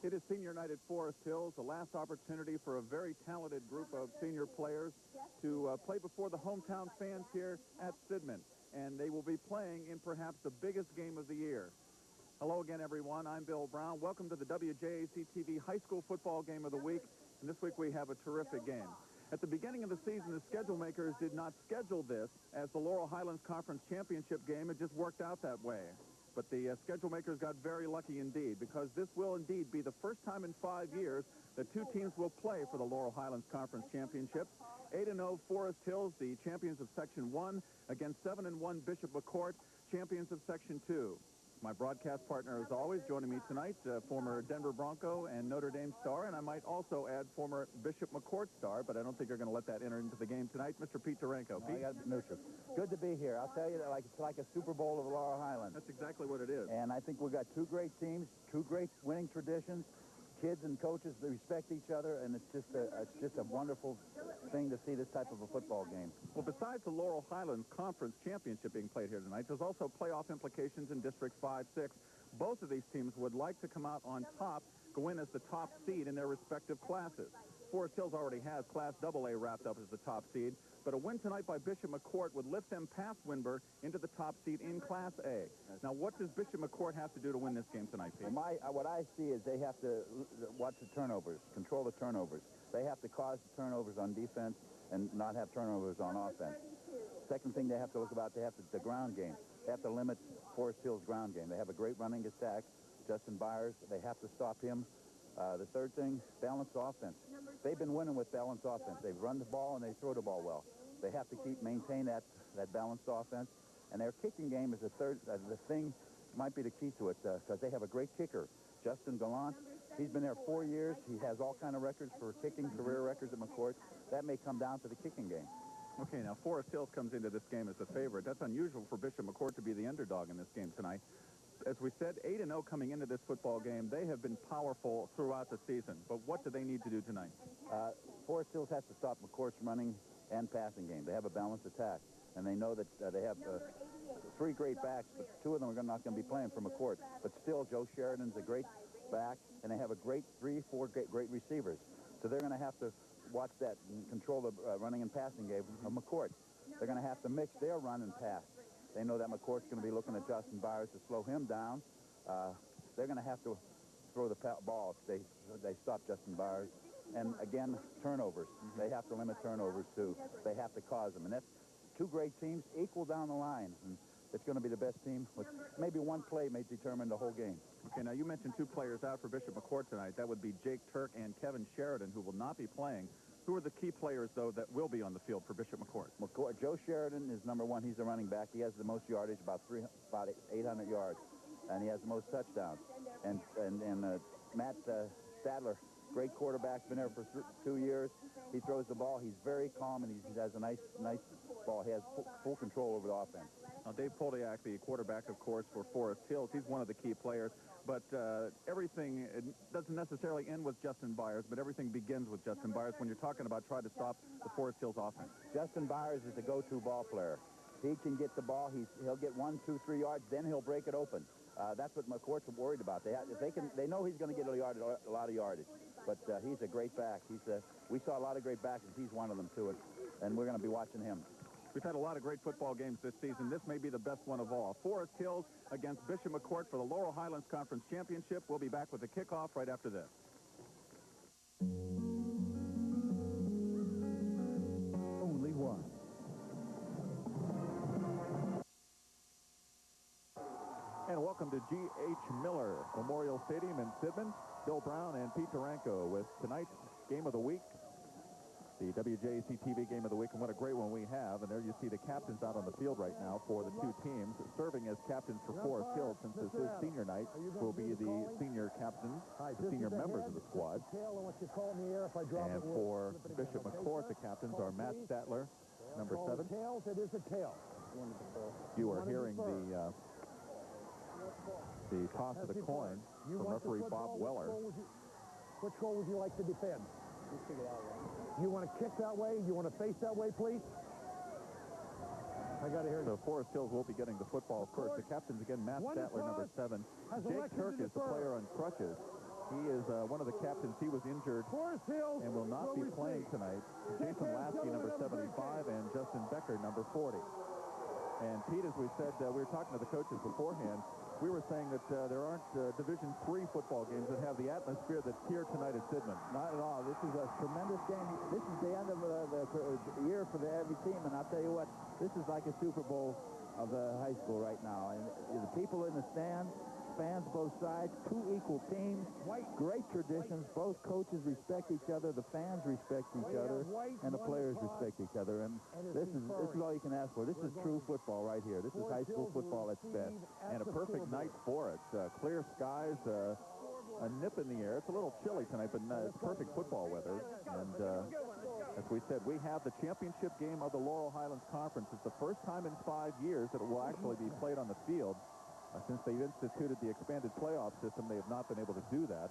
It is senior night at Forest Hills, the last opportunity for a very talented group of senior players to play before the hometown fans here at Sidman. And they will be playing in perhaps the biggest game of the year. Hello again, everyone. I'm Bill Brown. Welcome to the WJAC-TV High School Football Game of the Week. And this week we have a terrific game. At the beginning of the season, the schedule makers did not schedule this as the Laurel Highlands Conference Championship game. It just worked out that way. But the schedule makers got very lucky indeed, because this will indeed be the first time in 5 years that two teams will play for the Laurel Highlands Conference Championship. 8-0 Forest Hills, the champions of Section 1, against 7-1 Bishop McCort, champions of Section 2. My broadcast partner, as always, joining me tonight, former Denver Bronco and Notre Dame star, and I might also add former Bishop McCort star, but I don't think you're going to let that enter into the game tonight, Mr. Pete Taranko. Pete? I got neutral. Good to be here. I'll tell you that it's like a Super Bowl of Laurel Highlands. That's exactly what it is. And I think we've got two great teams, two great winning traditions. Kids and coaches, they respect each other, and it's just a wonderful thing to see this type of a football game. Well, besides the Laurel Highlands Conference Championship being played here tonight, there's also playoff implications in Districts 5, 6. Both of these teams would like to come out on top, go in as the top seed in their respective classes. Forest Hills already has Class AA wrapped up as the top seed, but a win tonight by Bishop McCort would lift them past Winburn into the top seed in Class A. Now, what does Bishop McCort have to do to win this game tonight, Pete? Well, what I see is they have to watch the turnovers, control the turnovers. They have to cause the turnovers on defense and not have turnovers on offense. Second thing they have to look about, they have the ground game. They have to limit Forest Hills' ground game. They have a great running attack. Justin Byers, they have to stop him. The third thing, balanced offense. They've been winning with balanced offense. They've run the ball and they throw the ball well. They have to maintain that balanced offense. And their kicking game is the thing might be the key to it, because they have a great kicker, Justin Gallant. He's been there 4 years. He has all kind of records for kicking, career records at McCort. That may come down to the kicking game. Okay, now Forest Hills comes into this game as the favorite. That's unusual for Bishop McCort to be the underdog in this game tonight. As we said, 8-0 coming into this football game. They have been powerful throughout the season. But what do they need to do tonight? Forest Hills has to stop McCort's running and passing game. They have a balanced attack, and they know that they have 3 great backs, but 2 of them are not going to be playing for McCort. But still, Joe Sheridan's a great back, and they have a great 4 great receivers. So they're going to have to watch that and control the running and passing game of McCort. They're going to have to mix their run and pass. They know that McCort's going to be looking at Justin Byers to slow him down. They're going to have to throw the ball if they stop Justin Byers. And again, turnovers. They have to limit turnovers too. They have to cause them. And that's 2 great teams equal down the line. And it's going to be the best team. With maybe 1 play may determine the whole game. Okay, now you mentioned 2 players out for Bishop McCort tonight. That would be Jake Turk and Kevin Sheridan, who will not be playing. Who are the key players, though, that will be on the field for Bishop McCort? Joe Sheridan is number 1. He's the running back. He has the most yardage, about 800 yards, and he has the most touchdowns. And Matt Stadler, great quarterback, been there for 2 years. He throws the ball. He's very calm, and he has a nice ball. He has full control over the offense. Now, Dave Poldiak, the quarterback, of course, for Forest Hills, he's one of the key players. But everything doesn't necessarily end with Justin Byers, but everything begins with Justin Byers when you're talking about trying to stop the Forest Hills offense. Justin Byers is the go-to ball player. He can get the ball. He'll get 1, 2, 3 yards, then he'll break it open. That's what McCort's worried about. They know he's going to get a lot of yardage, but he's a great back. We saw a lot of great backs, and he's one of them too, and we're going to be watching him. We've had a lot of great football games this season. This may be the best one of all. Forest Hills against Bishop McCort for the Laurel Highlands Conference Championship. We'll be back with the kickoff right after this. Only one. And welcome to G.H. Miller Memorial Stadium in Sidman. Bill Brown and Pete Taranko with tonight's game of the week. The WJAC-TV game of the week, and what a great one we have. And there you see the captains out on the field right now for the 2 teams. Serving as captains for Forest Hills, since this is senior night, will be the senior captains, the senior members of the squad. And for Bishop McCort, the captains are Matt Statler, number 7. It is a tail. You are hearing the toss of the coin from referee Bob Weller. Which goal would you like to defend? You want to kick that way? You want to face that way, please? I got to hear you. So Forest Hills will be getting the football first. The captains again, Matt Statler, number 7. Jake Turk is the player on crutches. He is one of the captains. He was injured and will not be playing tonight. Jason Lasky, number 75, and Justin Becker, number 40. And Pete, as we said, we were talking to the coaches beforehand. We were saying that there aren't Division III football games that have the atmosphere that's here tonight at Sidman. Not at all. This is a tremendous game. This is the end of the year for every team, and I'll tell you what, this is like a Super Bowl of the high school right now. And the people in the stands, fans both sides, two equal teams, great traditions. Both coaches respect each other, the fans respect each other, and the players respect each other. And this is all you can ask for. This is true football right here. This is high school football at its best. And a perfect night for it. Clear skies, a nip in the air. It's a little chilly tonight, but it's perfect football weather. And as we said, we have the championship game of the Laurel Highlands Conference. It's the first time in 5 years that it will actually be played on the field. Since they've instituted the expanded playoff system, they have not been able to do that.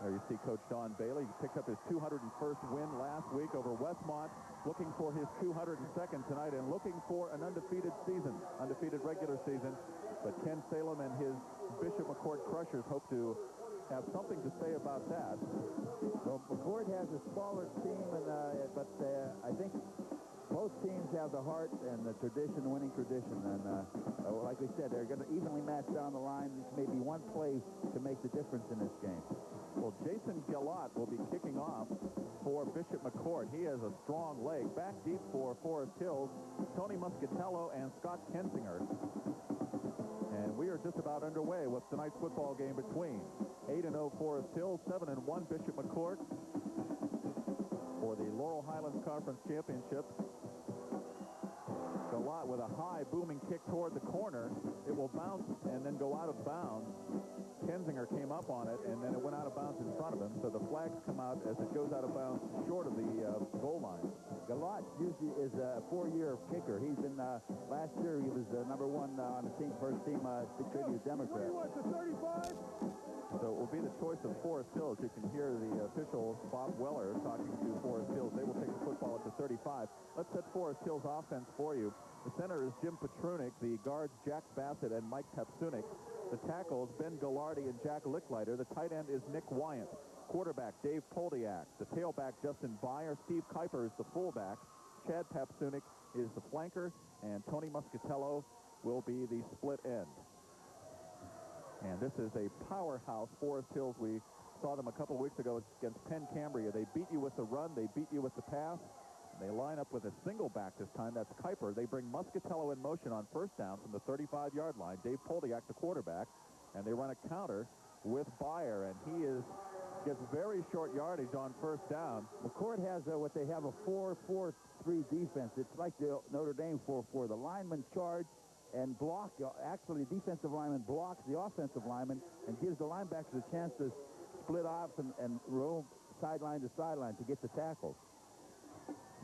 There you see Coach Don Bailey. He picked up his 201st win last week over Westmont, looking for his 202nd tonight and looking for an undefeated regular season. But Ken Salem and his Bishop McCort Crushers hope to have something to say about that. Well, McCort has a smaller team, but I think both teams have the heart and the winning tradition. And like we said, they're going to evenly match down the line. This may be one play to make the difference in this game. Well, Jason Gillott will be kicking off for Bishop McCort. He has a strong leg. Back deep for Forest Hills, Tony Muscatello and Scott Kensinger. And we are just about underway with tonight's football game between 8-0 Forest Hills, 7-1 Bishop McCort for the Laurel Highlands Conference Championship. Gillott with a high booming kick toward the corner. It will bounce and then go out of bounds. Kensinger came up on it, and then it went out of bounds in front of him, so the flags come out as it goes out of bounds short of the goal line. Gillott usually is a four-year kicker. He's been, last year he was number one on the first team Tribute Democrat. So it will be the choice of Forest Hills. You can hear the official, Bob Weller, talking to Forest Hills. They will take the football at the 35. Let's set Forest Hills offense for you. The center is Jim Petrunik. The guards, Jack Bassett and Mike Papsunik. The tackles, Ben Gallardi and Jack Licklider. The tight end is Nick Wyant. Quarterback, Dave Poldiak. The tailback, Justin Byer. Steve Kuiper is the fullback. Chad Papsunik is the flanker. And Tony Muscatello will be the split end. And this is a powerhouse Forest Hills. We saw them a couple of weeks ago against Penn Cambria. They beat you with the run. They beat you with the pass. They line up with a single back this time. That's Kuiper. They bring Muscatello in motion on first down from the 35-yard line. Dave Poldiak, the quarterback. And they run a counter with Byer. And he gets very short yardage on first down. McCort has what they have a 4-4-3 defense. It's like the Notre Dame 4-4. The linemen charge and block. Actually, the defensive lineman blocks the offensive lineman and gives the linebackers a chance to split off and roam sideline to sideline to get the tackles.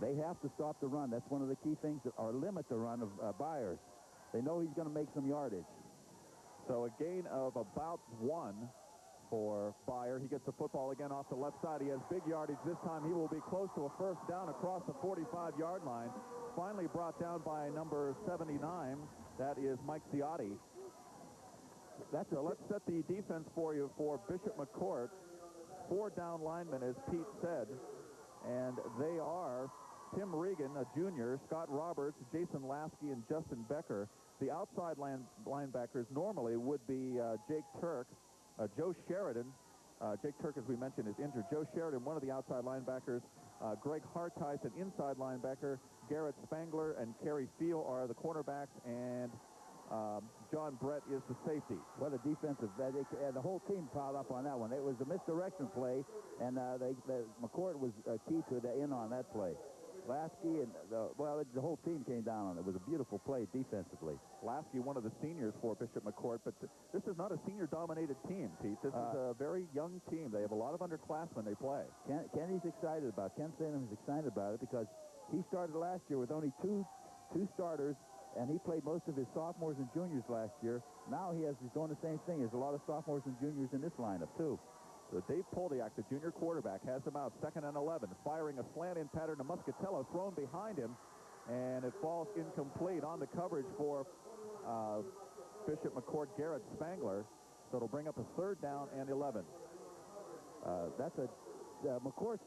They have to stop the run. That's one of the key things or limit the run of Byers. They know he's going to make some yardage. So a gain of about 1 for Byer. He gets the football again off the left side. He has big yardage this time. He will be close to a first down across the 45-yard line. Finally brought down by number 79. That is Mike Ciotti. So let's set the defense for you for Bishop McCort. 4 down linemen, as Pete said. And they are Tim Regan, a junior, Scott Roberts, Jason Lasky, and Justin Becker. The outside linebackers normally would be Jake Turk, Joe Sheridan. Jake Turk, as we mentioned, is injured. Joe Sheridan, one of the outside linebackers. Greg Hartice, an inside linebacker. Garrett Spangler and Kerry Field are the cornerbacks, and John Brett is the safety. What a defensive. The whole team piled up on that one. It was a misdirection play, and McCort was key to the in on that play. Lasky and the whole team came down on it. It was a beautiful play defensively. Lasky, one of the seniors for Bishop McCort, but this is not a senior-dominated team, Pete. This is a very young team. They have a lot of underclassmen they play. Kenny's excited about it. Ken Salem is excited about it because he started last year with only two starters, and he played most of his sophomores and juniors last year. Now he's doing the same thing. There's a lot of sophomores and juniors in this lineup, too. So Dave Poldiak, the junior quarterback, has him out 2nd and 11, firing a slant-in pattern to Muscatello, thrown behind him, and it falls incomplete on the coverage for Bishop McCort Garrett Spangler. So it'll bring up a 3rd down and 11. McCourt's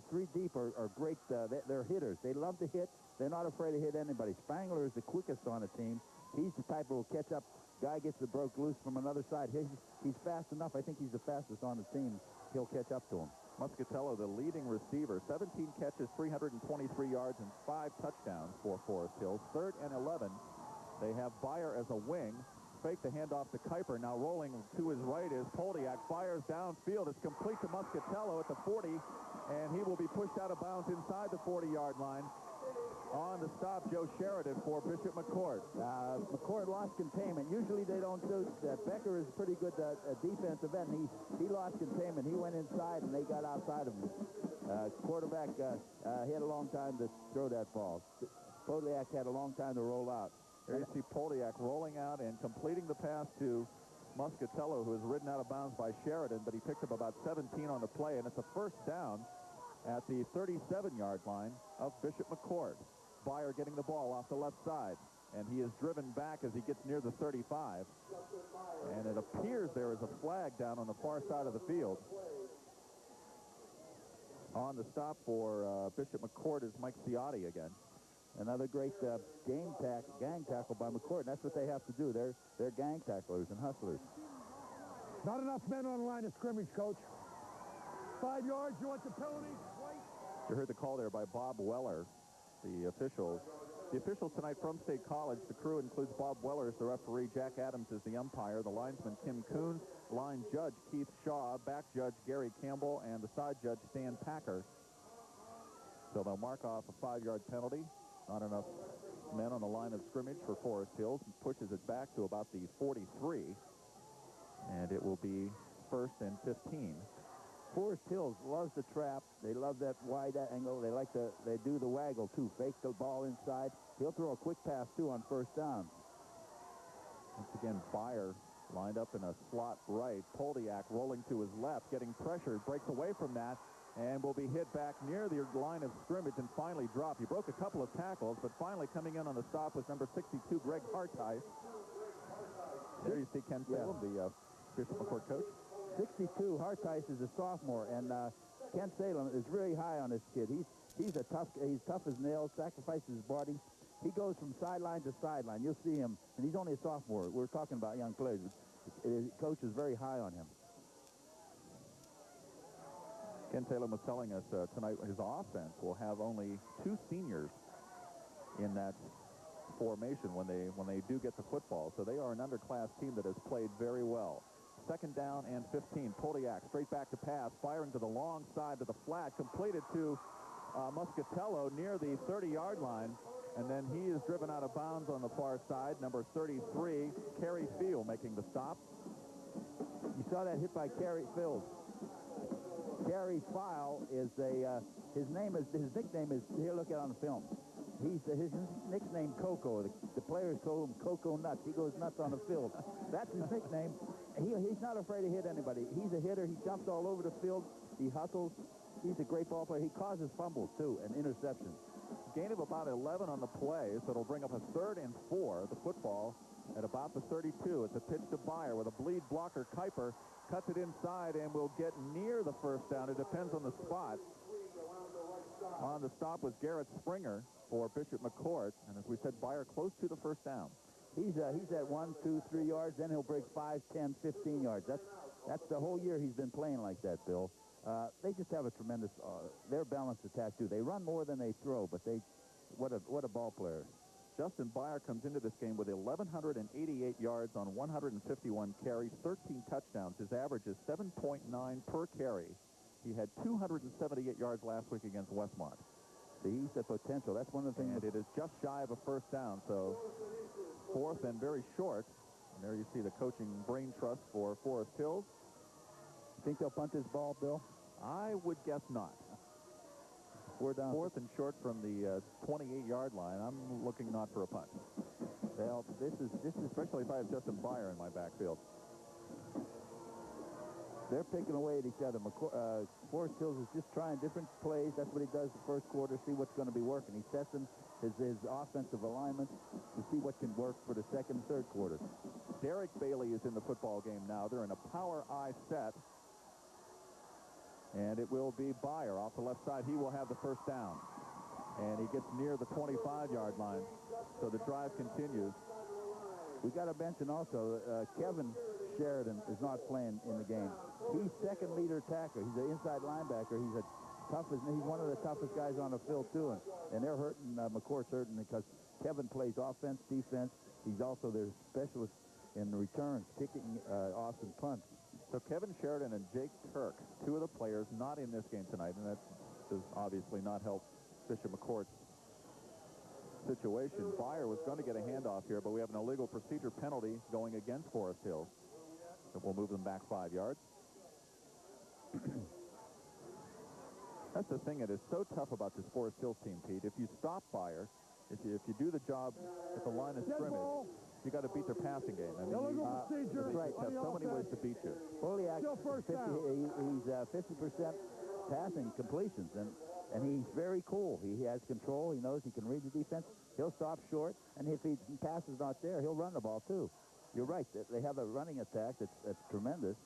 3 deep are great. They're hitters. They love to hit. They're not afraid to hit anybody. Spangler is the quickest on the team. He's the type who will catch up. Guy gets the broke loose from another side. He's fast enough. I think he's the fastest on the team. He'll catch up to him. Muscatello, the leading receiver, 17 catches, 323 yards, and 5 touchdowns for Forest Hills. 3rd and 11. They have Byer as a wing. Fake the handoff to Kuiper. Now rolling to his right is Poldiak. Fires downfield. It's complete to Muscatello at the 40, and he will be pushed out of bounds inside the 40-yard line. On the stop, Joe Sheridan for Bishop McCort. McCort lost containment. Usually they don't do that. Becker is pretty good defensive end. He lost containment. He went inside, and they got outside of him. Quarterback had a long time to throw that ball. Poldiak had a long time to roll out. There you see Poldiak rolling out and completing the pass to Muscatello, who was ridden out of bounds by Sheridan, but he picked up about 17 on the play, and it's a first down at the 37-yard line of Bishop McCort. Byer getting the ball off the left side, and he is driven back as he gets near the 35. And it appears there is a flag down on the far side of the field. On the stop for Bishop McCort is Mike Ciotti again. Another great gang tackle by McCort. And that's what they have to do. They're gang tacklers and hustlers. Not enough men on the line of scrimmage, Coach. 5 yards, you want the penalty? You heard the call there by Bob Weller, the officials. The officials tonight from State College. The crew includes Bob Weller as the referee, Jack Adams is the umpire, the linesman Kim Coons, line judge Keith Shaw, back judge Gary Campbell, and the side judge Stan Packer. So they'll mark off a 5-yard penalty. Not enough men on the line of scrimmage for Forest Hills. Pushes it back to about the 43. And it will be 1st and 15. Forest Hills loves the trap. They love that wide angle. They do the waggle, too. Fake the ball inside. He'll throw a quick pass, too, on first down. Once again, Byer lined up in a slot right. Poldiak rolling to his left, getting pressured, breaks away from that, and will be hit back near the line of scrimmage and finally dropped. He broke a couple of tackles, but finally coming in on the stop was number 62, Greg Hartice. There you see Ken Salem, the Bishop McCort coach. 62, Hartice is a sophomore, and Ken Salem is really high on this kid. He's tough as nails, sacrifices his body. He goes from sideline to sideline. You'll see him, and he's only a sophomore. We're talking about young players. The coach is very high on him. Ken Salem was telling us tonight his offense will have only 2 seniors in that formation when they do get the football. So they are an underclass team that has played very well. 2nd down and 15. Poldiak straight back to pass, firing to the long side to the flat, completed to Muscatello near the 30-yard line, and then he is driven out of bounds on the far side. Number 33, Kerry Field, making the stop. You saw that hit by Kerry Field. Kerry File is his nickname is, here, look at it on the film. His nickname Coco. The players call him Coco Nuts. He goes nuts on the field. That's his nickname. He's not afraid to hit anybody. He's a hitter. He jumps all over the field. He hustles. He's a great ball player. He causes fumbles, too, and interceptions. Gain of about 11 on the play, so it'll bring up a 3rd and 4. The football at about the 32. It's a pitch to Byer with a bleed blocker. Kuiper cuts it inside and will get near the first down. It depends on the spot. On the stop was Garrett Springer for Bishop McCort, and as we said, Byer close to the first down. He's at 1, 2, 3 yards, then he'll break 5, 10, 15 yards. That's the whole year he's been playing like that, Bill. They just have a tremendous, they're balanced attack too. They run more than they throw, but what a ball player. Justin Byer comes into this game with 1,188 yards on 151 carries, 13 touchdowns. His average is 7.9 per carry. He had 278 yards last week against Westmont. See, he's the potential. That's one of the things. And it is just shy of a first down, so 4th and very short. And there you see the coaching brain trust for Forest Hills. You think they'll punt this ball, Bill? I would guess not. 4 down. 4th and short from the 28-yard line. I'm looking not for a punt. Well, this is especially if I have Justin Byer in my backfield. They're picking away at each other. Forest Hills is just trying different plays. That's what he does the first quarter, see what's going to be working. He's testing his offensive alignment to see what can work for the second and third quarter. Derek Bailey is in the football game now. They're in a power I set. And it will be Byer off the left side. He will have the first down. And he gets near the 25-yard line. So the drive continues. We got to mention also, Kevin Sheridan is not playing in the game. He's second leader tackler. He's an inside linebacker. He's one of the toughest guys on the field too. And they're hurting. McCourt's hurting because Kevin plays offense, defense. He's also their specialist in returns, kicking off and punts. So Kevin Sheridan and Jake Kirk, two of the players not in this game tonight, and that does obviously not help Bishop McCourt's situation. Byer was going to get a handoff here, but we have an illegal procedure penalty going against Forest Hills. That will move them back 5 yards. That's the thing that is so tough about this Forest Hills team, Pete. If you stop Byer, if you do the job at the line of scrimmage, you got to beat their passing game. I mean, that's right. Have so many ways to beat you. Poliak, he's 50% passing completions, and he's very cool. He has control. He knows he can read the defense. He'll stop short, and if his pass is not there, he'll run the ball too. You're right. They have a running attack that's tremendous.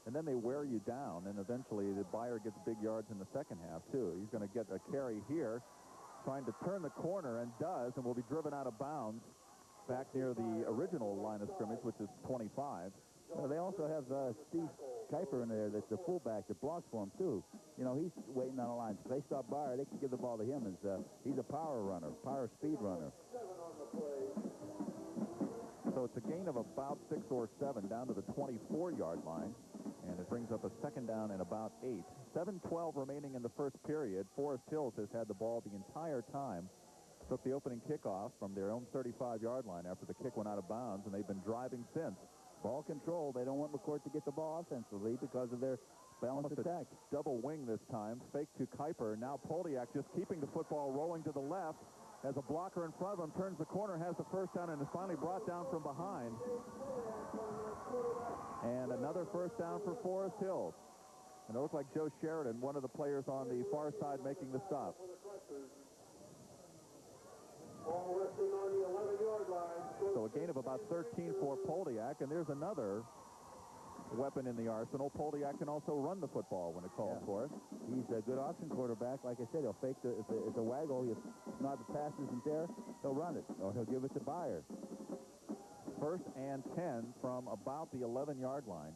And then they wear you down, and eventually the Byer gets big yards in the second half too. He's going to get a carry here, trying to turn the corner, and does, and will be driven out of bounds back near the original line of scrimmage, which is 25. They also have Steve Kuiper in there. That's the fullback that blocks for him too. You know, he's waiting on the line. If they stop Byer, they can give the ball to him. He's a power runner, power speed runner. So it's a gain of about 6 or 7 down to the 24-yard line. And it brings up a second down and about 8. 7:12 remaining in the first period. Forest Hills has had the ball the entire time. Took the opening kickoff from their own 35-yard line after the kick went out of bounds, and they've been driving since. Ball control. They don't want McCort to get the ball offensively because of their balanced attack. Double wing this time. Fake to Kuiper. Now Poliak just keeping the football rolling to the left. Has a blocker in front of him, turns the corner, has the first down, and is finally brought down from behind. And another first down for Forest Hills. And it looked like Joe Sheridan, one of the players on the far side, making the stop. So a gain of about 13 for Poliak, and there's another weapon in the arsenal. Poliak can also run the football when it calls for it. He's a good option quarterback. Like I said, he'll fake if it's a waggle. If not, the pass isn't there, he'll run it, or he'll give it to Byer. First and 10 from about the 11-yard line.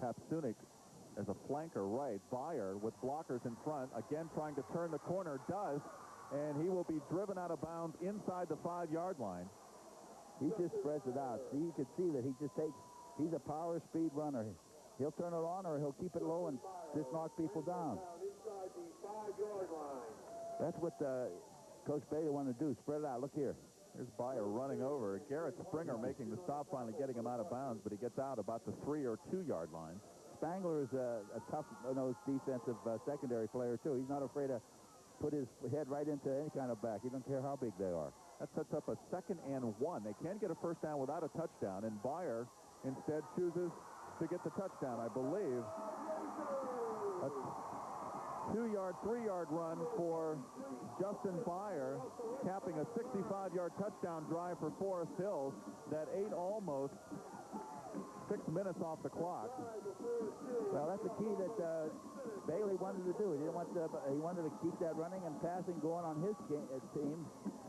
Papsunik as a flanker right. Byer with blockers in front, again trying to turn the corner, does, and he will be driven out of bounds inside the 5-yard line. He just spreads it out. See, you can see that he's a power speed runner. He'll turn it on, or he'll keep it low and just knock people down. That's what Coach Bailey wanted to do, spread it out. Look here. Here's Byer running over. Garrett Springer making the stop, finally getting him out of bounds, but he gets out about the 3 or 2-yard line. Spangler is a tough-nosed defensive secondary player, too. He's not afraid to put his head right into any kind of back. He doesn't care how big they are. That sets up a 2nd and 1. They can't get a first down without a touchdown, and Byer instead chooses to get the touchdown, I believe. A 2-yard, 3-yard run for Justin Byer, capping a 65-yard touchdown drive for Forest Hills that ate almost 6 minutes off the clock. Well, that's the key that Bailey wanted to do. He wanted to keep that running and passing going on his team.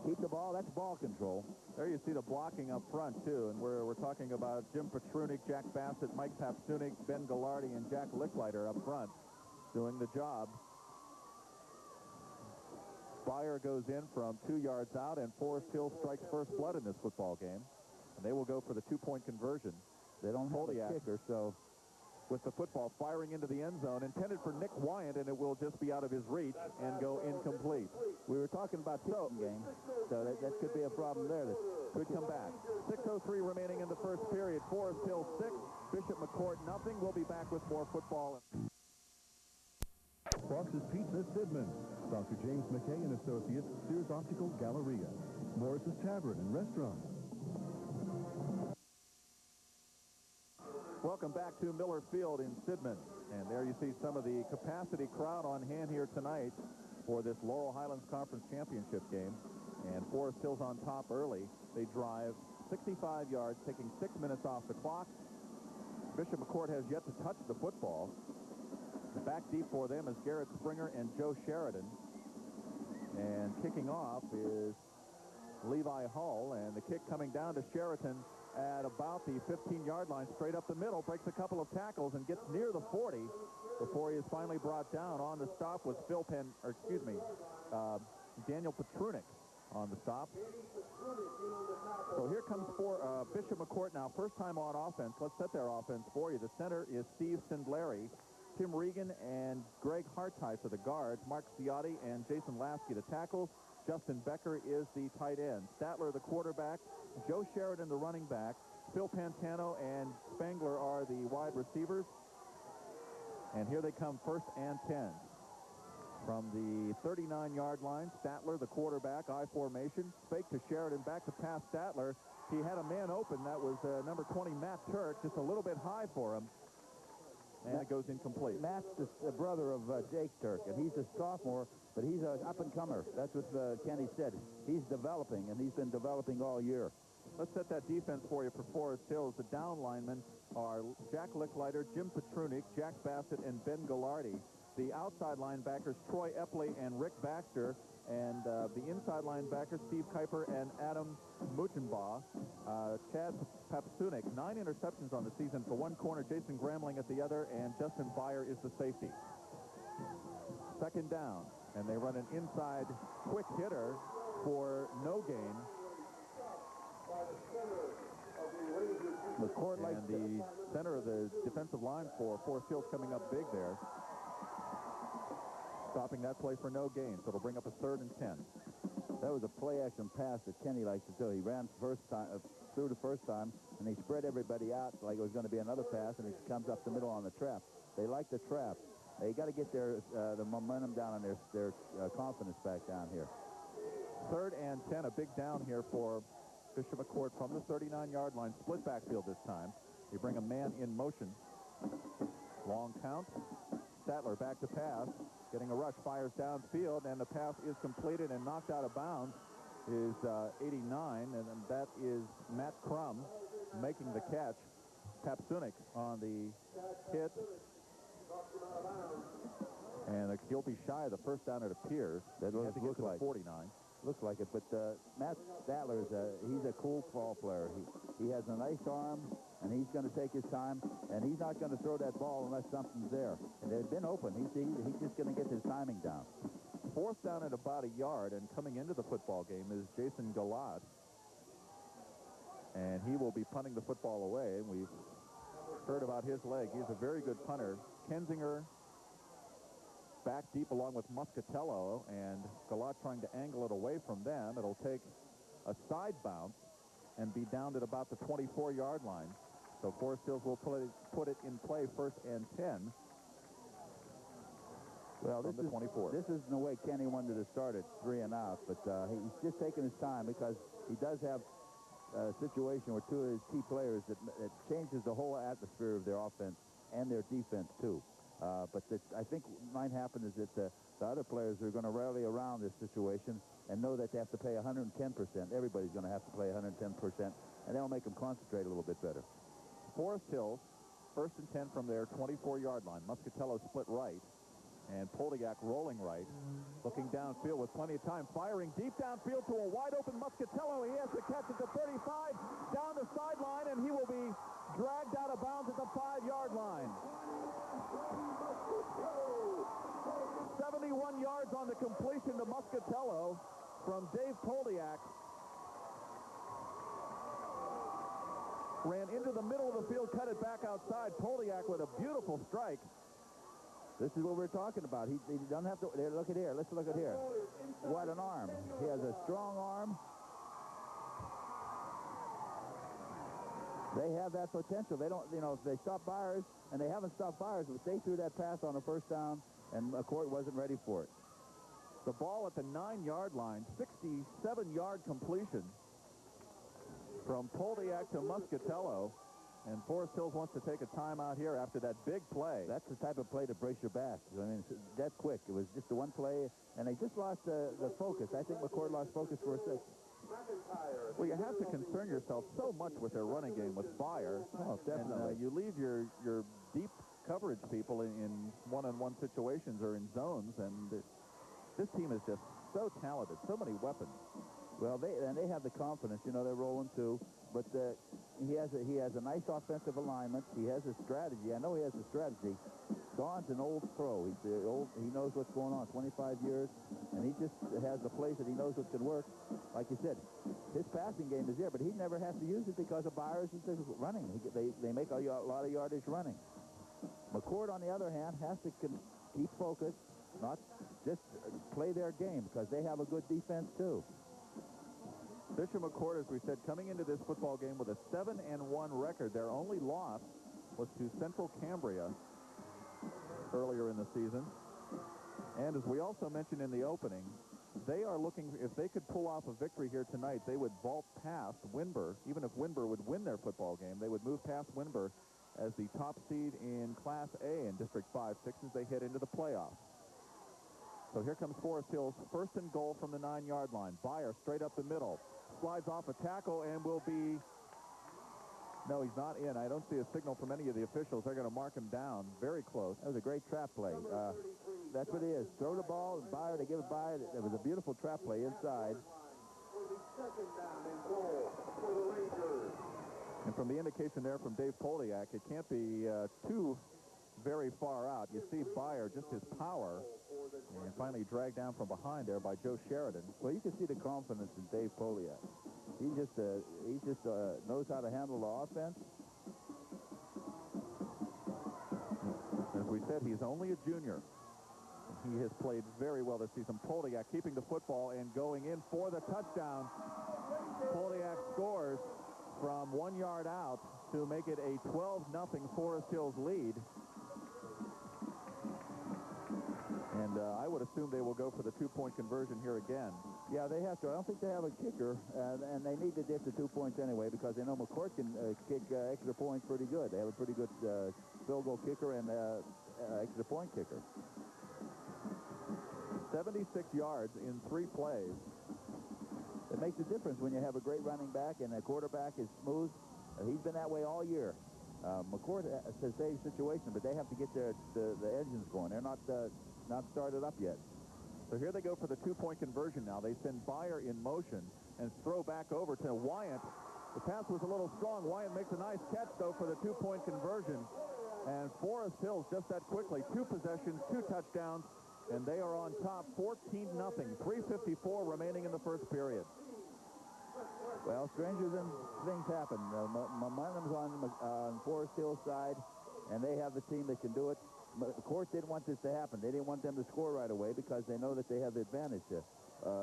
Keep the ball. That's ball control. There you see the blocking up front, too. And we're talking about Jim Petrunik, Jack Bassett, Mike Papsunik, Ben Gallardi, and Jack Licklider up front doing the job. Byer goes in from 2 yards out, and Forest Hills strikes first blood in this football game. And they will go for the 2-point conversion. They don't hold a kicker, so with the football firing into the end zone, intended for Nick Wyant, and it will just be out of his reach and go incomplete. We were talking about kicking game, so that could be a problem there. That could come back. 6:03 remaining in the first period. Forest Hills 6, Bishop McCort nothing. We'll be back with more football. Fox's Pizza, Sidman. Dr. James McKay and Associates, Sears Optical Galleria. Morris's Tavern and Restaurant. Welcome back to Miller Field in Sidman. And there you see some of the capacity crowd on hand here tonight for this Laurel Highlands Conference Championship game. And Forest Hills on top early. They drive 65 yards, taking 6 minutes off the clock. Bishop McCort has yet to touch the football. Back deep for them is Garrett Springer and Joe Sheridan. And kicking off is Levi Hull, and the kick coming down to Sheridan at about the 15-yard line, straight up the middle, breaks a couple of tackles and gets near the 40 before he is finally brought down. On the stop was Daniel Petrunik on the stop. So here comes Bishop McCort now, first time on offense. Let's set their offense for you. The center is Steve Sindleri. Tim Regan and Greg Hartice are the guards. Mark Ciotti and Jason Lasky the tackles. Justin Becker is the tight end. Statler the quarterback. Joe Sheridan the running back. Phil Pantano and Spangler are the wide receivers. And here they come, first and 10. From the 39-yard line, Statler the quarterback, I formation. Fake to Sheridan, back to pass Statler. He had a man open. That was number 20, Matt Turk, just a little bit high for him. And it goes incomplete. Matt's the brother of Jake Turk, and he's a sophomore, but he's an up-and-comer. That's what Kenny said. He's developing, and he's been developing all year. Let's set that defense for you for Forest Hills. The down linemen are Jack Licklider, Jim Petrunik, Jack Bassett, and Ben Gallardi. The outside linebackers, Troy Epley and Rick Baxter. And the inside linebackers, Steve Kuiper and Adam Muchenbaugh. Chad Papasunik, 9 interceptions on the season for one corner, Jason Gramling at the other, and Justin Byer is the safety. Second down, and they run an inside quick hitter for no gain. McCort and the center of the defensive line for Forest Hills coming up big there. Stopping that play for no gain, so it'll bring up a 3rd and 10. That was a play-action pass that Kenny likes to do. He ran through the first time, and he spread everybody out like it was going to be another pass, and he comes up the middle on the trap. They like the trap. They got to get the momentum down and their confidence back down here. 3rd and 10, a big down here for Bishop McCort from the 39-yard line. Split backfield this time. They bring a man in motion. Long count. Statler back to pass. Getting a rush, fires downfield, and the pass is completed and knocked out of bounds is 89, and that is Matt Crum making the catch. Papasunik on the hit. And he'll be shy of the first down, it appears. That had to get to like 49. Looks like it, but Matt Statler he's a cool ball player. He has a nice arm, and he's going to take his time, and he's not going to throw that ball unless something's there. And they've been open. He's just going to get his timing down. 4th down at about a yard, and coming into the football game is Jason Galad. And he will be punting the football away. We've heard about his leg. He's a very good punter. Kensinger back deep along with Muscatello, and Galad trying to angle it away from them. It'll take a side bounce and be down at about the 24-yard line. So Forest Hills will put it in play, 1st and 10. Well, this isn't the way Kenny wanted to start it, 3 and out, but he's just taking his time because he does have a situation with 2 of his key players that changes the whole atmosphere of their offense and their defense, too. But I think what might happen is that the other players are going to rally around this situation and know that they have to play 110%. Everybody's going to have to play 110%, and that'll make them concentrate a little bit better. Forest Hills, 1st and 10 from their 24-yard line. Muscatello split right, and Poldiak rolling right. Looking downfield with plenty of time. Firing deep downfield to a wide-open Muscatello. He has to catch it to 35, down the sideline, and he will be dragged out of bounds at the 5-yard line. 71 yards on the completion to Muscatello from Dave Poldiak. Ran into the middle of the field, cut it back outside. Poldiak with a beautiful strike. This is what we're talking about. He doesn't have to. Look at here. Let's look at here. What an arm. He has a strong arm. They have that potential. They don't, if they stop Byers, and they haven't stopped Byers, but they threw that pass on a 1st down, and McCort wasn't ready for it. The ball at the 9-yard line, 67-yard completion from Poldiak to Muscatello. And Forest Hills wants to take a timeout here after that big play. That's the type of play to brace your back. I mean, it's that quick. It was just the one play, and they just lost the focus. I think McCord lost focus for a second. Well, you have to concern yourself so much with their running game with Byer. Oh, definitely. And you leave your deep coverage people in one-on-one situations or in zones, and this team is just so talented, so many weapons. Well, they have the confidence. You know, they're rolling too. But he has a nice offensive alignment. He has a strategy. I know he has a strategy. Don's an old pro. He knows what's going on. 25 years, and he just has a place that he knows what's going to work. Like you said, his passing game is there, but he never has to use it because of Byers is running. They make a lot of yardage running. McCort, on the other hand, has to keep focused, not just play their game, because they have a good defense too. Bishop McCort, as we said, coming into this football game with a 7-1 record. Their only loss was to Central Cambria earlier in the season. And as we also mentioned in the opening, they are looking, if they could pull off a victory here tonight, they would vault past Winber. Even if Winber would win their football game, they would move past Winber as the top seed in Class A in District 5-6 as they head into the playoffs. So here comes Forest Hills, first and goal from the 9-yard line. Byer straight up the middle. Slides off a tackle and will be... No, he's not in. I don't see a signal from any of the officials. They're going to mark him down very close. That was a great trap play. That's what it is. Throw the ball, and Byer, they give it Byer. It was a beautiful trap play inside. And from the indication there from Dave Poldiak, it can't be too very far out. You see Byer, just his power, and finally dragged down from behind there by Joe Sheridan. Well, you can see the confidence in Dave Poldiak. He just knows how to handle the offense. As we said, he's only a junior. He has played very well this season. Poldiak keeping the football and going in for the touchdown. Poldiak scores from 1 yard out to make it a 12-0 Forest Hills lead. And I would assume they will go for the two-point conversion here again. Yeah, they have to. I don't think they have a kicker, and they need to get the 2 points anyway because they know McCort can kick extra points pretty good. They have a pretty good field goal kicker and extra point kicker. 76 yards in 3 plays. It makes a difference when you have a great running back and a quarterback is smooth. He's been that way all year. McCort has a safe situation, but they have to get the engines going. They're not started up yet. So here they go for the two-point conversion now. They send Byer in motion and throw back over to Wyant. The pass was a little strong. Wyant makes a nice catch, though, for the two-point conversion. And Forest Hills just that quickly. 2 possessions, 2 touchdowns, and they are on top 14-0. 3:54 remaining in the first period. Well, stranger than things happen. Momentum's on Forest Hills' side, and they have the team that can do it. McCort didn't want this to happen. They didn't want them to score right away because they know that they have the advantage.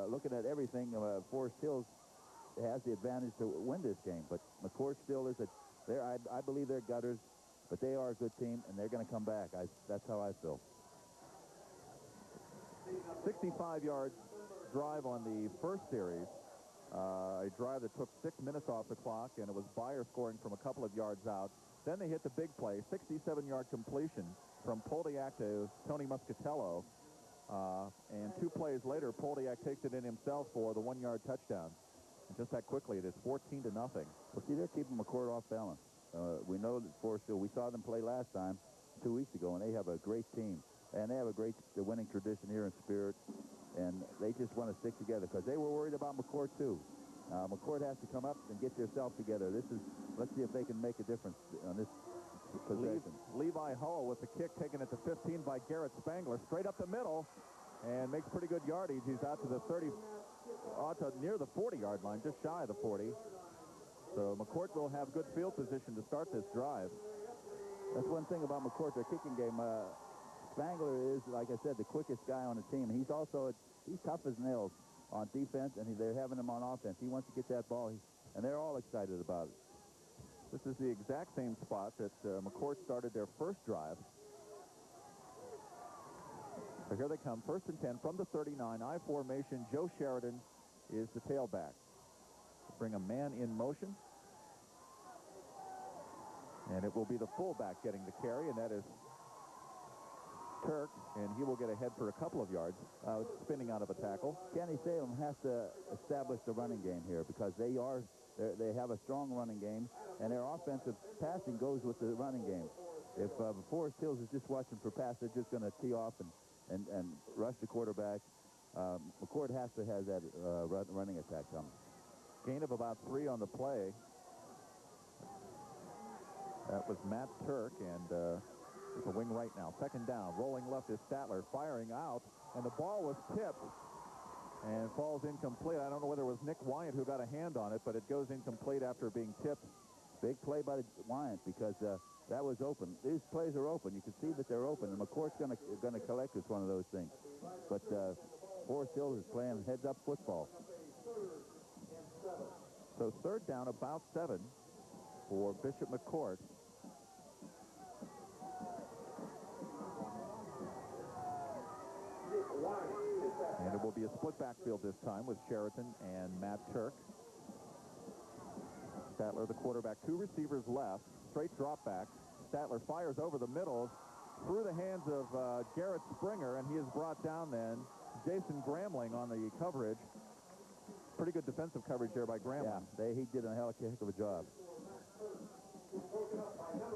Looking at everything, Forest Hills has the advantage to win this game. But McCort still is I believe they're gutters, but they are a good team, and they're going to come back. That's how I feel. 65-yard drive on the first series. A drive that took 6 minutes off the clock, and it was Byer scoring from a couple of yards out. Then they hit the big play, 67-yard completion from Poldiak to Tony Muscatello. And 2 plays later, Poldiak takes it in himself for the 1-yard touchdown. And just that quickly, it is 14-0. Well, see, they're keeping McCort off balance. We know that Forest Hill, we saw them play last time, 2 weeks ago, and they have a great team. And they have a great winning tradition here in Spirit. And they just want to stick together because they were worried about McCort, too. McCort has to come up and get themselves together. Let's see if they can make a difference on this possession. Levi Hull with the kick taken at the 15 by Garrett Spangler. Straight up the middle and makes pretty good yardage. He's out to the 30, near the 40-yard line, just shy of the 40. So McCort will have good field position to start this drive. That's one thing about McCort, their kicking game. Spangler is, like I said, the quickest guy on the team. He's tough as nails on defense, and they're having him on offense. He wants to get that ball, and they're all excited about it. This is the exact same spot that McCort started their first drive. So here they come, 1st and 10 from the 39, I formation. Joe Sheridan is the tailback. Bring a man in motion. And it will be the fullback getting the carry, and that is Turk, and he will get ahead for a couple of yards, spinning out of a tackle. Kenny Salem has to establish the running game here because they have a strong running game, and their offensive passing goes with the running game. If Forest Hills is just watching for pass, they're just going to tee off and rush the quarterback. McCort has to have that running attack coming. Gain of about 3 on the play. That was Matt Turk, and it's a wing right now. Second down. Rolling left is Statler, firing out, and the ball was tipped and falls incomplete. I don't know whether it was Nick Wyant who got a hand on it, but it goes incomplete after being tipped. Big play by Wyant because that was open. These plays are open. You can see that they're open, and McCourt's going to collect us one of those things. But Forest Hills is playing heads-up football. So third down, about 7 for Bishop McCort. And it will be a split backfield this time with Sheraton and Matt Turk. Statler, the quarterback, 2 receivers left, straight drop back. Statler fires over the middle through the hands of Garrett Springer, and he is brought down then. Jason Gramling on the coverage. Pretty good defensive coverage there by Gramling. Yeah, he did a heck of a job.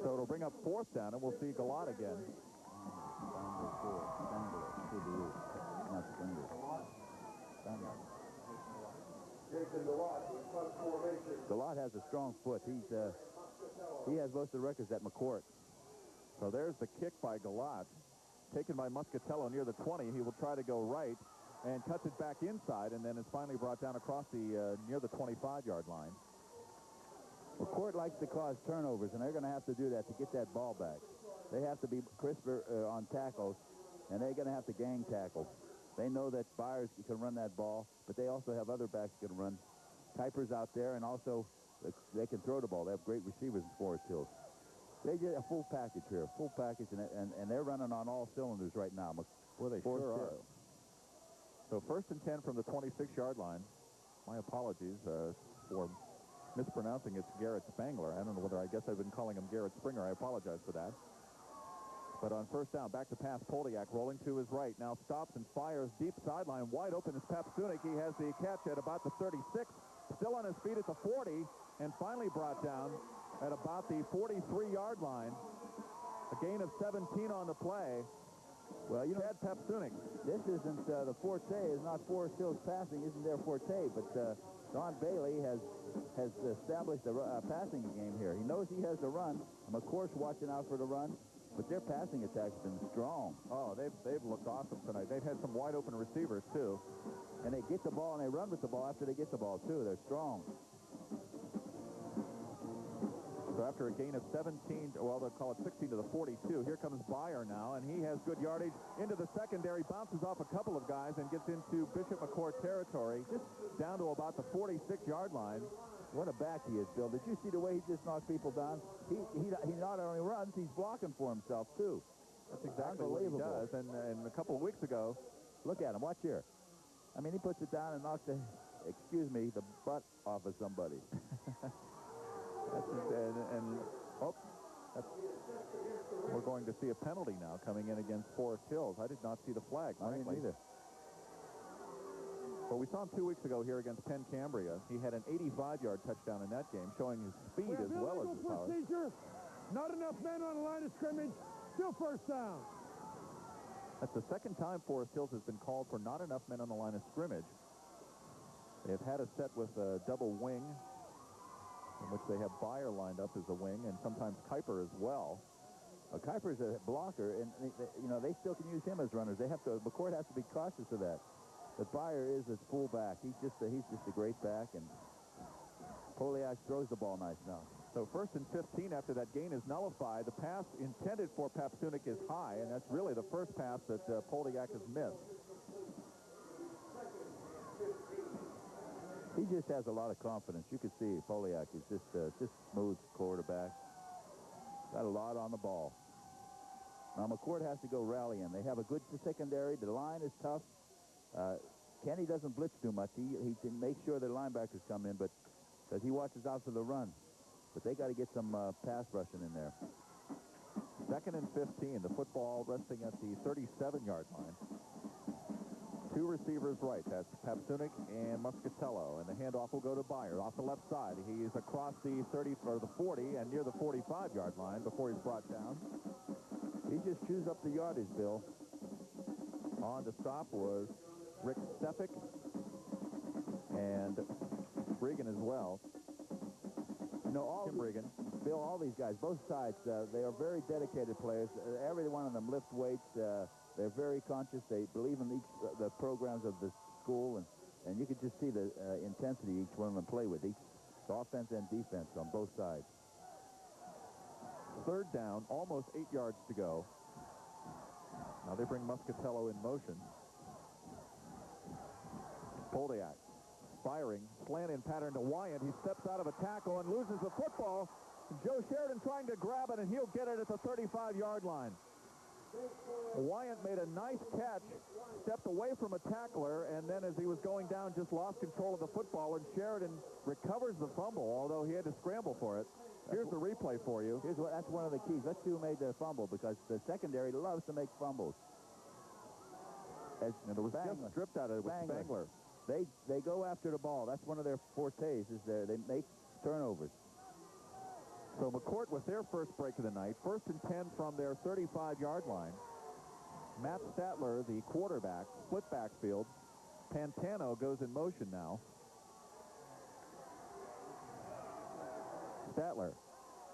So it'll bring up 4th down, and we'll see Galat again. Galat has a strong foot. He has most of the records at McCort. So there's the kick by Galat, taken by Muscatello near the 20. He will try to go right and cuts it back inside, and then is finally brought down across the near the 25-yard line. McCort likes to cause turnovers, and they're going to have to do that to get that ball back. They have to be crisper on tackles, and they're going to have to gang tackle. They know that Byers can run that ball, but they also have other backs that can run. Kuiper's out there, and also they can throw the ball. They have great receivers in Forest Hills. They get a full package here, full package, and they're running on all cylinders right now. Well, they sure are. So 1st and 10 from the 26-yard line. My apologies for mispronouncing it's Garrett Spangler. I don't know whether I guess I've been calling him Garrett Springer. I apologize for that. But on 1st down, back to pass, Poldiak rolling to his right. Now stops and fires deep sideline. Wide open is Papsunik. He has the catch at about the 36. Still on his feet at the 40. And finally brought down at about the 43-yard line. A gain of 17 on the play. Well, you know, Chad Papsunik. This isn't the forte. Is not Forest Hills passing. Isn't their forte. But Don Bailey has established a passing game here. He knows he has to run. McCourt's watching out for the run. But their passing attack's been strong. Oh, they've looked awesome tonight. They've had some wide open receivers, too. And they get the ball, and they run with the ball after they get the ball, too. They're strong. So after a gain of 17, well, they'll call it 16 to the 42. Here comes Byer now, and he has good yardage into the secondary, bounces off a couple of guys, and gets into Bishop McCort territory, just down to about the 46-yard line. What a back he is, Bill. Did you see the way he just knocks people down? He not only runs, he's blocking for himself, too. That's exactly what he does. And a couple of weeks ago, look at him. Watch here. I mean, he puts it down and knocks the butt off of somebody. We're going to see a penalty now coming in against Forest Hills. I did not see the flag. I didn't either. But we saw him 2 weeks ago here against Penn Cambria. He had an 85-yard touchdown in that game, showing his speed as well as his power. Not enough men on the line of scrimmage. Still 1st down. That's the 2nd time Forest Hills has been called for not enough men on the line of scrimmage. They have had a set with a double wing, in which they have Byer lined up as a wing, and sometimes Kuiper as well. Kuiper's a blocker, and they still can use him as runners. McCort has to be cautious of that. But Byer is a fullback. He's just a great back, and Poldiak throws the ball nice now. So 1st and 15 after that gain is nullified. The pass intended for Papsunik is high, and that's really the first pass that Poldiak has missed. He just has a lot of confidence. You can see Poldiak is just smooth quarterback. Got a lot on the ball. Now McCort has to go rallying. They have a good secondary. The line is tough. Kenny doesn't blitz too much. He can make sure the linebackers come in, but because he watches out for the run. But they got to get some pass rushing in there. 2nd and 15. The football resting at the 37-yard line. Two receivers right. That's Papsunik and Muscatello. And the handoff will go to Byer off the left side. He's across the 30 or the 40 and near the 45-yard line before he's brought down. He just chews up the yardage, Bill. On the stop was Rick Stefik and Regan as well. You know, Bill, all these guys, both sides, they are very dedicated players. Every one of them lifts weights. They're very conscious. They believe in the programs of the school, and you can just see the intensity each one of them play with, each offense and defense on both sides. Third down, almost 8 yards to go. Now they bring Muscatello in motion. Poldiak firing, slant-in pattern to Wyant. He steps out of a tackle and loses the football. Joe Sheridan trying to grab it, and he'll get it at the 35-yard line. Wyant made a nice catch, stepped away from a tackler, and then as he was going down, just lost control of the football, and Sheridan recovers the fumble, although he had to scramble for it. Here's the replay for you. That's one of the keys. Let's see who made the fumble, because the secondary loves to make fumbles. And it was just stripped out of it with Spangler. They go after the ball. That's one of their fortes, is they make turnovers. So McCort with their first break of the night, 1st and 10 from their 35-yard line. Matt Statler, the quarterback, split backfield. Pantano goes in motion now. Statler,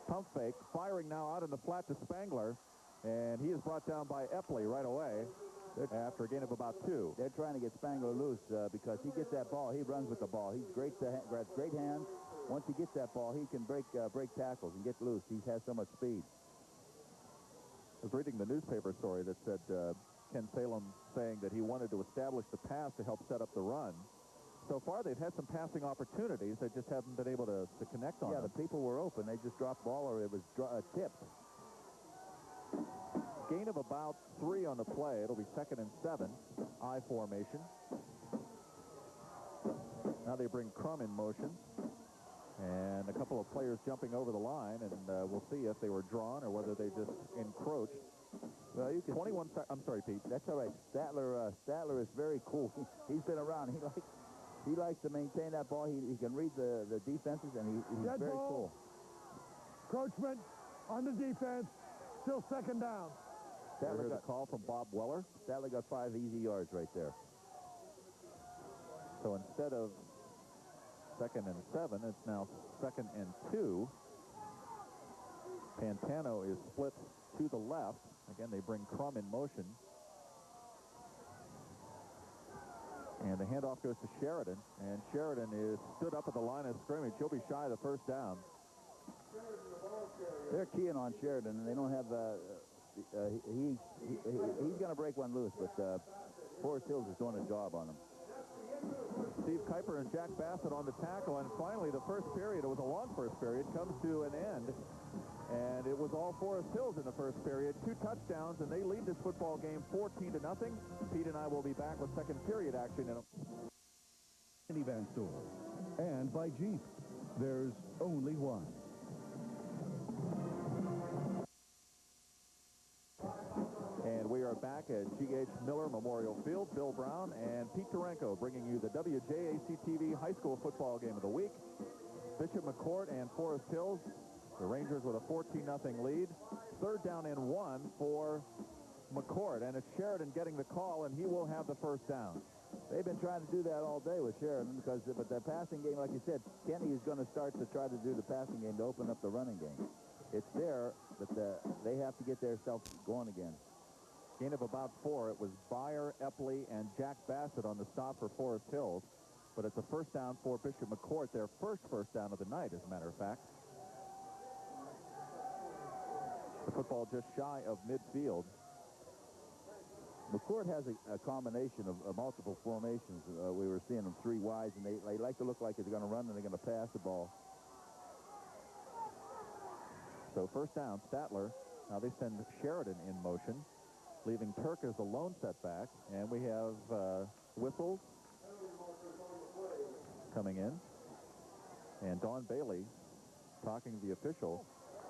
pump fake, firing now out in the flat to Spangler, and he is brought down by Epley right away after a gain of about 2. They're trying to get Spangler loose because he gets that ball. He runs with the ball. He's great grabs great hands. Once he gets that ball, he can break tackles and get loose. He has so much speed. I was reading the newspaper story that said Ken Salem saying that he wanted to establish the pass to help set up the run. So far, they've had some passing opportunities. They just haven't been able to connect on them. Yeah, the people were open. They just dropped the ball, or it was tipped. Gain of about 3 on the play. It'll be 2nd and 7. I formation. Now they bring Crum in motion. And a couple of players jumping over the line, and we'll see if they were drawn or whether they just encroached. Well, you can 21. I'm sorry, Pete. That's all right. Statler is very cool. He's been around. He likes to maintain that ball. He can read the defenses, and he's very cool. Encroachment on the defense. Still 2nd down. Here's a call from Bob Weller. Statler got 5 easy yards right there. So instead of 2nd and 7, it's now 2nd and 2. Pantano is split to the left. Again, they bring Crum in motion. And the handoff goes to Sheridan. And Sheridan is stood up at the line of scrimmage. He'll be shy of the 1st down. They're keying on Sheridan, and they don't have... he's going to break one loose, but Forrest Hills is doing a job on him. Steve Kuiper and Jack Bassett on the tackle, and finally the first period, it was a long first period, comes to an end, and it was all Forrest Hills in the first period. 2 touchdowns, and they lead this football game 14-0. Pete and I will be back with second period action in a Minivan store. And by Jeep, there's only one. And we are back at G.H. Miller Memorial Field. Bill Brown and Pete Tarenko bringing you the WJAC-TV High School Football Game of the Week. Bishop McCort and Forest Hills, the Rangers with a 14-0 lead. 3rd down and 1 for McCort, and it's Sheridan getting the call, and he will have the 1st down. They've been trying to do that all day with Sheridan, but the passing game, like you said, Kenny is going to start to try to do the passing game to open up the running game. It's there, but they have to get their self going again. Gain of about 4. It was Byer, Epley, and Jack Bassett on the stop for Forest Hills. But it's a 1st down for Bishop McCort, their first down of the night, as a matter of fact. The football just shy of midfield. McCort has a combination of multiple formations. We were seeing them 3 wides, and they like to look like they're going to run and they're going to pass the ball. So 1st down, Statler. Now they send Sheridan in motion, leaving Turk as the lone setback, and we have whistles coming in, and Don Bailey talking to the official.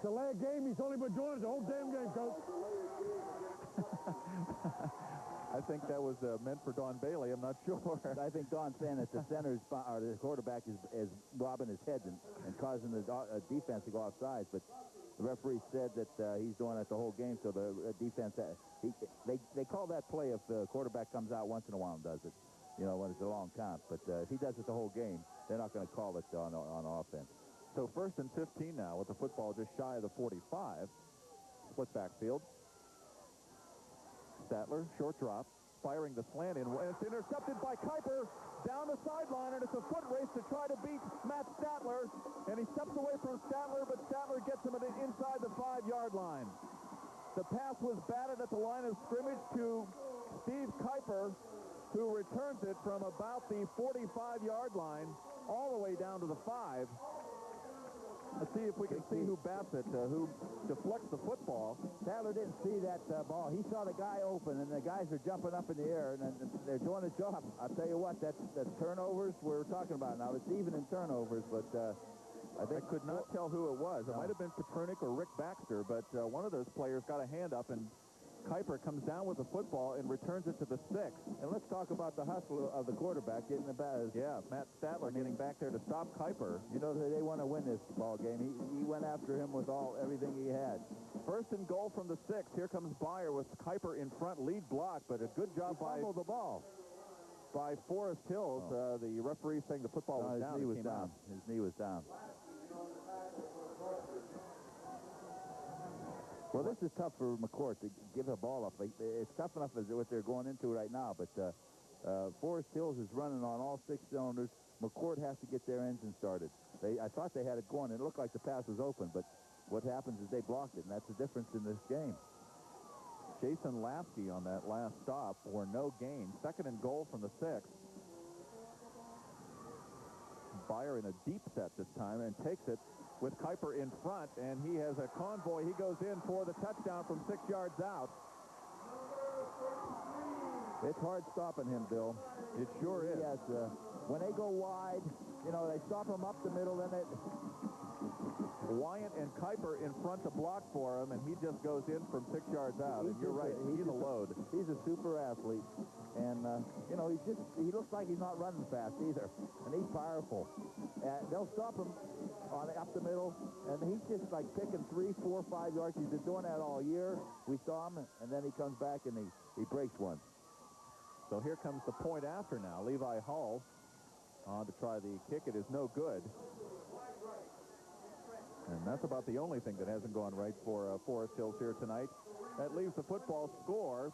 Delay a game. He's only been doing it the whole damn game, Coach. I think that that was meant for Don Bailey. I'm not sure. I think Don's saying that the or the quarterback is robbing his head and causing the defense to go offside. But the referee said that he's doing it the whole game, so the defense, they call that play if the quarterback comes out once in a while and does it, when it's a long count. But if he does it the whole game, they're not going to call it on offense. So 1st and 15 now with the football just shy of the 45. Split backfield. Statler, short drop, firing the slant in. It's intercepted by Kuiper down the sideline, and it's a foot race to try to beat Matt Statler. And he steps away from Statler, but Statler gets him inside the 5-yard line. The pass was batted at the line of scrimmage to Steve Kuiper, who returns it from about the 45-yard line all the way down to the 5. Let's see if we can see who bats it, who deflects the football. Statler didn't see that ball. He saw the guy open, and the guys are jumping up in the air, and they're doing a job. I'll tell you what, that's turnovers we're talking about now. It's even in turnovers, but I could not tell who it was. It might have been Petrunic or Rick Baxter, but one of those players got a hand up, and Kuiper comes down with the football and returns it to the 6. And let's talk about the hustle of the quarterback getting the ball. Yeah, Matt Statler getting back there to stop Kuiper. They want to win this ball game. He went after him with everything he had. 1st and goal from the 6. Here comes Byer with Kuiper in front, lead block, but a good job by the ball by Forrest Hills. The referee saying the football was down. His knee was down. His knee was down. Well, this is tough for McCort to give the ball up. It's tough enough as what they're going into right now, but Forrest Hills is running on all 6 cylinders. McCort has to get their engine started. I thought they had it going. It looked like the pass was open, but what happens is they blocked it, and that's the difference in this game. Jason Lasky on that last stop for no gain. 2nd and goal from the 6. Byer in a deep set this time and takes it with Kuiper in front, and he has a convoy. He goes in for the touchdown from 6 yards out. It's hard stopping him, Bill. It sure is. Yes, when they go wide, they stop him up the middle, then Wyant and Kuiper in front to block for him, and he just goes in from 6 yards out. And you're right, he's a load. He's a super athlete, and he looks like he's not running fast either, and he's powerful. They'll stop him up the middle, and he's just like picking 3, 4, 5 yards. He's been doing that all year. We saw him, and then he comes back and he breaks one. So here comes the point after now. Levi Hull on to try the kick. It is no good. And that's about the only thing that hasn't gone right for Forest Hills here tonight. That leaves the football score,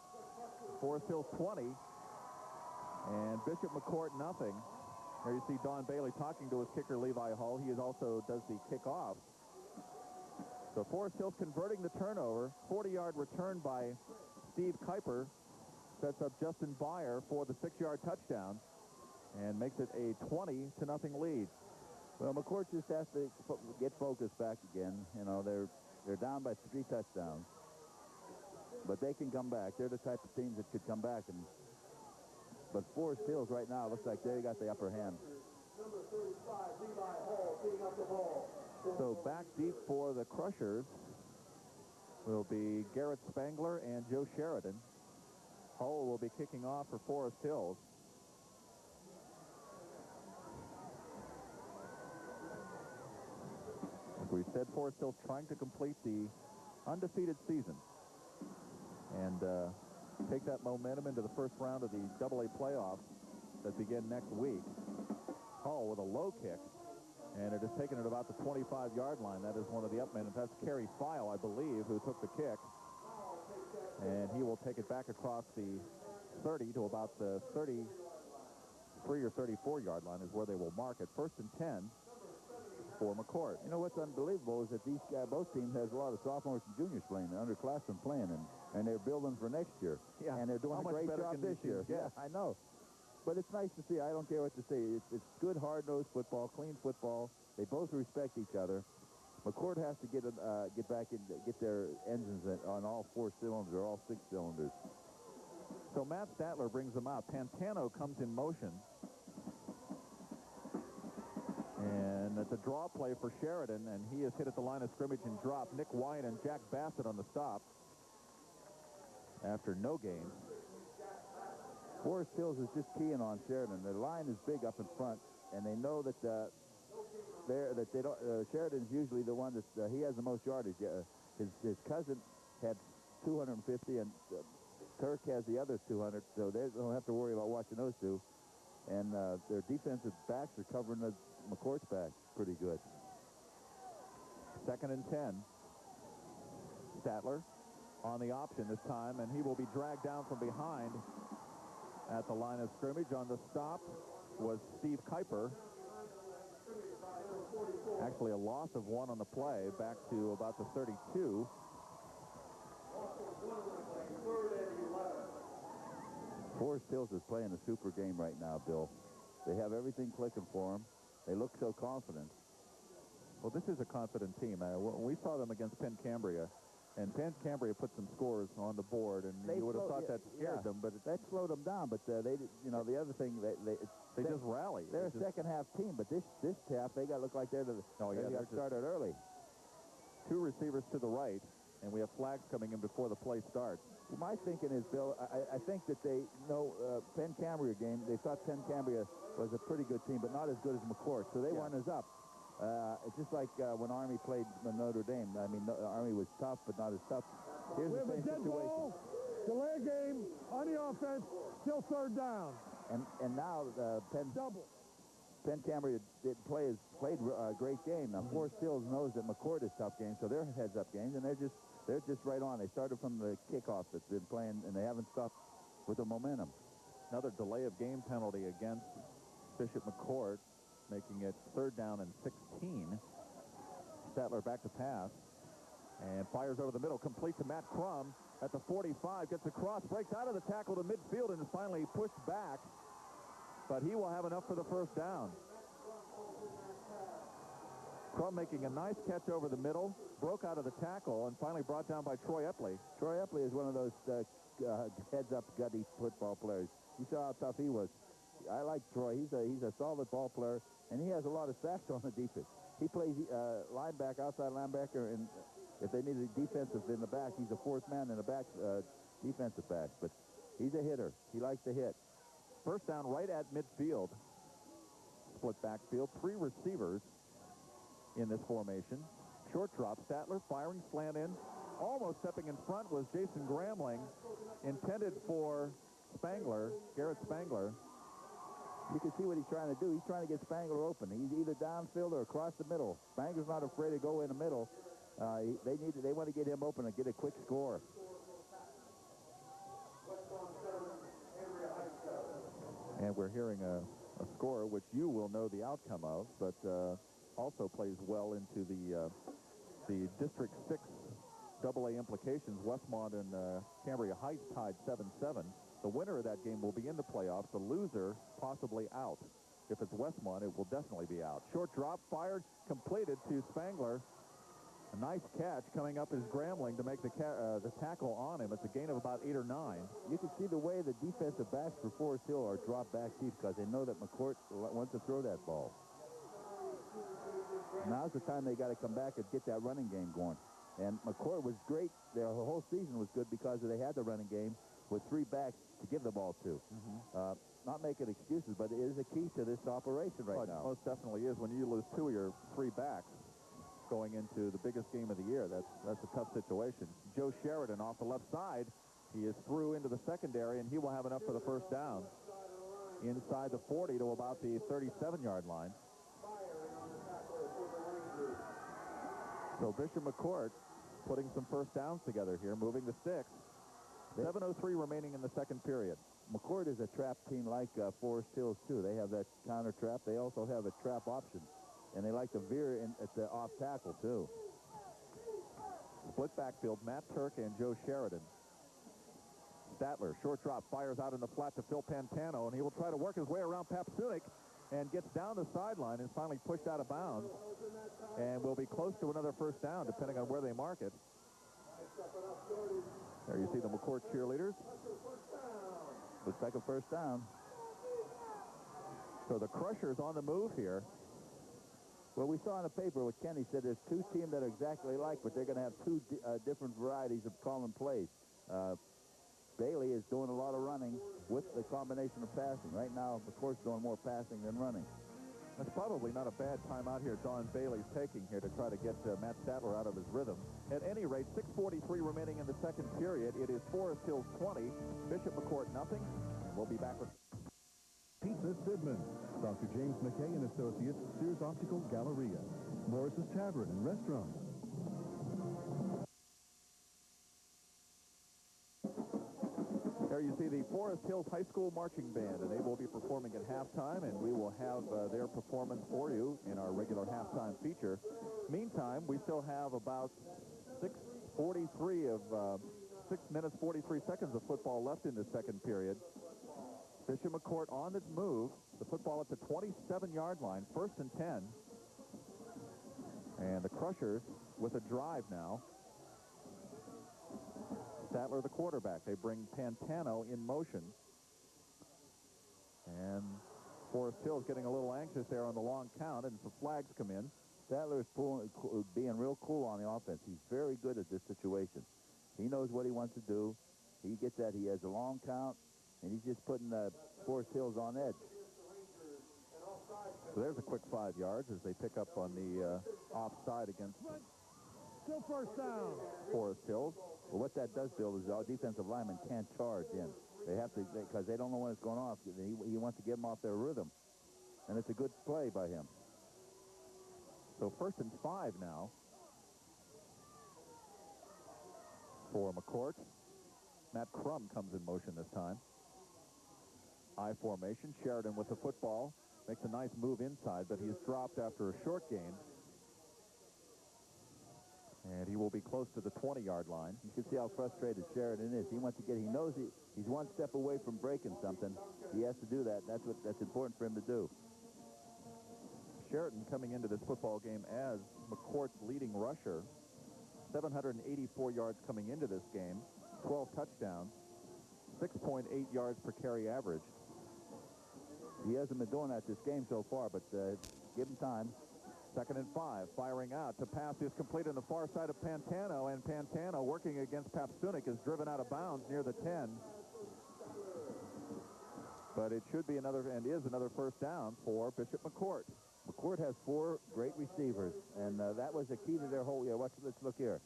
Forest Hills 20, and Bishop McCort nothing. There you see Don Bailey talking to his kicker, Levi Hull. He also does the kickoff. So Forest Hills converting the turnover. 40-yard return by Steve Kuiper sets up Justin Byer for the 6-yard touchdown and makes it a 20-0 lead. Well, McCort just has to get focused back again. They're down by 3 touchdowns, but they can come back. They're the type of teams that could come back. But Forest Hills right now looks like they got the upper hand. Number 35, Levi Hall, picking up the ball. So back deep for the Crushers will be Garrett Spangler and Joe Sheridan. Hull will be kicking off for Forest Hills. As we said, Forest Hills trying to complete the undefeated season and take that momentum into the first round of the AA playoffs that begin next week. Hull with a low kick, and it is taken at about the 25-yard line. That is one of the upmen. That's Kerry File, I believe, who took the kick. And he will take it back across the 30 to about the 33 or 34-yard line is where they will mark it. 1st and 10 for McCort. What's unbelievable is that both teams has a lot of sophomores and juniors playing, and underclassmen playing, and they're building for next year. Yeah. And they're doing a great job this year. Yeah, I know. But it's nice to see. I don't care what to say. It's good, hard-nosed football, clean football. They both respect each other. McCort has to get back and get their engines on all 4 cylinders or all 6 cylinders. So Matt Statler brings them out. Pantano comes in motion. And it's a draw play for Sheridan, and he is hit at the line of scrimmage and dropped. Nick Wyatt and Jack Bassett on the stop after no gain. Forest Hills is just keying on Sheridan. The line is big up in front, and they know that Sheridan's usually the one that he has the most yardage. His cousin had 250, and Turk has the other 200, so they don't have to worry about watching those two. And their defensive backs are covering the McCourt's back pretty good. 2nd and 10. Statler on the option this time, and he will be dragged down from behind at the line of scrimmage. On the stop was Steve Kuiper. Actually a loss of 1 on the play, back to about the 32. Forest Hills is playing a super game right now, Bill. They have everything clicking for them. They look so confident. Well, this is a confident team. When we saw them against Penn Cambria, and Penn Cambria put some scores on the board, and you would have thought that scared them, but that slowed them down. But they, you know, the other thing, they just rallied. They're a second-half team, but this half they got to look like they're they got started early. 2 receivers to the right, and we have flags coming in before the play starts. Well, my thinking is, Bill, I think that they know Penn Cambria game. They thought Penn Cambria was a pretty good team, but not as good as McCort, so they weren't as up. It's just like when Army played Notre Dame. I mean, Army was tough, but not as tough. Here's the same situation. Ball, delay game on the offense, still 3rd down. And now Penn Cambria played a great game. Now Forest Hills knows that McCort is tough game, so they're heads-up games, and they're just right on. They started from the kickoff that's been playing, and they haven't stopped with the momentum. Another delay of game penalty against Bishop McCort, making it 3rd down and 16. Statler back to pass and fires over the middle, complete to Matt Crum at the 45, gets across, breaks out of the tackle to midfield, and is finally pushed back, but he will have enough for the 1st down. Crum making a nice catch over the middle, broke out of the tackle, and finally brought down by Troy Epley. Troy Epley is one of those heads-up, gutty football players. You saw how tough he was. I like Troy. He's a solid ball player, and he has a lot of sacks on the defense. He plays linebacker, outside linebacker, and if they need a defensive in the back, he's a 4th man in the back, defensive back. But he's a hitter. He likes to hit. 1st down right at midfield. Split backfield. 3 receivers in this formation. Short drop. Statler firing, slant in. Almost stepping in front was Jason Gramling, intended for Spangler, Garrett Spangler. You can see what he's trying to do. He's trying to get Spangler open. He's either downfield or across the middle. Spangler's not afraid to go in the middle. They want to get him open and get a quick score. And we're hearing a score which you will know the outcome of, but also plays well into the District 6 AA implications. Westmont and Cambria Heights tied 7-7. The winner of that game will be in the playoffs. The loser possibly out. If it's Westmont, it will definitely be out. Short drop, fired, completed to Spangler. A nice catch coming up is Gramling to make the tackle on him. It's a gain of about 8 or 9. You can see the way the defensive backs for Forest Hill are dropped back deep because they know that McCort wants to throw that ball. Now's the time they got to come back and get that running game going. And McCort was great. Their whole season was good because they had the running game with 3 backs to give the ball to. Not making excuses, but it is a key to this operation right now. Most definitely is. When you lose 2 of your 3 backs going into the biggest game of the year, that's a tough situation. Joe Sheridan off the left side. He is through into the secondary, and he will have enough for the 1st down. Inside the 40 to about the 37-yard line. So Bishop McCort putting some 1st downs together here, moving the sticks. 7:03 remaining in the 2nd period. McCort is a trap team like Forest Hills, too. They have that counter trap. They also have a trap option. And they like to veer in at the off tackle, too. Split backfield, Matt Turk and Joe Sheridan. Statler, short drop, fires out in the flat to Phil Pantano, and he will try to work his way around Papsunik and gets down the sideline and is finally pushed out of bounds. And will be close to another 1st down, depending on where they mark it. There you see the McCort cheerleaders. Looks like a 1st down. So the Crushers on the move here. Well, we saw in the paper what Kenny said. There's 2 teams that are exactly alike, but they're going to have 2 different varieties of calling plays. Bailey is doing a lot of running with the combination of passing. Right now, McCourt's doing more passing than running. That's probably not a bad time out here Don Bailey's taking here to try to get Matt Statler out of his rhythm. At any rate, 6:43 remaining in the second period. It is Forest Hills 20, Bishop McCort nothing, and we'll be back with Pizza Sidman. Dr. James McKay and Associates, Sears Optical Galleria. Morris's Tavern and Restaurant. There you see the Forest Hills High School Marching Band, and they will be performing at halftime, and we will have their performance for you in our regular halftime feature. Meantime, we still have about 6 minutes, 43 seconds of football left in the second period. Bishop McCort on its move. The football at the 27-yard line, 1st and 10. And the Crushers with a drive now. Statler, the quarterback. They bring Pantano in motion. And Forest Hills getting a little anxious there on the long count, and some flags come in. Statler is being real cool on the offense. He's very good at this situation. He knows what he wants to do. He gets that. He has a long count, and he's just putting Forest Hills on edge. So there's a quick 5 yards as they pick up on the offside against Still first down. Forest Hills. Well, what that does, Bill, is our defensive linemen can't charge in. They have to, because they don't know when it's going off. He wants to get them off their rhythm, and it's a good play by him. So 1st and 5 now for McCort. Matt Crum comes in motion this time. I formation. Sheridan with the football. Makes a nice move inside, but he's dropped after a short gain. And he will be close to the 20-yard line. You can see how frustrated Sheridan is. He wants to get, he knows he's one step away from breaking something. He has to do that. That's important for him to do. Sheridan coming into this football game as McCourt's leading rusher. 784 yards coming into this game. 12 touchdowns. 6.8 yards per carry average. He hasn't been doing that this game so far, but give him time. 2nd and 5, firing out. To pass is complete on the far side of Pantano, and Pantano, working against Papstunik, is driven out of bounds near the 10. But it should be another, and is another first down for Bishop McCort. McCort has 4 great receivers, and that was the key to their whole year. Let's look here.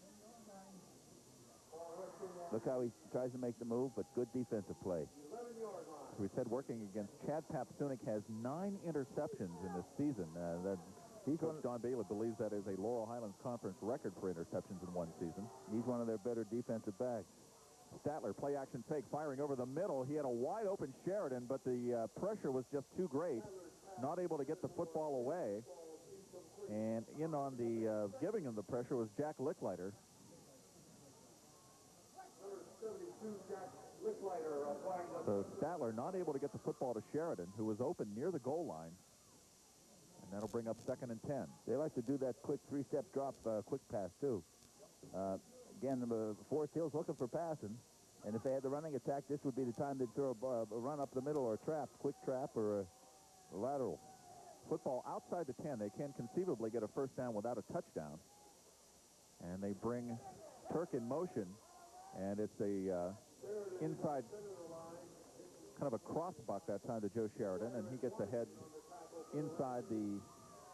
Look how he tries to make the move, but good defensive play. We said working against Chad Papstunik has 9 interceptions in this season. Coach Don Bailey believes that is a Laurel Highlands Conference record for interceptions in one season. He's one of their better defensive backs. Statler, play action fake, firing over the middle. He had a wide open Sheridan, but the pressure was just too great. Not able to get the football away. And in on the giving him the pressure was Jack Licklider. So Statler not able to get the football to Sheridan, who was open near the goal line. And that'll bring up 2nd and 10. They like to do that quick 3-step drop, quick pass, too. Again, Forest Hills looking for passing. And if they had the running attack, this would be the time they'd throw a run up the middle or a trap, quick trap or a lateral. Football outside the 10. They can conceivably get a first down without a touchdown. And they bring Turk in motion. And it's a inside, kind of a cross buck that time to Joe Sheridan. And he gets ahead inside the,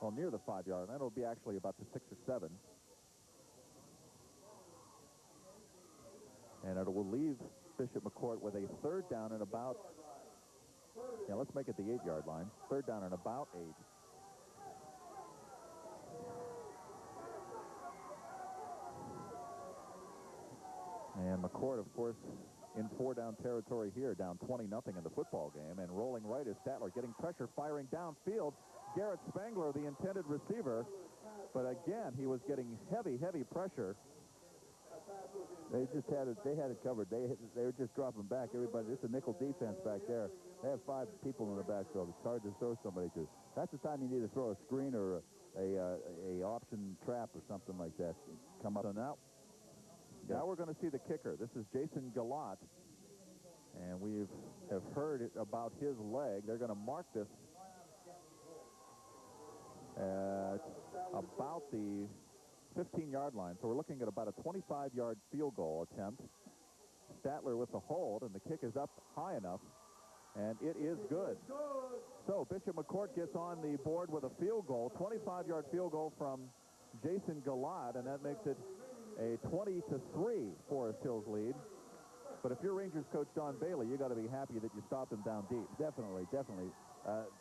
well, near the 5-yard line. It'll be actually about the 6 or 7. And it will leave Bishop McCort with a 3rd down and about, yeah, let's make it the 8-yard line. 3rd down and about 8. And McCort, of course, in 4-down territory here, down 20-0 in the football game. And rolling right is Statler, getting pressure, firing downfield. Garrett Spangler, the intended receiver. But again, he was getting heavy pressure. They just had it. They had it covered. They were just dropping back. Everybody. It's a nickel defense back there. They have 5 people in the backfield. It's hard to throw somebody to. That's the time you need to throw a screen or a option trap or something like that. Come up. So now we're going to see the kicker. This is Jason Galat, and we have heard about his leg. They're going to mark this at about the 15-yard line. So we're looking at about a 25-yard field goal attempt. Statler with the hold, and the kick is up high enough, and it is good. So Bishop McCort gets on the board with a field goal, 25-yard field goal from Jason Galat, and that makes it a 20-3 Forest Hills lead. But if you're Rangers coach Don Bailey, you got to be happy that you stopped them down deep. Definitely.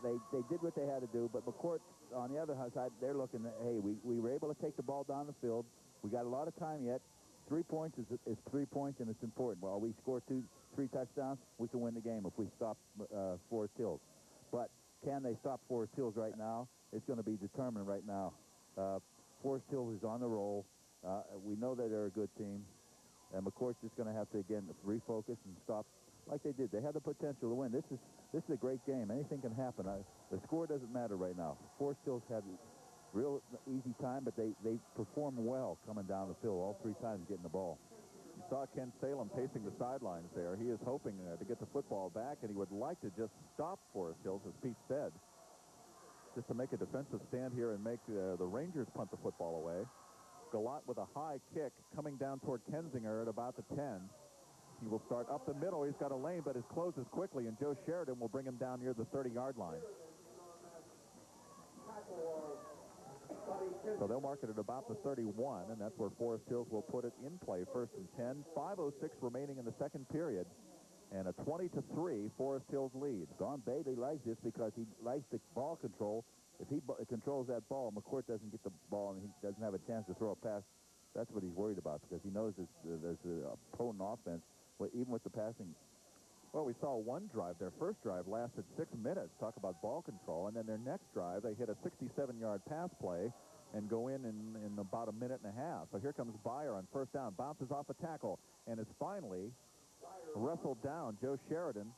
They did what they had to do, but McCort, on the other side, they're looking at, hey, we were able to take the ball down the field. We got a lot of time yet. 3 points is 3 points, and it's important. Well, we score 3 touchdowns, we can win the game if we stop Forest Hills. But can they stop Forest Hills right now? It's going to be determined right now. Forest Hills is on the roll. We know that they're a good team. And McCort's just going to have to, again, refocus and stop like they did. They had the potential to win. This is a great game. Anything can happen. The score doesn't matter right now. Forest Hills had real easy time, but they performed well coming down the field all 3 times getting the ball. You saw Ken Salem pacing the sidelines there. He is hoping to get the football back, and he would like to just stop Forest Hills, as Pete said, just to make a defensive stand here and make the Rangers punt the football away. Galat with a high kick coming down toward Kensinger at about the 10. He will start up the middle. He's got a lane, but it closes quickly, and Joe Sheridan will bring him down near the 30-yard line. So they'll mark it at about the 31, and that's where Forest Hills will put it in play. 1st and 10, 5:06 remaining in the second period, and a 20-3 Forest Hills lead. Don Bailey likes this because he likes the ball control. If he controls that ball, McCort doesn't get the ball and he doesn't have a chance to throw a pass. That's what he's worried about, because he knows there's a potent offense, even with the passing. Well, we saw one drive. Their first drive lasted 6 minutes. Talk about ball control. And then their next drive, they hit a 67-yard pass play and go in about a minute and a half. So here comes Byer on 1st down, bounces off a tackle, and is finally wrestled down. Joe Sheridan,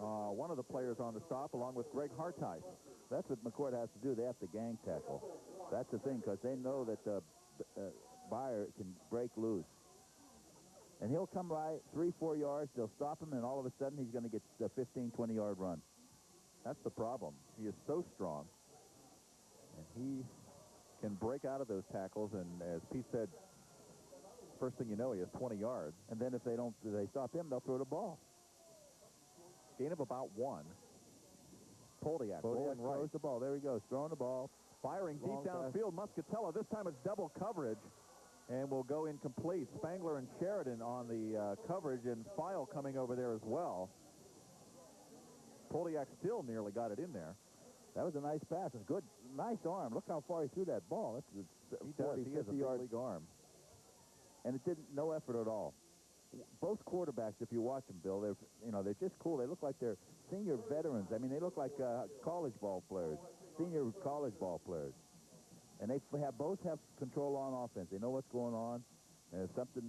one of the players on the stop, along with Greg Hartice. That's what McCort has to do. They have to gang tackle. That's the thing, because they know that Byer can break loose. And he'll come by 3-4 yards. They'll stop him, and all of a sudden he's going to get a 15, 20-yard run. That's the problem. He is so strong, and he can break out of those tackles. And as Pete said, first thing you know, he has 20 yards. And then if they stop him, they'll throw the ball. Gain of about 1. Poldiak rolling right. Throws the ball. There he goes, throwing the ball. Firing deep downfield. Muscatella. This time it's double coverage, and will go incomplete. Spangler and Sheridan on the coverage, and File coming over there as well. Poldiak still nearly got it in there. That was a nice pass. It's good, nice arm. Look how far he threw that ball. That's 40, 50 yards arm. And it didn't, no effort at all. Both quarterbacks, if you watch them, Bill, they're just cool. They look like they're senior veterans. I mean, they look like college ball players, senior college ball players. And they both have control on offense. They know what's going on. And if something,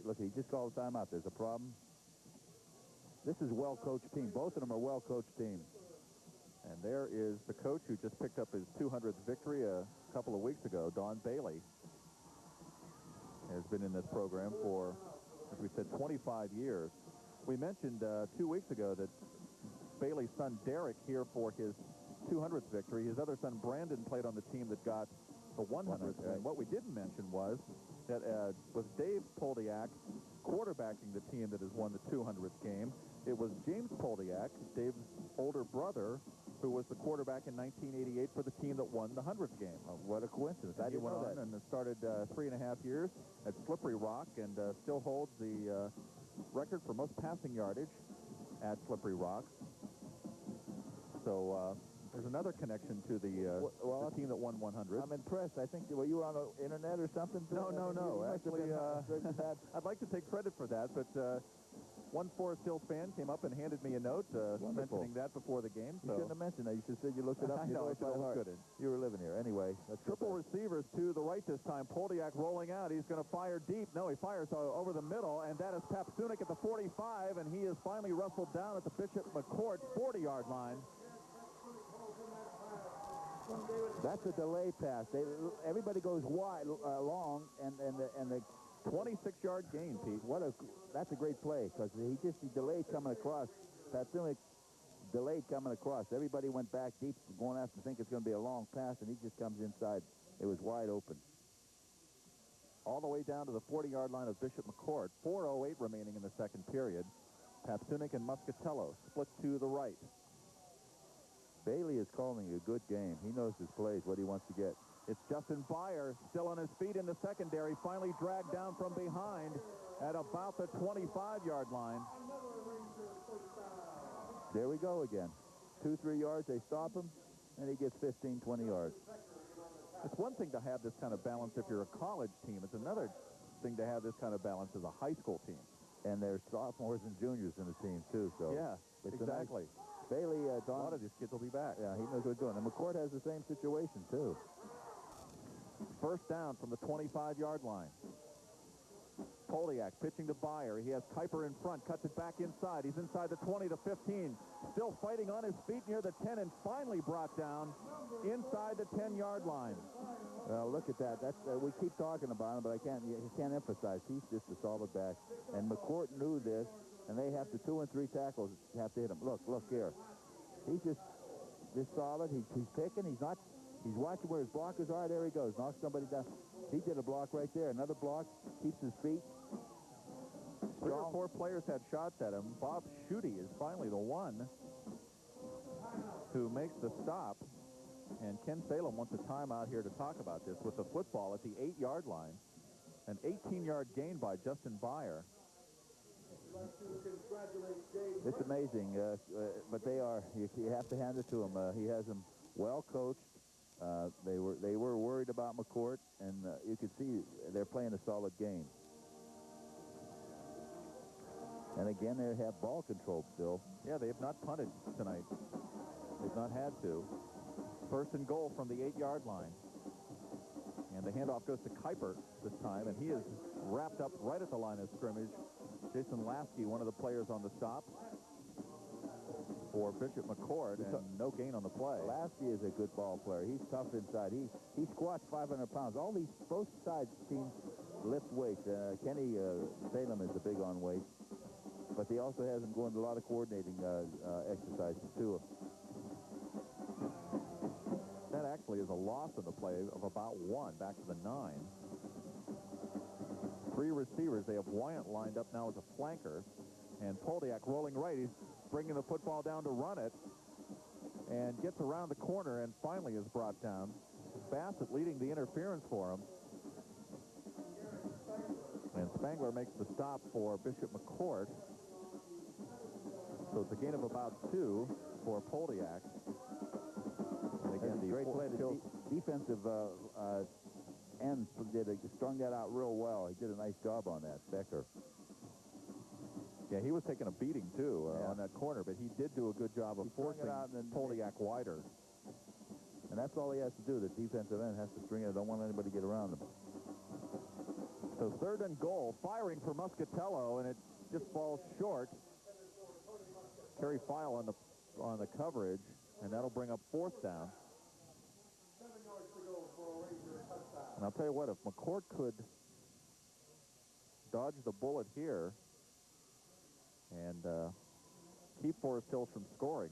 look, he just called a timeout. There's a problem. This is a well-coached team. Both of them are well-coached teams. And there is the coach who just picked up his 200th victory a couple of weeks ago, Don Bailey. Has been in this program for, as we said, 25 years. We mentioned 2 weeks ago that Bailey's son Derek here for his 200th victory. His other son Brandon played on the team that got the 100th. And what we didn't mention was that with Dave Poldiak quarterbacking the team that has won the 200th game, it was James Poldiak, Dave's older brother, who was the quarterback in 1988 for the team that won the 100th game. What a coincidence. I didn't know that. And started 3.5 years at Slippery Rock, and still holds the record for most passing yardage at Slippery Rock. So there's another connection to the team that won 100. I'm impressed. I think, were you on the internet or something? No. Actually, I'd like to take credit for that, but one Forest Hills fan came up and handed me a note mentioning that before the game. You shouldn't have mentioned that. You should have said you looked it up. I know, I you were living here. Anyway, triple receivers to the right this time. Poldiak rolling out. He's going to fire deep. No, he fires over the middle, and that is Papsunik at the 45, and he is finally wrestled down at the Bishop McCort 40-yard line. That's a delay pass. Everybody goes wide, long, and the 26-yard gain, Pete. That's a great play, because he delayed coming across. Papsunik delayed coming across. Everybody went back deep, going after think it's going to be a long pass, and he just comes inside. It was wide open. all the way down to the 40-yard line of Bishop McCort. 4:08 remaining in the second period. Papsunik and Muscatello split to the right. Bailey is calling a good game. He knows his plays, what he wants to get. It's Justin Byer still on his feet in the secondary, finally dragged down from behind at about the 25-yard line. There we go again. 2-3 yards, they stop him, and he gets 15, 20 yards. It's one thing to have this kind of balance if you're a college team. It's another thing to have this kind of balance as a high school team. And there's sophomores and juniors in the team, too. So yeah, exactly. Bailey, a lot of these kids will be back. Yeah, he knows what he's doing. And McCort has the same situation, too. First down from the 25-yard line. Polyak pitching to Byer. He has Kuiper in front, cuts it back inside. He's inside the 20 to 15. Still fighting on his feet near the 10 and finally brought down inside the 10-yard line. Well, look at that. That's we keep talking about him, but I can't emphasize. He's just a solid back. And McCort knew this, and they have to 2 and 3 tackles have to hit him. Look here. He's just solid. He's picking. He's watching where his blockers are. There he goes. Knocks somebody down. He did a block right there. Another block. Keeps his feet. 3 or 4 players had shots at him. Bob Schutte is finally the one who makes the stop. And Ken Salem wants a timeout here to talk about this with the football at the 8-yard line. An 18-yard gain by Justin Byer. It's amazing, but they are. You have to hand it to him. He has them well coached. They were worried about McCort, and you could see they're playing a solid game. And again, they have ball control still. Yeah, they have not punted tonight. They've not had to. First and goal from the 8-yard line. And the handoff goes to Kuiper this time, and he is wrapped up right at the line of scrimmage. Jason Lasky, one of the players on the stop for Bishop McCort, and no gain on the play. Lasky is a good ball player. He's tough inside. He squats 500 pounds. Both sides teams lift weights. Kenny Salem is the big on weight, but he also has him going to a lot of coordinating exercises too. That actually is a loss in the play of about 1 back to the 9. 3 receivers. They have Wyant lined up now as a flanker, and Polyak rolling right. He's bringing the football down to run it, and gets around the corner and finally is brought down. Bassett leading the interference for him. And Spangler makes the stop for Bishop McCort. So it's a gain of about 2 for Polyak. And again, the great play. The defensive end strung that out real well. He did a nice job on that, Becker. Yeah, he was taking a beating, too, on that corner, but he did do a good job of forcing Polyak wider. And that's all he has to do. The defensive end has to string it. Don't want anybody to get around him. So 3rd and goal, firing for Muscatello, and it just falls short. Kerry File on the coverage, and that'll bring up 4th down. And I'll tell you what, if McCort could dodge the bullet here and keep Forest Hills from scoring,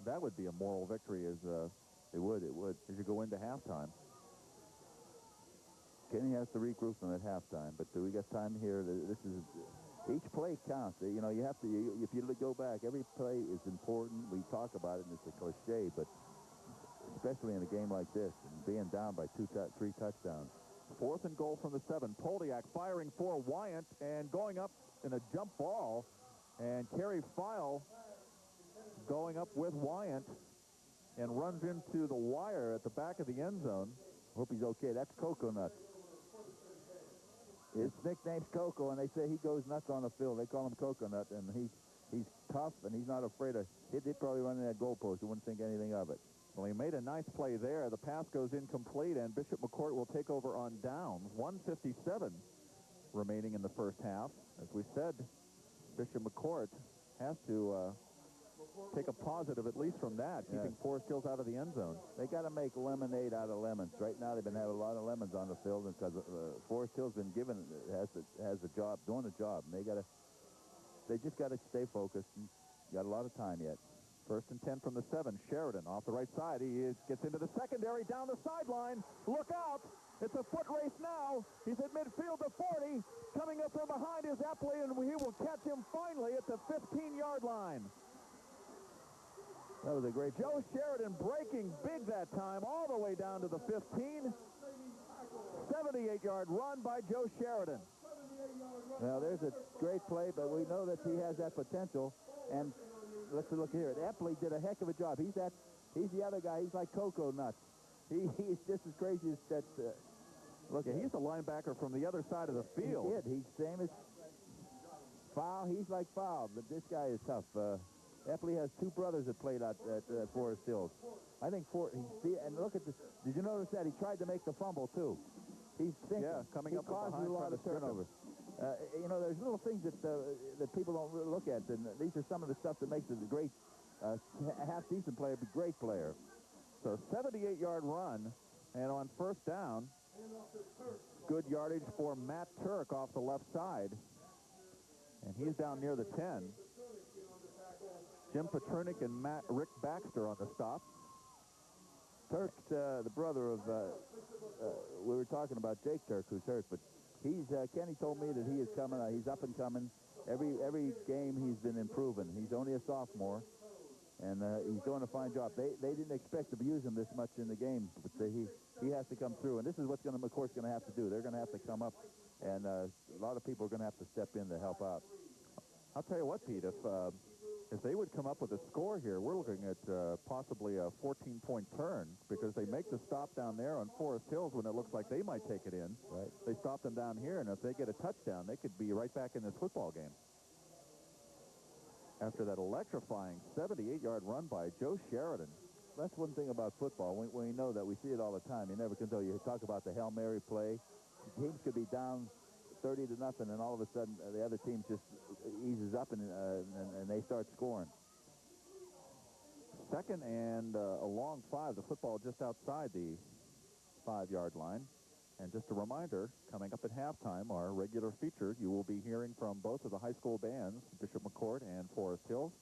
that would be a moral victory as it would. As you go into halftime. Kenny has to regroup them at halftime, but we got time here. This is each play counts. You know, you have to. If you go back, every play is important. We talk about it, and it's a cliche, but especially in a game like this, and being down by 3 touchdowns. 4th and goal from the 7. Polyak firing for Wyant and going up in a jump ball, and Kerry File going up with Wyant and runs into the wire at the back of the end zone. Hope he's okay. That's Coconut. His nickname's Coco, and they say he goes nuts on the field. They call him Coconut, and he's tough, and he's not afraid of. He'd probably run in that goalpost. You wouldn't think anything of it. Well, he made a nice play there. The pass goes incomplete, and Bishop McCort will take over on downs. 1:57 remaining in the first half. As we said, Bishop McCort has to take a positive at least from that, keeping Forest Hills out of the end zone. They got to make lemonade out of lemons. Right now, they've been having a lot of lemons on the field because Forest Hills been has the job, doing the job. And they just got to stay focused. And got a lot of time yet. First and 10 from the 7. Sheridan off the right side. Gets into the secondary, down the sideline. Look out. It's a foot race now. He's at midfield to 40. Coming up from behind is Epley, and he will catch him finally at the 15-yard line. That was a great Joe Sheridan breaking big that time, all the way down to the 15. 78-yard run by Joe Sheridan. Well, there's a great play, but we know that he has that potential. And let's look here. Epley did a heck of a job. He's the other guy. He's like Cocoa Nuts. He's just as crazy as that. Look, he's a linebacker from the other side of the field. He's same as Fowl. He's like Fowl, but this guy is tough. Epley has two brothers that played out at Forest Hills. I think and look at this. Did you notice that he tried to make the fumble too? He's thinking. Yeah, coming up causes behind, a lot of turnovers. You know, there's little things that people don't really look at, and these are some of the stuff that makes it a great half-decent player, but great player. So 78-yard run, and on first down, good yardage for Matt Turk off the left side, and he's down near the 10. Jim Petrunik and Rick Baxter on the stop. Turk, the brother of, we were talking about Jake Turk, who's hurt, but Kenny told me that he is coming. He's up and coming. Every game he's been improving. He's only a sophomore, and he's doing a fine job. They didn't expect to use him this much in the game, but he has to come through. And this is what McCort's going to have to do. They're going to have to come up, and a lot of people are going to have to step in to help out. I'll tell you what, Pete, if they would come up with a score here, we're looking at possibly a 14-point turn, because they make the stop down there on Forest Hills when it looks like they might take it in. Right. They stop them down here, and if they get a touchdown, they could be right back in this football game. After that electrifying 78-yard run by Joe Sheridan. That's one thing about football. We know that. We see it all the time. You never can tell. You talk about the Hail Mary play. Teams could be down 30-0, and all of a sudden the other team just eases up and they start scoring. Second and a long 5. The football just outside the 5-yard line. And just a reminder, coming up at halftime, our regular feature, you will be hearing from both of the high school bands, Bishop McCort and Forest Hills.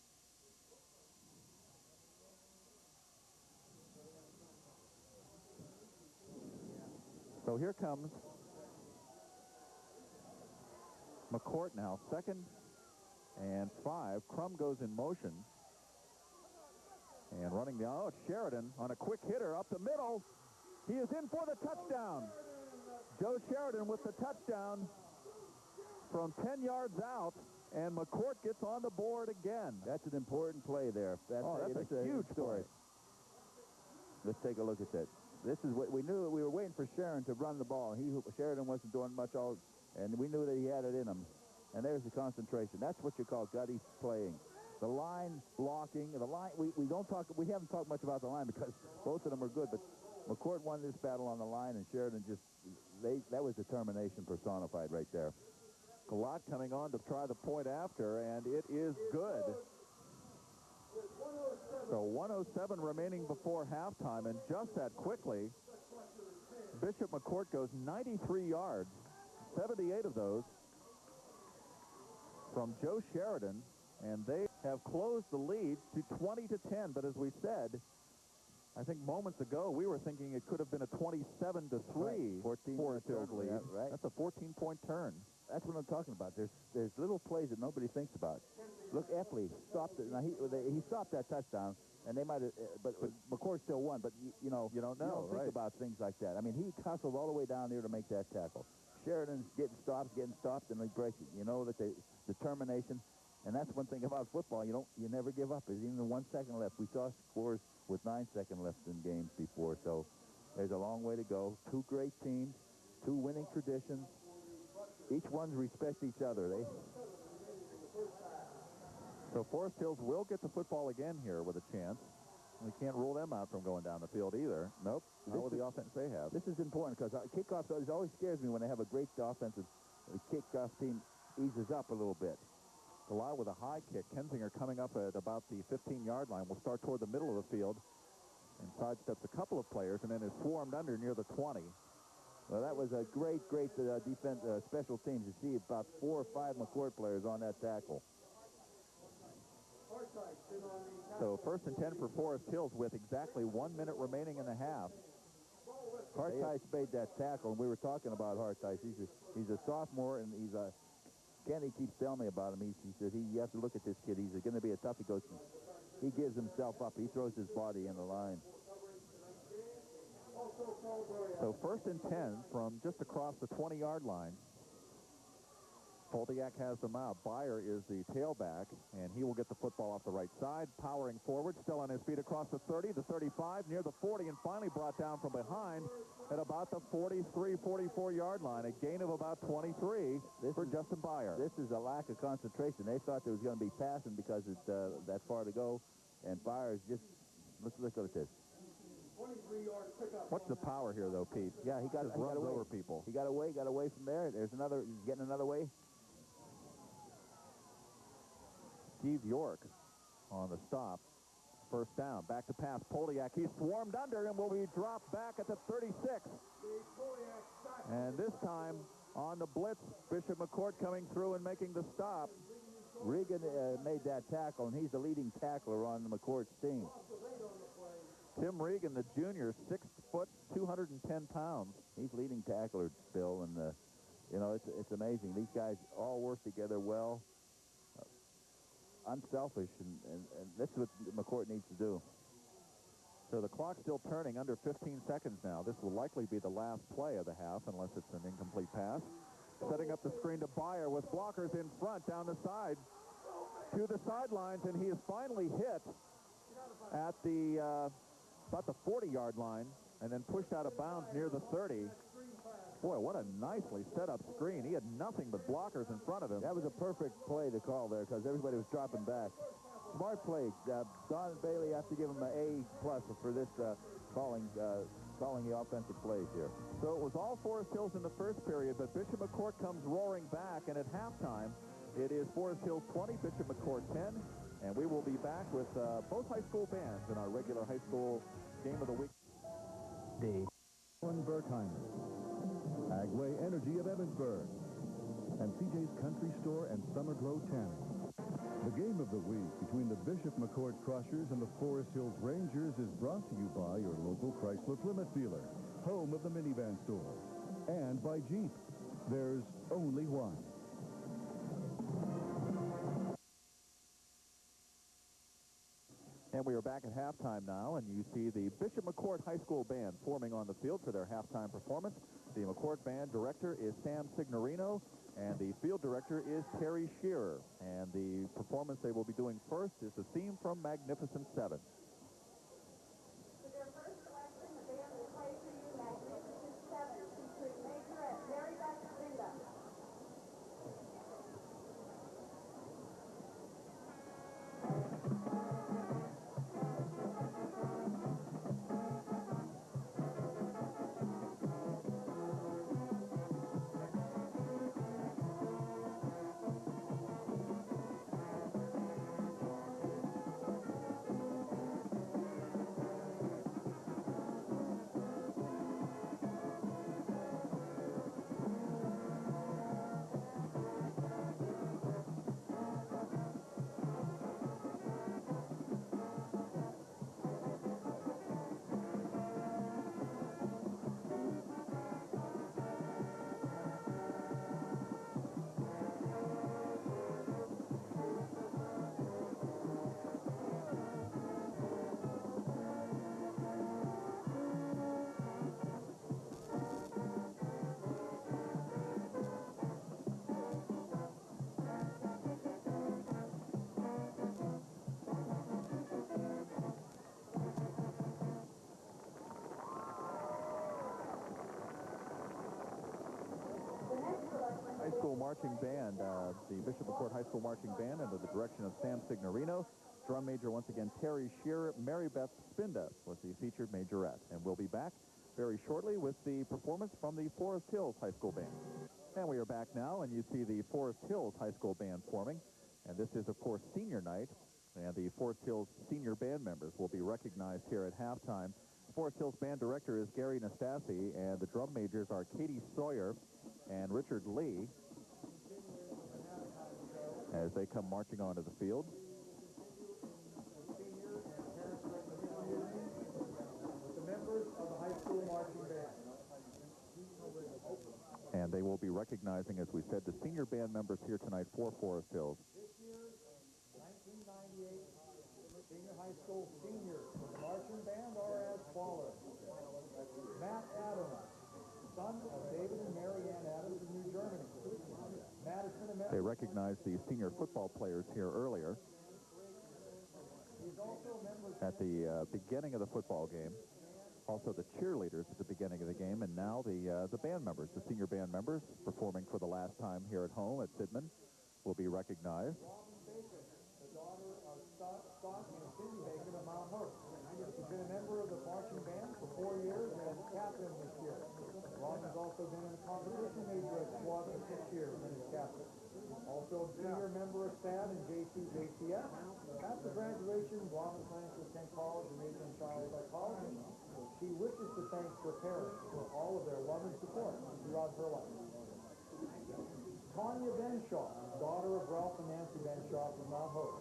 So here comes McCort now, 2nd and 5. Crum goes in motion. And running down, it's Sheridan on a quick hitter up the middle. He is in for the touchdown. Joe Sheridan with the touchdown from 10 yards out, and McCort gets on the board again. That's an important play there. That's a huge story. Let's take a look at that. This is what we knew. We were waiting for Sheridan to run the ball. Sheridan wasn't doing much and we knew that he had it in him. And there's the concentration. That's what you call gutty playing. The line blocking, we haven't talked much about the line because both of them are good, but McCort won this battle on the line, and Sheridan that was determination personified right there. Galat coming on to try the point after, and it is good. So 1:07 remaining before halftime, and just that quickly, Bishop McCort goes 93 yards, 78 of those from Joe Sheridan, and they have closed the lead to 20-10. But as we said, I think moments ago, we were thinking it could have been a 27-3 Forest Hills lead. Right. That's a 14-point turn. That's what I'm talking about. There's little plays that nobody thinks about. Look, Epley stopped it. Now he stopped that touchdown, and they might have, but McCort still won. But you don't think about things like that. I mean, he hustled all the way down there to make that tackle. Sheridan's getting stopped, and he breaks it. You know that the determination, and that's one thing about football. You never give up. There's even 1 second left. We saw scores with 9 seconds left in games before, so there's a long way to go. Two great teams, two winning traditions. Each one respects each other. So Forest Hills will get the football again here with a chance. We can't rule them out from going down the field either. Nope. Not with the offense they have. This is important because kickoff always scares me when they have a great offensive kickoff team eases up a little bit. Galat with a high kick. Kensinger coming up at about the 15-yard line. Will start toward the middle of the field and sidesteps a couple of players and then is swarmed under near the 20. Well, that was a great defense, special teams. You see about 4 or 5 McCort players on that tackle. So 1st and 10 for Forest Hills with exactly 1 minute remaining in the half. Hartice made that tackle, and we were talking about Hartice. He's a sophomore, and he's a... Kenny keeps telling me about him. He says, you have to look at this kid. He's going to be a tough. He goes, he gives himself up. He throws his body in the line. So 1st and 10 from just across the 20-yard line. Poldiak has them out. Byer is the tailback, and he will get the football off the right side, powering forward, still on his feet across the 30, the 35, near the 40, and finally brought down from behind at about the 43, 44-yard line. A gain of about 23 for Justin Byer. This is a lack of concentration. They thought there was going to be passing because it's that far to go, and Byer is just, let's look at this. What's the power here, though, Pete? Yeah, he got runs over people. He got away from there. There's another, he's getting another way. Steve York on the stop. 1st down. Back to pass. Poldiak. He's swarmed under and will be dropped back at the 36. And this time on the blitz, Bishop McCort coming through and making the stop. Regan made that tackle, and he's the leading tackler on the McCort's team. Tim Regan, the junior, 6 foot, 210 pounds. He's leading tackler, Bill, and you know, it's amazing. These guys all work together well. Unselfish, and this is what McCort needs to do. So the clock's still turning, under 15 seconds now. This will likely be the last play of the half, unless it's an incomplete pass. Setting up the screen to Byer with blockers in front, down the side, to the sidelines, and he is finally hit at the about the 40-yard line, and then pushed out of bounds near the 30. Boy, what a nicely set up screen. He had nothing but blockers in front of him. That was a perfect play to call there because everybody was dropping back. Smart play. Don Bailey has to give him an A+ for this calling the offensive plays here. So it was all Forest Hills in the first period, but Bishop McCort comes roaring back, and at halftime, it is Forest Hills 20, Bishop McCort 10, and we will be back with both high school bands in our regular high school game of the week. Berkheimer, Agway Energy of Evansburg, and CJ's Country Store and Summer Glow Tanning. The game of the week between the Bishop McCort Crushers and the Forest Hills Rangers is brought to you by your local Chrysler Plymouth dealer, home of the minivan store, and by Jeep. There's only one. And we are back at halftime now, and you see the Bishop McCort High School Band forming on the field for their halftime performance. The McCort Band director is Sam Signorino, and the field director is Terry Shearer. And the performance they will be doing first is the theme from Magnificent Seven. For their first selection, the band will play for you Magnificent Seven, featuring Majorette Mary Beth Linda. High School Marching Band, the Bishop McCort High School Marching Band under the direction of Sam Signorino. Drum major once again Terry Shearer. Mary Beth Spinda was the featured majorette. And we'll be back very shortly with the performance from the Forest Hills High School Band. And we are back now, and you see the Forest Hills High School Band forming. And this is, of course, senior night. And the Forest Hills senior band members will be recognized here at halftime. Forest Hills band director is Gary Nastasi, and the drum majors are Katie Sawyer and Richard Lee as they come marching onto the field. members of the high school marching band. And they will be recognizing, as we said, the senior band members here tonight for Forest Hills. This year's 1998 senior high school seniors for the marching band are as follows. Matt Adams, son of David and Mary Ann Adams of New Germany. Matt has been a member. They recognized the senior football players here earlier He's also a member at the beginning of the football game. Also the cheerleaders at the beginning of the game, and now the band members, the senior band members, performing for the last time here at home at Sidman, will be recognized. Robin Bacon, the daughter of Scott and Cindy Bacon of Mount Hope. She's been a member of the marching band for 4 years and captain this year. Robin's also been in the competition major squad for 6 years and is captain. Also a senior member of STAD and JCS. After graduation, Robin plans to attend college and major in child psychology. She wishes to thank her parents for all of their love and support throughout her life. Tanya Benshaw, daughter of Ralph and Nancy Benshaw from Mount Hope.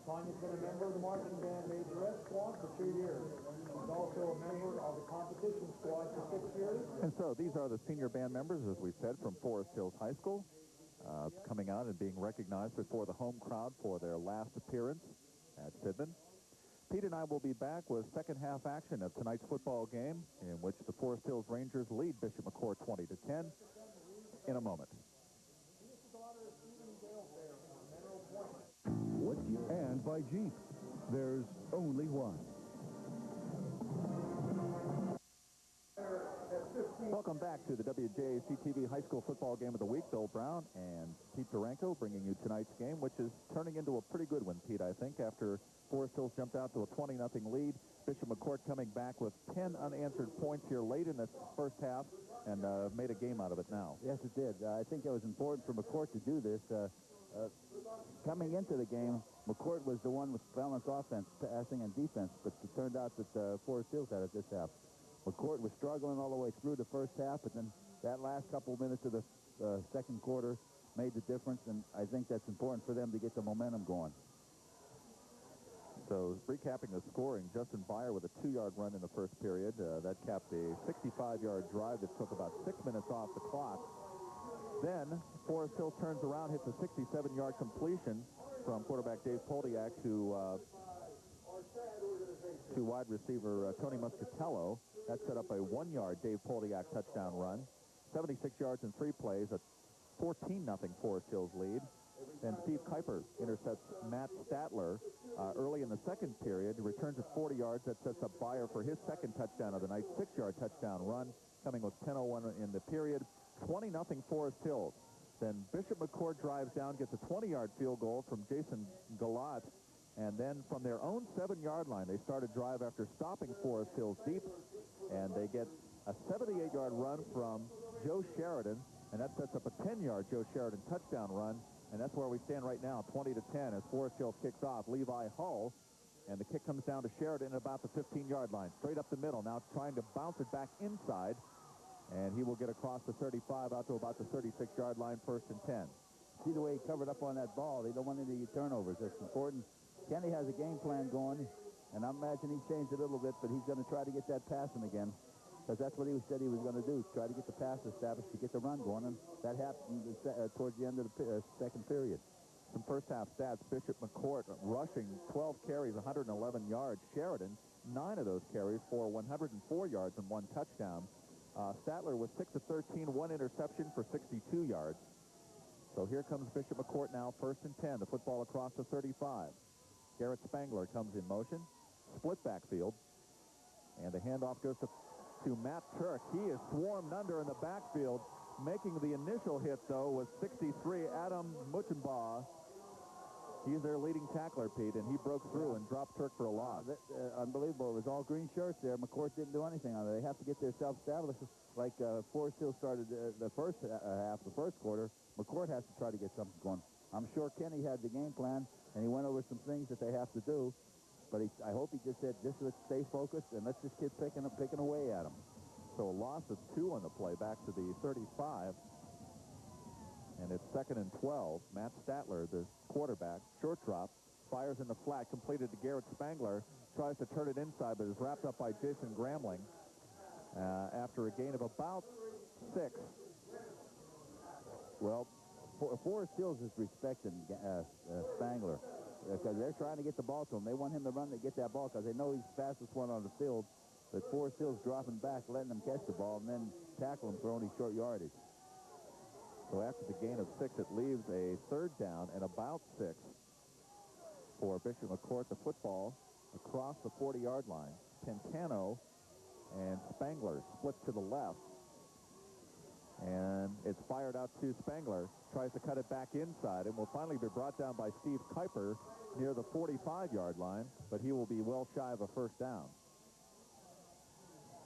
Tanya's been a member of the marching band majorette squad for 2 years. She's also a member of the competition squad for 6 years. And so these are the senior band members, as we said, from Forest Hills High School, coming out and being recognized before the home crowd for their last appearance at Sidman. Pete and I will be back with second half action of tonight's football game, in which the Forest Hills Rangers lead Bishop McCort 20-10 in a moment. And by Jeep, there's only one. Welcome back to the WJAC-TV High School Football Game of the Week. Bill Brown and Pete Duranko bringing you tonight's game, which is turning into a pretty good one, Pete, I think, after Forest Hills jumped out to a 20-0 lead. Bishop McCort coming back with 10 unanswered points here late in the first half and made a game out of it now. Yes, it did. I think it was important for McCort to do this. Coming into the game, McCort was the one with balanced offense, passing and defense, but it turned out that Forest Hills had it this half. McCort was struggling all the way through the first half, but then that last couple of minutes of the second quarter made the difference, and I think that's important for them to get the momentum going. So recapping the scoring, Justin Byer with a 2-yard run in the first period. That capped a 65-yard drive that took about 6 minutes off the clock. Then Forest Hills turns around, hits a 67-yard completion from quarterback Dave Poldiak to wide receiver Tony Muscatello. That set up a 1-yard Dave Poldiak touchdown run. 76 yards in 3 plays, a 14-0 Forest Hills lead. Then Steve Kuiper intercepts Matt Statler early in the second period. Returns at 40 yards. That sets up Byer for his second touchdown of the night, 6-yard touchdown run, coming with 10:01 in the period. 20-0 Forest Hills. Then Bishop McCort drives down, gets a 20-yard field goal from Jason Galat. And then from their own 7-yard line, they start a drive after stopping Forest Hills deep. And they get a 78-yard run from Joe Sheridan. And that sets up a 10-yard Joe Sheridan touchdown run. And that's where we stand right now, 20-10, as Forest Hills kicks off. Levi Hull. And the kick comes down to Sheridan at about the 15-yard line. Straight up the middle. Now trying to bounce it back inside. And he will get across the 35 out to about the 36-yard line, 1st and 10. See the way he covered up on that ball. They don't want any turnovers. That's important. Kenny has a game plan going, and I imagine he changed it a little bit, but he's going to try to get that passing again, because that's what he said he was going to do, try to get the pass established to get the run going, and that happened towards the end of the second period. Some first-half stats. Bishop McCort rushing 12 carries, 111 yards. Sheridan, 9 of those carries for 104 yards and 1 touchdown. Statler was 6 of 13, 1 interception for 62 yards. So here comes Bishop McCort now, 1st and 10. The football across the 35. Garrett Spangler comes in motion. Split backfield. And the handoff goes to Matt Turk. He is swarmed under in the backfield. Making the initial hit, though, was 63, Adam Muchenbaugh. He's their leading tackler, Pete, and he broke through and dropped Turk for a loss. Unbelievable. It was all green shirts there. McCort didn't do anything on it. They have to get themselves established. Like Forest Hill started the first half, the first quarter. McCort has to try to get something going. I'm sure Kenny had the game plan, and he went over some things that they have to do. But I hope he just said, let's stay focused, and let's just keep picking away at him. So a loss of 2 on the play back to the 35. And it's 2nd and 12. Matt Statler, the quarterback, short drop, fires in the flat, completed to Garrett Spangler, tries to turn it inside, but is wrapped up by Jason Gramling. after a gain of about 6. Well, Forrest Hills is respecting Spangler because they're trying to get the ball to him. They want him to run to get that ball because they know he's the fastest one on the field. But Forrest Hills dropping back, letting them catch the ball, and then tackle him for only short yardage. So after the gain of 6, it leaves a 3rd down and about 6 for Bishop McCort. The football across the 40-yard line. Pantano and Spangler split to the left. And it's fired out to Spangler. Tries to cut it back inside and will finally be brought down by Steve Kuiper near the 45-yard line, but he will be well shy of a 1st down.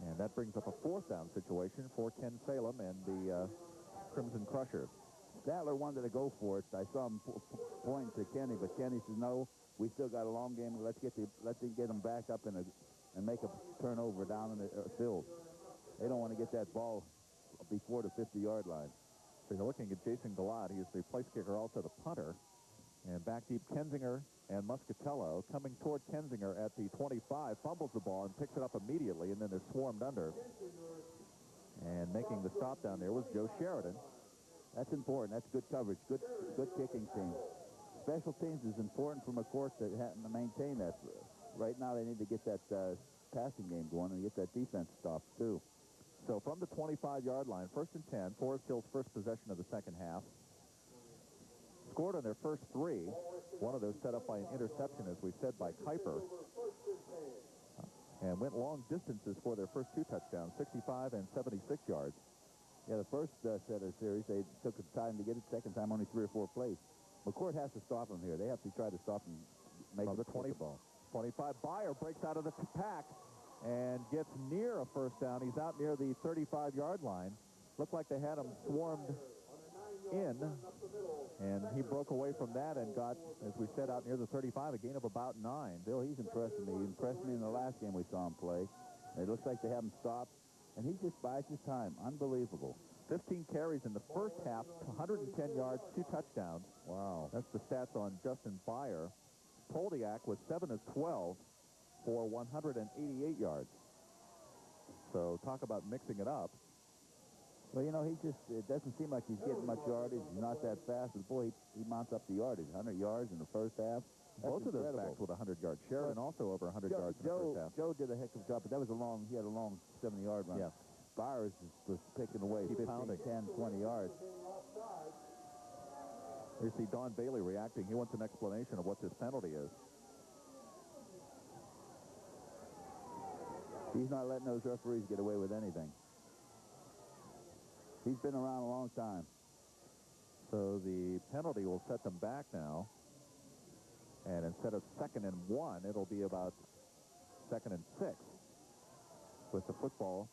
And that brings up a 4th down situation for Ken Salem and the Crimson Crushers. Statler wanted to go for it. I saw him point to Kenny, but Kenny says, no, we still got a long game. Let's get them back up and make a turnover down in the field. They don't want to get that ball before the 50-yard line. So you're looking at Jason Gallat. He is the place kicker, also the punter. And back deep, Kensinger and Muscatello coming toward Kensinger at the 25, fumbles the ball and picks it up immediately, and then they're swarmed under. And making the stop down there was Joe Sheridan. That's important. That's good coverage. Good kicking team. Special teams is important for McCort to maintain that. Right now they need to get that passing game going and get that defense stopped too. So from the 25-yard line, 1st and 10, Forest Hill's first possession of the second half. Scored on their first 3. One of those set up by an interception, as we said, by Kuiper. And went long distances for their first 2 touchdowns, 65 and 76 yards. Yeah, the first set of series, they took the time to get it. Second time, only 3 or 4 plays. McCort has to stop him here. They have to try to stop him. Make the 25. Byer breaks out of the pack and gets near a 1st down. He's out near the 35-yard line. Looked like they had him swarmed in, and he broke away from that and got, as we said, out near the 35, a gain of about 9. Bill, he's impressing me. He impressed me in the last game we saw him play. It looks like they have him stopped, and he just buys his time. Unbelievable. 15 carries in the first half, 110 yards, 2 touchdowns. Wow. That's the stats on Justin Byer. Poldiak was 7 of 12 for 188 yards. So talk about mixing it up. Well, you know, it doesn't seem like he's getting much yardage. He's not that fast, but boy, he mounts up the yardage. 100 yards in the first half. Both of those backs with 100 yards. Sheridan also over 100 yards in the first half. Joe did a heck of a job, but that was he had a long 70-yard run. Yeah. Byers was picking away 15, pounding. 10, 20 yards. You see Don Bailey reacting. He wants an explanation of what this penalty is. He's not letting those referees get away with anything. He's been around a long time. So the penalty will set them back now. And instead of 2nd and 1, it'll be about 2nd and 6. With the football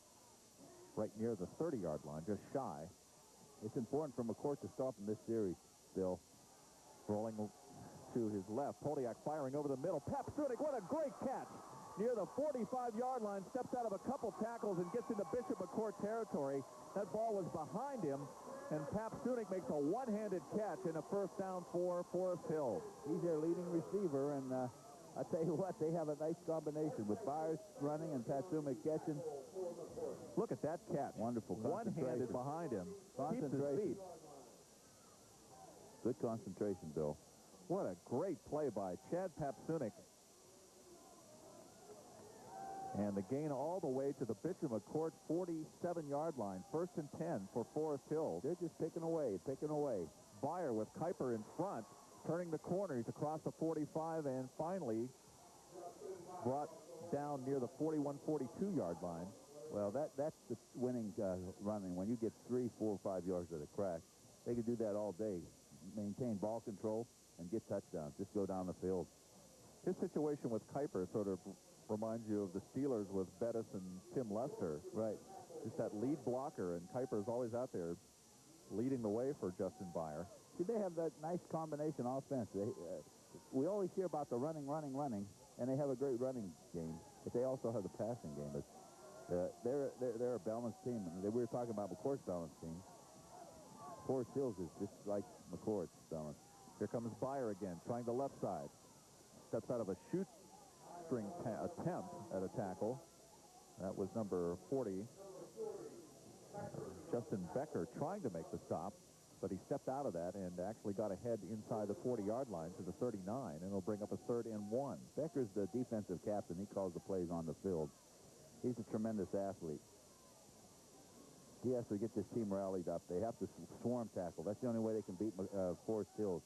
right near the 30-yard line, just shy. It's important for McCort to stop in this series, Bill. Rolling to his left. Poldiak firing over the middle. Papsunik, what a great catch. Near the 45-yard line, steps out of a couple tackles and gets into Bishop McCort territory. That ball was behind him, and Papsunik makes a one-handed catch and a 1st down for Forest Hill. He's their leading receiver, and I tell you what, they have a nice combination with Byers running and Papsunik catching. Look at that catch. Wonderful. One-handed behind him. Concentration. Good concentration, Bill. What a great play by Chad Papsunik. And the gain all the way to the Bishop McCort 47-yard line. 1st and 10 for Forest Hill. They're just picking away. Byer with Kuiper in front, turning the corner. He's across the 45 and finally brought down near the 41-42-yard line. Well, that's the winning running. When you get 3, 4, 5 yards of the crack, they can do that all day. Maintain ball control and get touchdowns. Just go down the field. His situation with Kuiper sort of reminds you of the Steelers with Bettis and Tim Lester. Right. Just that lead blocker, and Kuiper is always out there leading the way for Justin Byer. See, they have that nice combination offense. We always hear about the running, and they have a great running game, but they also have the passing game. But they're a balanced team. We were talking about McCort's balanced team. Forest Hills is just like McCort's balanced. Here comes Byer again, trying the left side. Steps out of a shoestring attempt at a tackle That was number 40. Justin Becker trying to make the stop, but he stepped out of that and actually got ahead inside the 40-yard line to the 39, and it'll bring up a 3rd and 1. Becker's the defensive captain. He calls the plays on the field. He's a tremendous athlete. He has to get this team rallied up. They have to swarm tackle. That's the only way they can beat Forest Hills.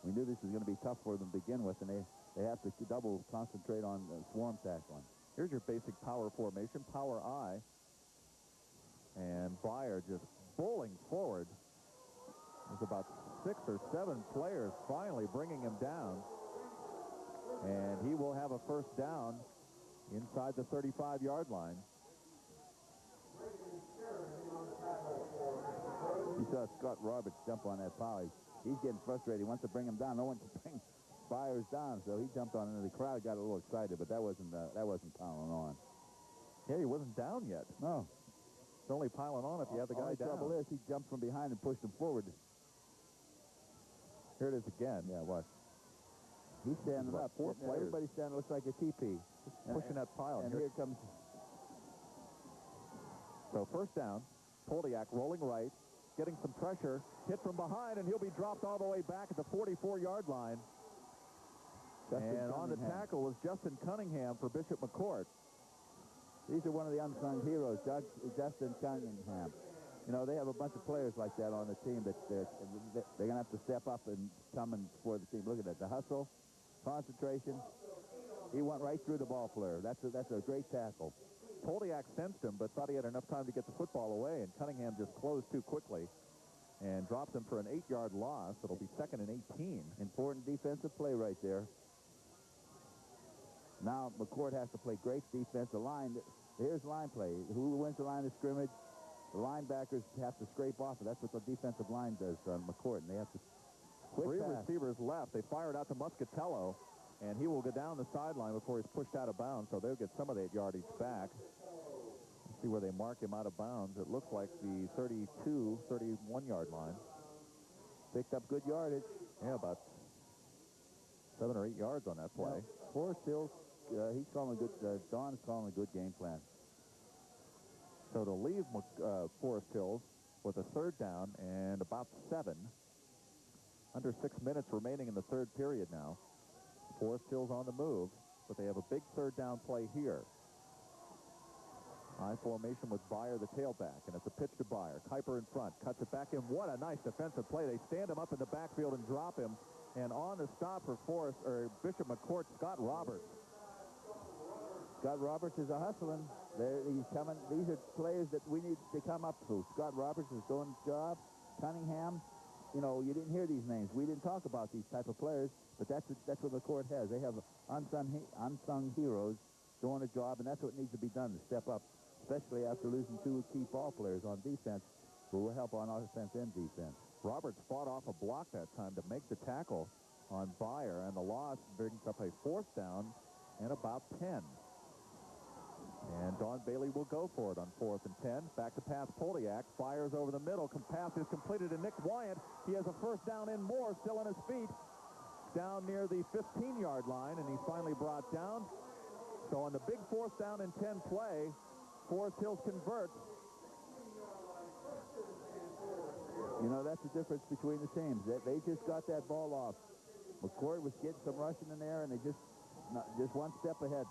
We knew this was going to be tough for them to begin with, and they have to double concentrate on swarm tackling. Here's your basic power formation, power I. And Byer just bowling forward. There's about 6 or 7 players finally bringing him down. And he will have a 1st down inside the 35-yard line. You saw Scott Roberts jump on that power. He's getting frustrated. He wants to bring him down. No one can bring Byers down, so he jumped on into the crowd, got a little excited, but that wasn't piling on. Yeah, he wasn't down yet. No. It's only piling on if you have the guy down. The trouble is he jumped from behind and pushed him forward. Here it is again. Yeah, watch. He's standing up. 4 players. Everybody's standing, looks like a teepee. Pushing that pile. And here comes. So 1st down. Poldiak rolling right, getting some pressure, hit from behind, and he'll be dropped all the way back at the 44-yard line. And on the tackle was Justin Cunningham for Bishop McCort. These are one of the unsung heroes, Justin Cunningham. You know, they have a bunch of players like that on the team that they're going to have to step up and come and for the team. Look at that, the hustle, concentration. He went right through the ball player. That's a great tackle. Poldiak sensed him, but thought he had enough time to get the football away, and Cunningham just closed too quickly and dropped him for an 8-yard loss. It'll be 2nd and 18. Important defensive play right there. Now McCort has to play great defensive line. Here's line play. Who wins the line of scrimmage? The linebackers have to scrape off it. That's what the defensive line does on McCort, and they have to Three receivers left. They fired out to Muscatello, and he will go down the sideline before he's pushed out of bounds, so they'll get some of that yardage back. Let's see where they mark him out of bounds. It looks like the 32, 31-yard line. Picked up good yardage. Yeah, about 7 or 8 yards on that play. Yeah. Forest Hills, he's calling a good, Don's calling a good game plan. So to leave Forest Hills with a 3rd down and about 7. Under 6 minutes remaining in the 3rd period now. Forest Hills on the move, but they have a big 3rd down play here. High formation with Byer, the tailback, and it's a pitch to Byer. Kuiper in front, cuts it back in. What a nice defensive play. They stand him up in the backfield and drop him. And on the stop for Bishop McCort, Scott Roberts. Scott Roberts is a hustling. He's coming. These are players that we need to come up to. Scott Roberts is doing his job. Cunningham, you know, you didn't hear these names. We didn't talk about these type of players, but that's what the court has. They have unsung heroes doing a job, and that's what needs to be done to step up, especially after losing 2 key ball players on defense who will help on offense and defense. Roberts fought off a block that time to make the tackle on Byer, and the loss brings up a 4th down and about 10. And Don Bailey will go for it on 4th and 10. Back to pass. Poldiak fires over the middle. Pass is completed to Nick Wyant. He has a 1st down and more, still on his feet, down near the 15-yard line, and he's finally brought down. So on the big 4th down and 10 play, Forest Hills converts. You know, that's the difference between the teams. They just got that ball off. McCord was getting some rushing in there, and they just one step ahead.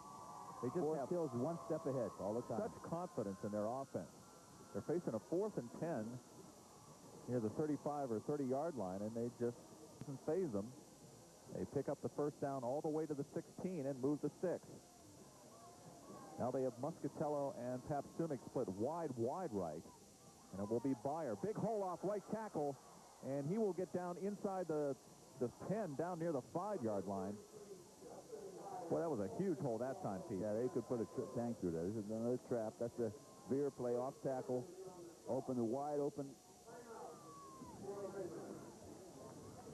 They just Forest Hills 1 step ahead all the time. Such confidence in their offense. They're facing a 4th and 10 near the 35 or 30-yard line, and they just doesn't phase them. They pick up the 1st down all the way to the 16 and move the 6. Now they have Muscatello and Papstunik split wide right, and it will be Byer. Big hole off right tackle, and he will get down inside the 10, down near the 5-yard line. Well, that was a huge hole that time, Pete. Yeah, they could put a tank through that. This is another trap. That's a veer play off tackle. Open, wide open.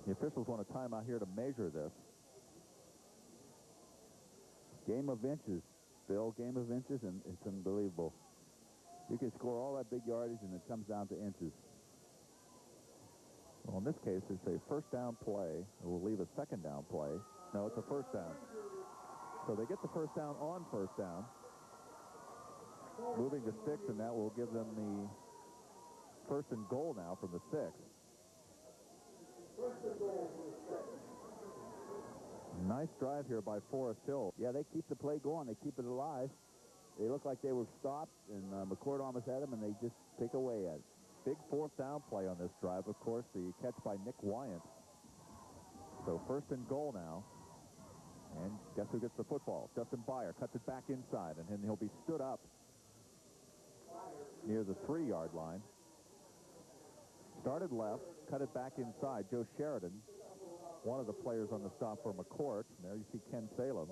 The officials want a timeout here to measure this. Game of inches, Bill. Game of inches, and it's unbelievable. You can score all that big yardage, and it comes down to inches. Well, in this case, it's a 1st down play. It will leave a 2nd down play. No, it's a 1st down. So they get the 1st down on 1st down. moving to 6, and that will give them the first and goal now from the 6. Nice drive here by Forest Hill. Yeah, they keep the play going. They keep it alive. They look like they were stopped, and McCort almost had them, and they just pick away at it. Big fourth down play on this drive, of course, the catch by Nick Wyant. So first and goal now. And guess who gets the football? Justin Byer cuts it back inside, and then he'll be stood up near the 3-yard line. Started left, cut it back inside. Joe Sheridan, one of the players on the stop for McCort. And there you see Ken Salem.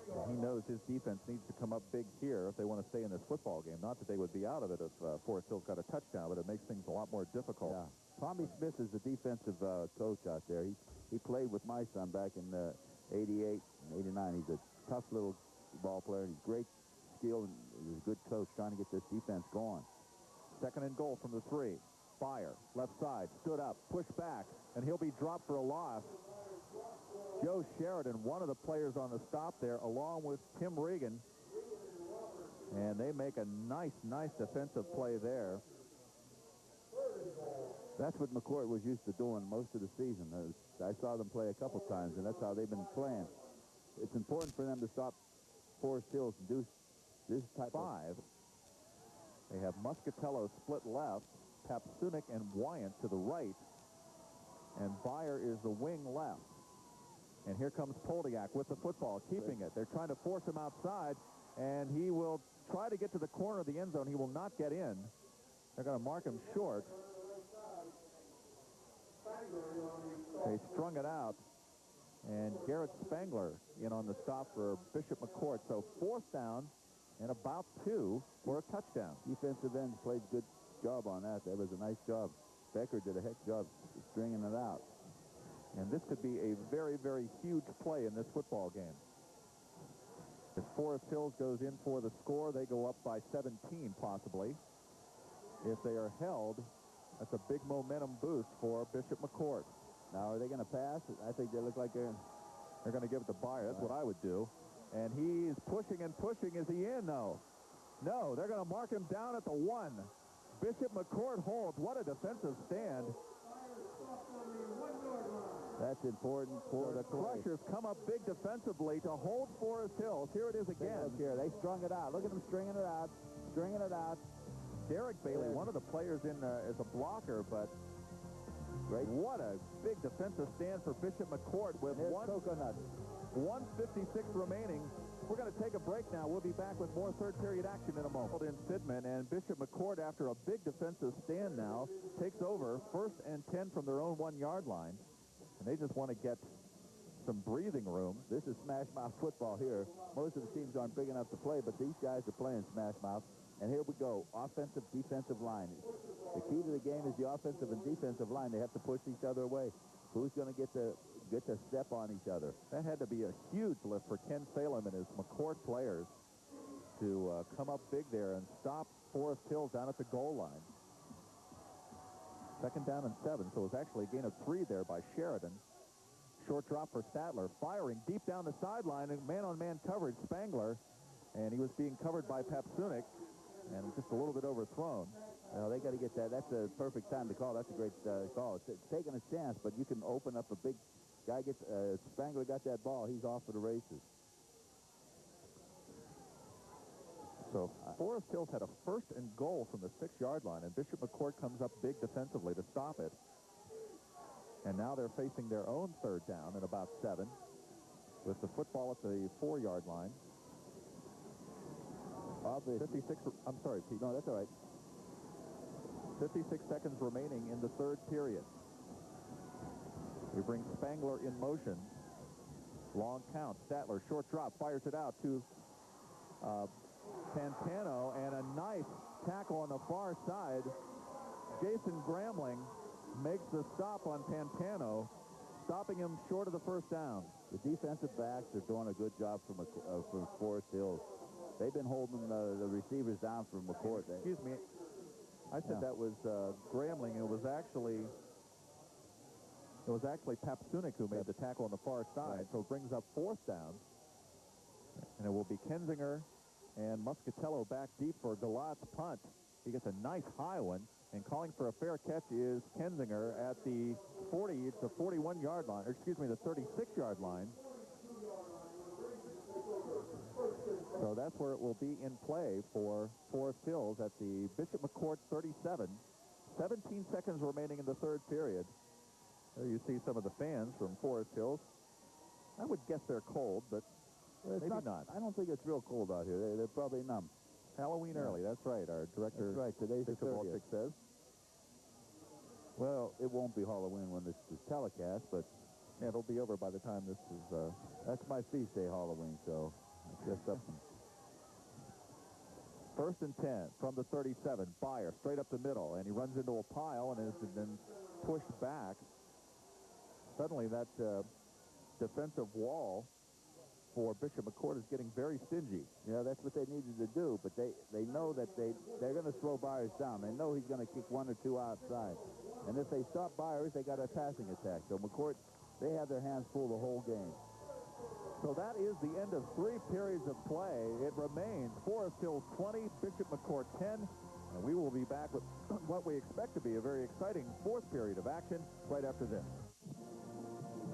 And he knows his defense needs to come up big here if they want to stay in this football game. Not that they would be out of it if Forest Hill's got a touchdown, but it makes things a lot more difficult. Yeah. Tommy Smith is the defensive coach out there. He played with my son back in 88 and 89. He's a tough little ball player. He's great skill, and he's a good coach trying to get this defense going. Second and goal from the 3. Byer, left side, stood up, pushed back, and he'll be dropped for a loss. Joe Sheridan, one of the players on the stop there, along with Tim Regan. And they make a nice defensive play there. That's what McCort was used to doing most of the season. I saw them play a couple times, and that's how they've been playing. It's important for them to stop Forest Hills and do this type 5. They have Muscatello split left, Papsunik and Wyant to the right, and Byer is the wing left. And here comes Poldiak with the football, keeping it. They're trying to force him outside, and he will try to get to the corner of the end zone. He will not get in. They're going to mark him short. They strung it out, and Garrett Spangler in on the stop for Bishop McCort. So 4th down and about 2 for a touchdown. Defensive end played a good job on that. That was a nice job. Becker did a heck job stringing it out. And this could be a very huge play in this football game. If Forest Hills goes in for the score, they go up by 17 possibly. If they are held, that's a big momentum boost for Bishop McCort. Now, are they going to pass? I think they look like they're going to give it to Byer. That's what I would do. And he's pushing and pushing. Is he in? No. No, they're going to mark him down at the 1. Bishop McCort holds. What a defensive stand. That's important for the Crushers come up big defensively to hold Forest Hills. Here it is again. Look here. They strung it out. Look at them stringing it out. Stringing it out. Derek Bailey, one of the players in as a blocker, but what a big defensive stand for Bishop McCort with 1:56 remaining. We're going to take a break now. We'll be back with more third period action in a moment. In Sidman, and Bishop McCort, after a big defensive stand now, takes over 1st and 10 from their own 1-yard line. And they just want to get some breathing room. This is smash mouth football here. Most of the teams aren't big enough to play, but these guys are playing smash mouth. And here we go. Offensive, defensive line. The key to the game is the offensive and defensive line. They have to push each other away. Who's going to get to step on each other? That had to be a huge lift for Ken Salem and his McCort players to come up big there and stop Forest Hills down at the goal line. 2nd down and 7, so it was actually a gain of 3 there by Sheridan. Short drop for Statler, firing deep down the sideline, and man-on-man coverage, Spangler, and he was being covered by Papsunik, and just a little bit overthrown. Well, they got to get that. That's a perfect time to call. That's a great call. It's taking a chance, but you can open up a big guy. Spangler got that ball. He's off for the races. So Forest Hills had a 1st and goal from the 6-yard line, and Bishop McCort comes up big defensively to stop it. And now they're facing their own 3rd down at about 7 with the football at the 4-yard line. 56, I'm sorry, Pete. No, that's all right. 56 seconds remaining in the 3rd period. We bring Spangler in motion. Long count. Statler, short drop, fires it out to Pantano, and a nice tackle on the far side. Jason Gramling makes the stop on Pantano, stopping him short of the 1st down. The defensive backs are doing a good job for Forest Hills. They've been holding the receivers down for McCort. Excuse me. I said that was Gramling. It was actually Papsunik who made the tackle on the far side. Right. So it brings up 4th down. And it will be Kensinger And Muscatello back deep for Galat's punt. He gets a nice high one. And calling for a fair catch is Kensinger at the 40 to 41-yard line, or excuse me, the 36-yard line. So that's where it will be in play for Forest Hills at the Bishop McCort 37. 17 seconds remaining in the third period. There you see some of the fans from Forest Hills. I would guess they're cold, but maybe not. I don't think it's real cold out here. They're probably numb. Halloween early, that's right. Our director, that's right. Today's the 30th. says. Well, it won't be Halloween when this is telecast, but yeah, it'll be over by the time this is... that's my feast day, Halloween, so it's just up. First and 10 from the 37. Byer straight up the middle, and he runs into a pile and is then pushed back. Suddenly that defensive wall for Bishop McCort is getting very stingy. Yeah, that's what they needed to do, but they know that they're going to slow Byers down. They know he's going to kick one or two outside. And if they stop Byers, they got a passing attack. So McCort, they have their hands full the whole game. So that is the end of 3 periods of play. It remains Forest Hills 20, Bishop McCort 10, and we will be back with what we expect to be a very exciting 4th period of action right after this.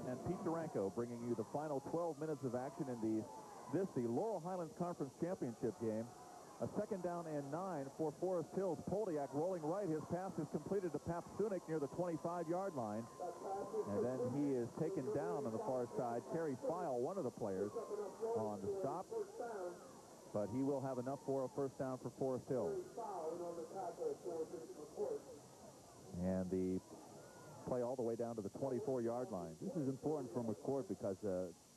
And Pete Duranko bringing you the final 12 minutes of action in the Laurel Highlands Conference Championship game. A second down and 9 for Forest Hills. Poldiak rolling right. His pass is completed to Papstunik near the 25-yard line. And then he is taken down on the far side. Terry File, one of the players, on the stop. But he will have enough for a first down for Forest Hills. And the play all the way down to the 24-yard line. This is important for McCort because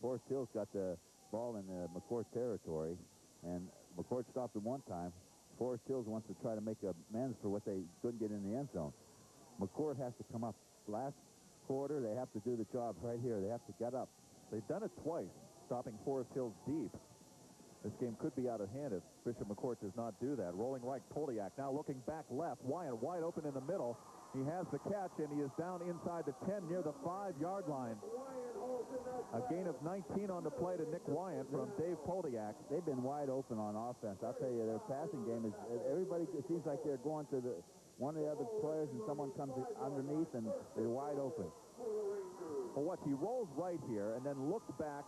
Forest Hills got the ball in McCort territory. And McCort stopped him one time. Forest Hills wants to try to make amends for what they couldn't get in the end zone. McCort has to come up. Last quarter, they have to do the job right here. They have to get up. They've done it twice, stopping Forest Hills deep. This game could be out of hand if Bishop McCort does not do that. Rolling right, Poldiak now looking back left. Wyant wide open in the middle. He has the catch, and he is down inside the 10 near the 5-yard line. A gain of 19 on the play to Nick Wyant from Dave Poldiak. They've been wide open on offense. I'll tell you, their passing game is, everybody, it seems like they're going to one of the other players, and someone comes underneath, and they're wide open. Well, what, he rolls right here and then looks back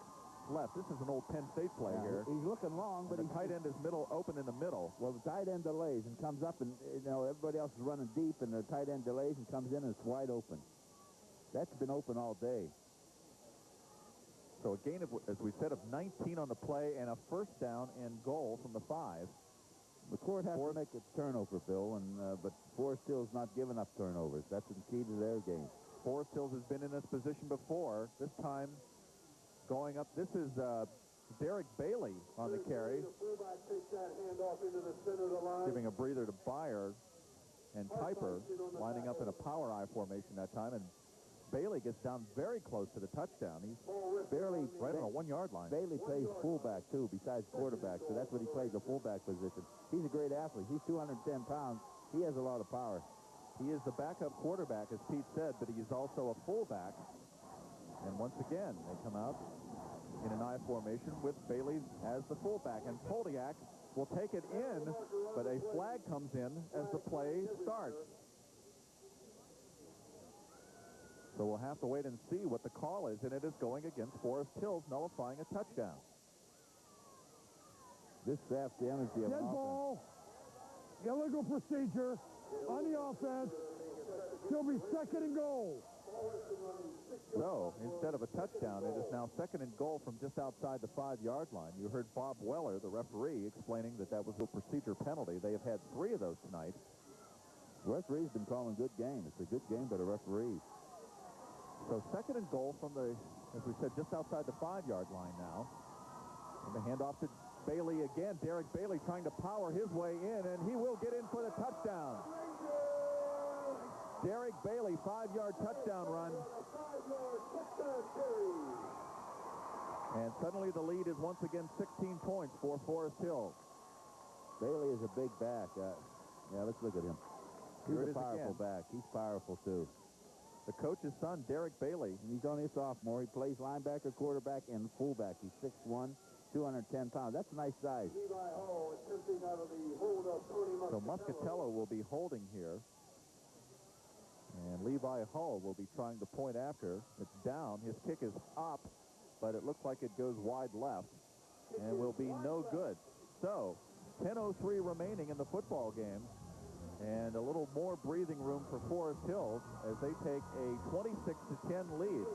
left. This is an old Penn State play here. He's looking long, but the tight end is open in the middle. Well, the tight end delays and comes up, and everybody else is running deep, and the tight end delays and comes in, and it's wide open. That's been open all day. So a gain of, as we said, of 19 on the play and a first down and goal from the 5. McCort has to make a turnover, Bill, but Forest Hills not giving up turnovers. That's the key to their game. Forest Hills has been in this position before. This time going up. This is Derek Bailey on the carry. Giving a breather to Byer and Kuiper, lining up in a power I formation that time. And Bailey gets down very close to the touchdown. He's barely right on a 1-yard line. Bailey plays fullback, too, besides quarterback. So that's what he plays, the fullback position. He's a great athlete. He's 210 pounds. He has a lot of power. He is the backup quarterback, as Pete said, but he's also a fullback. And once again, they come out in an I formation with Bailey as the fullback. And Poldiak will take it in, but a flag comes in as the play starts. So we'll have to wait and see what the call is, and it is going against Forest Hills, nullifying a touchdown. This saps the energy of dead ball. Illegal procedure on the offense. He'll be second and goal. So instead of a touchdown, it is now second and goal from just outside the 5-yard line. You heard Bob Weller, the referee, explaining that that was a procedure penalty. They have had 3 of those tonight. The referee's been calling good game. It's a good game by the referees. So second and goal from the, as we said, just outside the 5-yard line now. And the handoff to Bailey again. Derek Bailey trying to power his way in, and he will get in for the touchdown. Derek Bailey, 5-yard touchdown run. And suddenly the lead is once again 16 points for Forest Hills. Bailey is a big back. Yeah, let's look at him. He's a powerful back. He's powerful, too. The coach's son, Derek Bailey. And he's only a sophomore. He plays linebacker, quarterback, and fullback. He's 6'1", 210 pounds. That's a nice size. So Muscatello will be holding here. And Levi Hull will be trying to point after. It's down. His kick is up, but it looks like it goes wide left and will be no good. So 10:03 remaining in the football game, and a little more breathing room for Forest Hills as they take a 26-10 lead.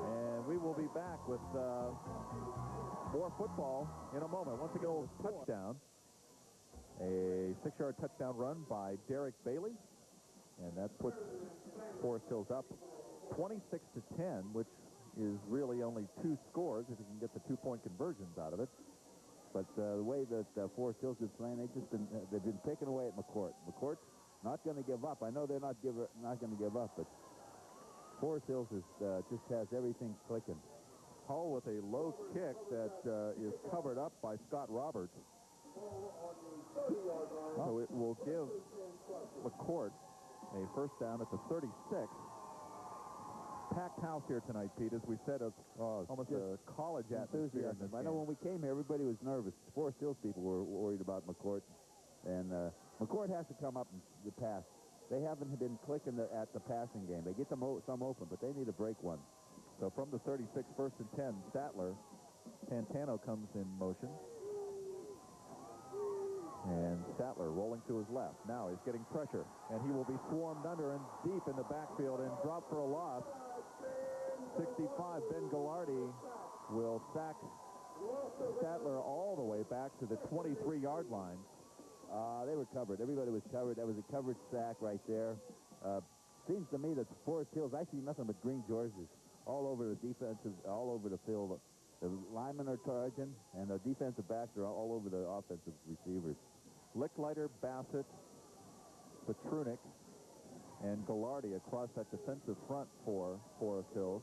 And we will be back with more football in a moment. Once again, touchdown. A 6-yard touchdown run by Derek Bailey, and that puts Forest Hills up 26-10, which is really only 2 scores if you can get the 2-point conversions out of it. But the way that Forest Hills is playing, they've been picking away at McCort. McCort's not going to give up. I know they're not going to give up, but Forest Hills just has everything clicking. Hull with a low kick that is covered up by Scott Roberts. So it will give McCort a first down at the 36. Packed house here tonight, Pete, as we said, almost a college atmosphere. I know when we came here, everybody was nervous. Forest Hills people were worried about McCort. And McCort has to come up and pass. They haven't been clicking at the passing game. They get some open, but they need to break one. So from the 36, first and 10, Statler. Pantano comes in motion. And Statler rolling to his left. Now he's getting pressure, and he will be swarmed under and deep in the backfield and dropped for a loss. 65, Ben Gallardi will sack Statler all the way back to the 23-yard line. They were covered. Everybody was covered. That was a covered sack right there. Seems to me that Forest Hills, I see nothing but green jerseys all over the defensive, all over the field. The linemen are charging, and the defensive backs are all over the offensive receivers. Licklider, Bassett, Petrunik, and Gallardi across that defensive front for Forest Hills.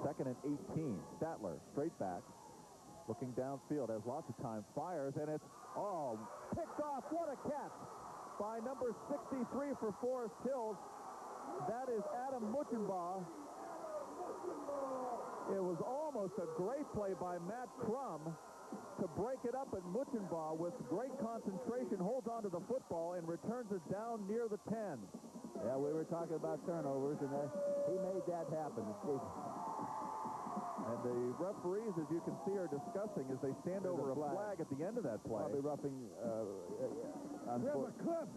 Second and 18. Statler, straight back, looking downfield, has lots of time, fires, and it's picked off. What a catch by number 63 for Forest Hills. That is Adam Muchenbaugh. It was almost a great play by Matt Crum to break it up, and Muchenbaugh, with great concentration, holds on to the football and returns it down near the 10. Yeah, we were talking about turnovers, and he made that happen. And the referees, as you can see, are discussing as they stand over a flag at the end of that play. Probably roughing on foot. A clip.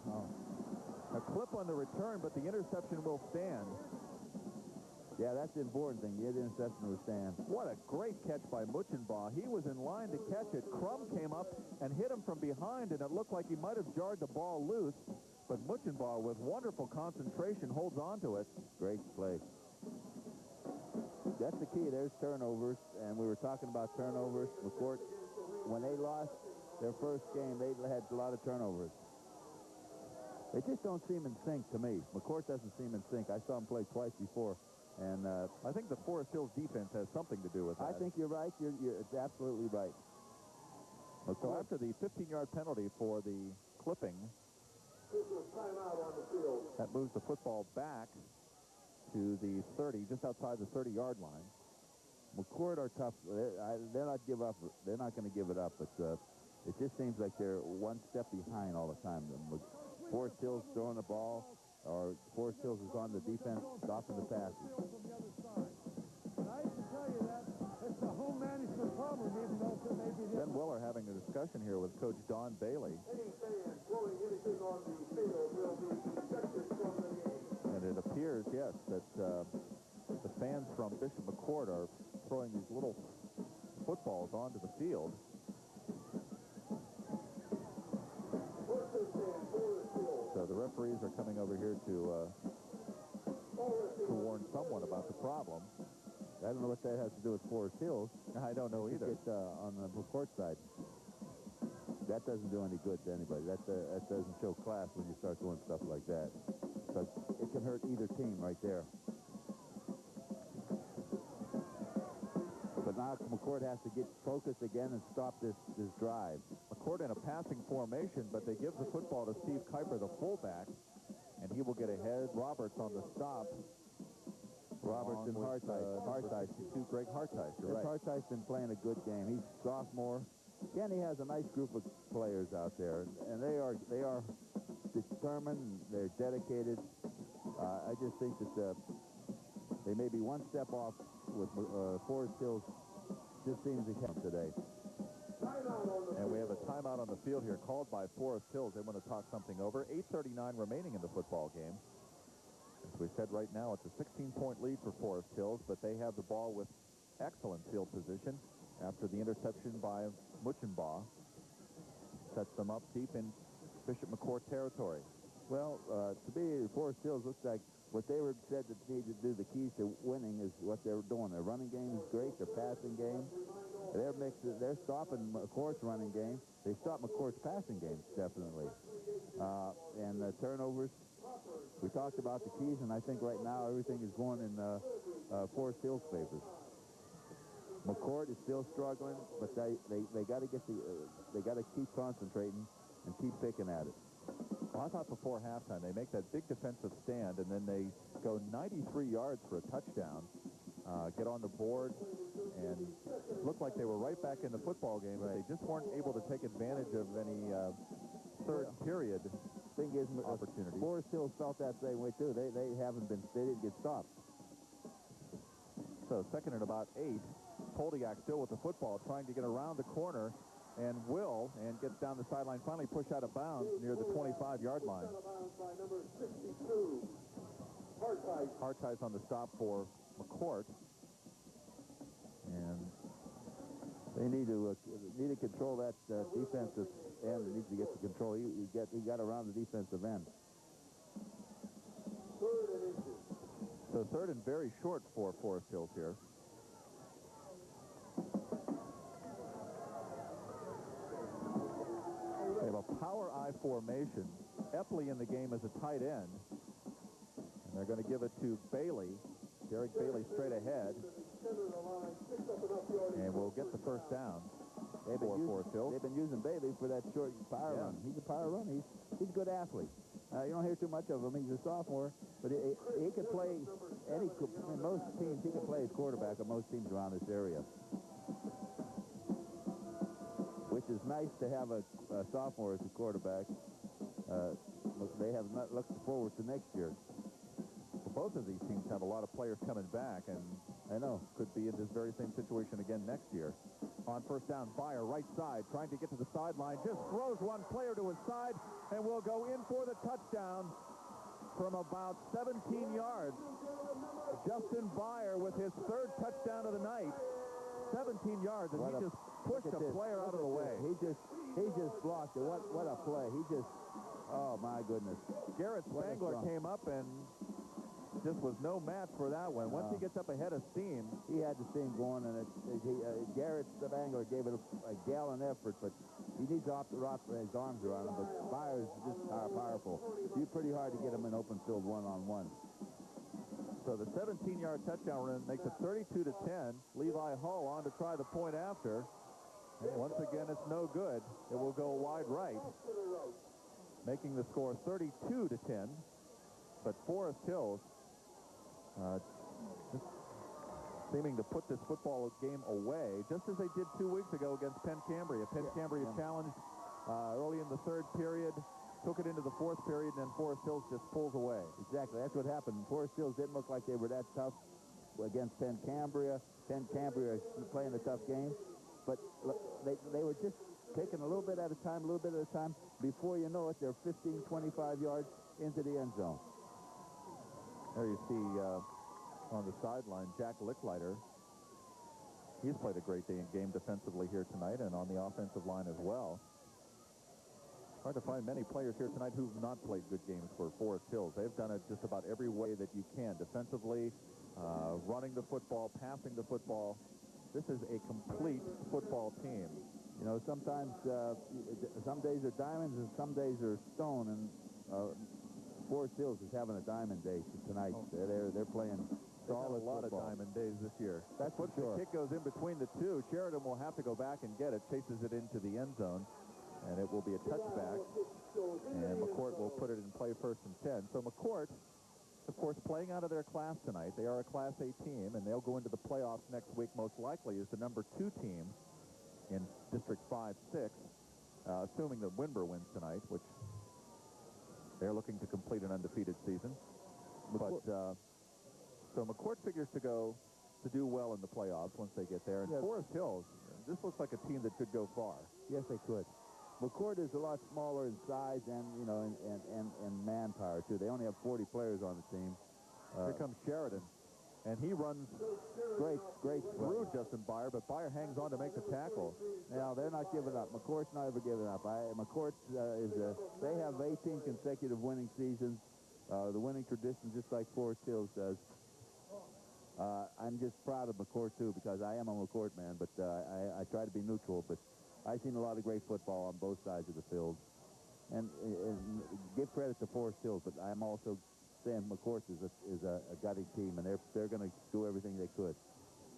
A clip on the return, but the interception will stand. Yeah, that's the important thing. The interception will stand. What a great catch by Muchenbaugh. He was in line to catch it. Crum came up and hit him from behind, and it looked like he might have jarred the ball loose. But Muchenbaugh, with wonderful concentration, holds on to it. Great play. That's the key. There's turnovers, and we were talking about turnovers. McCort, when they lost their first game, they had a lot of turnovers. They just don't seem in sync to me. McCort doesn't seem in sync. I saw him play twice before. And I think the Forest Hills defense has something to do with that. I think you're right. You're absolutely right. So after the 15-yard penalty for the clipping, that moves the football back to the 30, just outside the 30-yard line. McCort are tough. They're not give up. They're not going to give it up. But it just seems like they're one step behind all the time. Forest Hills throwing the ball, or Forest Hills is on the defense, stopping the passes. And I can tell you that it's a home management problem, even though it may be... Ben Willer having a discussion here with Coach Don Bailey. And it appears, yes, that the fans from Bishop McCort are throwing these little footballs onto the field. So the referees are coming over here to warn someone about the problem. I don't know what that has to do with Forest Hills. I don't know either. It's on the McCort side. That doesn't do any good to anybody. That doesn't show class when you start doing stuff like that. Because it can hurt either team right there. But now McCort has to get focused again and stop this drive. McCort in a passing formation, but they give the football to Steve Kuiper, the fullback, and he will get ahead. Roberts on the stop Robertson, Hartice. Greg Hartice, you're right. Hartice's been playing a good game. He's sophomore. Kenny has a nice group of players out there, and they are determined. They're dedicated. I just think that they may be one step off with Forest Hills. Just seems to count today. And we have a timeout on the field here called by Forest Hills. They want to talk something over. 8:39 remaining in the football game. As we said, right now it's a 16-point lead for Forest Hills, but they have the ball with excellent field position after the interception by Muchenbaugh. Sets them up deep in Bishop McCort territory. Well, to me, Forest Hills looks like what they were said that they need to do. The keys to winning is what they're doing. Their running game is great. Their passing game. They're stopping McCourt's running game. They stop McCourt's passing game, definitely. And the turnovers, we talked about the keys, and I think right now everything is going in Forest Hills' favor. McCort is still struggling, but they got to they got to keep concentrating and keep picking at it. Well, I thought before halftime they make that big defensive stand, and then they go 93 yards for a touchdown, get on the board, and it looked like they were right back in the football game, but they just weren't able to take advantage of any third period Thing is, opportunity. Forest Hills felt that same way too. They didn't get stopped. So second and about 8. Poldiak still with the football, trying to get around the corner, and gets down the sideline, finally pushed out of bounds near the 25-yard line. Hartice on the stop for McCort. And they need to control that defensive end. They need to get the control. He got around the defensive end. So third and very short for Forest Hills here. They have a power I formation. Epley in the game as a tight end. And they're going to give it to Bailey. Derek Bailey straight ahead. And we'll get the first down for Forest Hills. They've been using Bailey for that short power run. He's a power runner. He's a good athlete. You don't hear too much of him. He's a sophomore, but he could play in most teams. He can play as quarterback on most teams around this area. Which is nice to have a sophomore as a quarterback. They have not looked forward to next year. Well, both of these teams have a lot of players coming back, and I know could be in this very same situation again next year. On first down, Fire right side, trying to get to the sideline, just throws one player to his side, and will go in for the touchdown from about 17 yards. Justin Byer with his third touchdown of the night. 17 yards, and he just pushed a player out of the way. He just blocked it. What a play. Oh my goodness. Garrett Spangler came up and just was no match for that one. Once he gets up ahead of steam. He had the steam going, and Garrett Spangler gave it a gallant effort, but he needs to wrap his arms around him. But Fire is just powerful. It's pretty hard to get him in open field one-on-one. So the 17-yard touchdown run makes it 32-10. Levi Hull on to try the point after. And once again, it's no good. It will go wide right, making the score 32-10. But Forest Hills just seeming to put this football game away, just as they did 2 weeks ago against Penn Cambria. Penn Cambria challenged early in the third period, took it into the fourth period, and then Forest Hills just pulls away. Exactly. That's what happened. Forest Hills didn't look like they were that tough against Penn Cambria. Penn Cambria is playing a tough game, but they were just taking a little bit at a time, Before you know it, they're 15, 25 yards into the end zone. There you see on the sideline, Jack Licklider. He's played a great game defensively here tonight and on the offensive line as well. Hard to find many players here tonight who've not played good games for Forest Hills. They've done it just about every way that you can. Defensively, running the football, passing the football. This is a complete football team. You know, sometimes some days are diamonds and some days are stone, and Forest Hills is having a diamond day tonight. They're playing solid a lot football. of diamond days this year. That's for sure. The kick goes in between the two. Sheridan will have to go back and get it, chases it into the end zone, and it will be a touchback. And McCort will put it in play 1st and 10. So McCort of course, playing out of their class tonight. They are a Class A team, and they'll go into the playoffs next week most likely as the number 2 team in District 5-6, assuming that Winber wins tonight, which they're looking to complete an undefeated season. But so McCort figures to do well in the playoffs once they get there. And Forest Hills, this looks like a team that could go far. Yes, they could. McCort is a lot smaller in size and, you know, and manpower, too. They only have 40 players on the team. Here comes Sheridan. And he runs great through Justin Byer, but Byer hangs on to make the tackle. Now, they're not giving up. McCourt's not ever giving up. McCort they have 18 consecutive winning seasons. The winning tradition, just like Forest Hills does. I'm just proud of McCort, too, because I am a McCort man, but I try to be neutral. But I've seen a lot of great football on both sides of the field. And give credit to Forest Hills, but I'm also saying McCort is a gutting team, and they're going to do everything they could.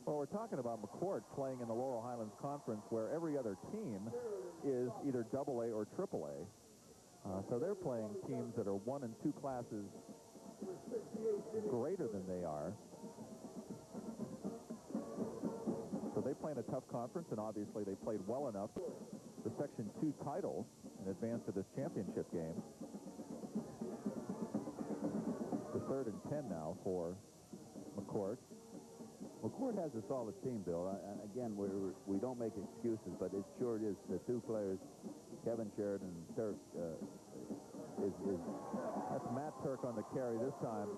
Well, we're talking about McCort playing in the Laurel Highlands Conference, where every other team is either AA or AAA. So they're playing teams that are 1 and 2 classes greater than they are. So they play in a tough conference, and obviously they played well enough. The Section 2 title and advance to this championship game. The 3rd and 10 now for McCort. McCort has a solid team, Bill. Again, we don't make excuses, but it sure is the 2 players, Kevin Sheridan and Turk, that's Matt Turk on the carry this time,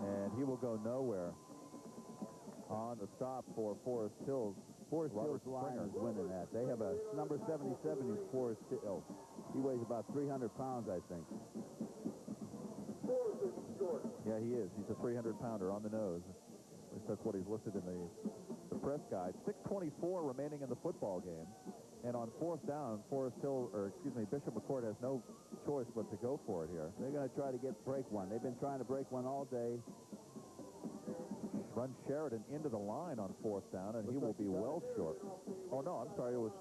and he will go nowhere. On the stop for Forest Hills. Forest Hills line is winning that. They have a number 77 in Forest Hills. He weighs about 300 pounds, I think. Yeah, he is. He's a 300-pounder on the nose. At least that's what he's listed in the press guide. 6:24 remaining in the football game. And on 4th down, Bishop McCort has no choice but to go for it here. They're going to try to break one. They've been trying to break one all day. Runs Sheridan into the line on 4th down, and he will be well short. Oh, no, I'm sorry. It was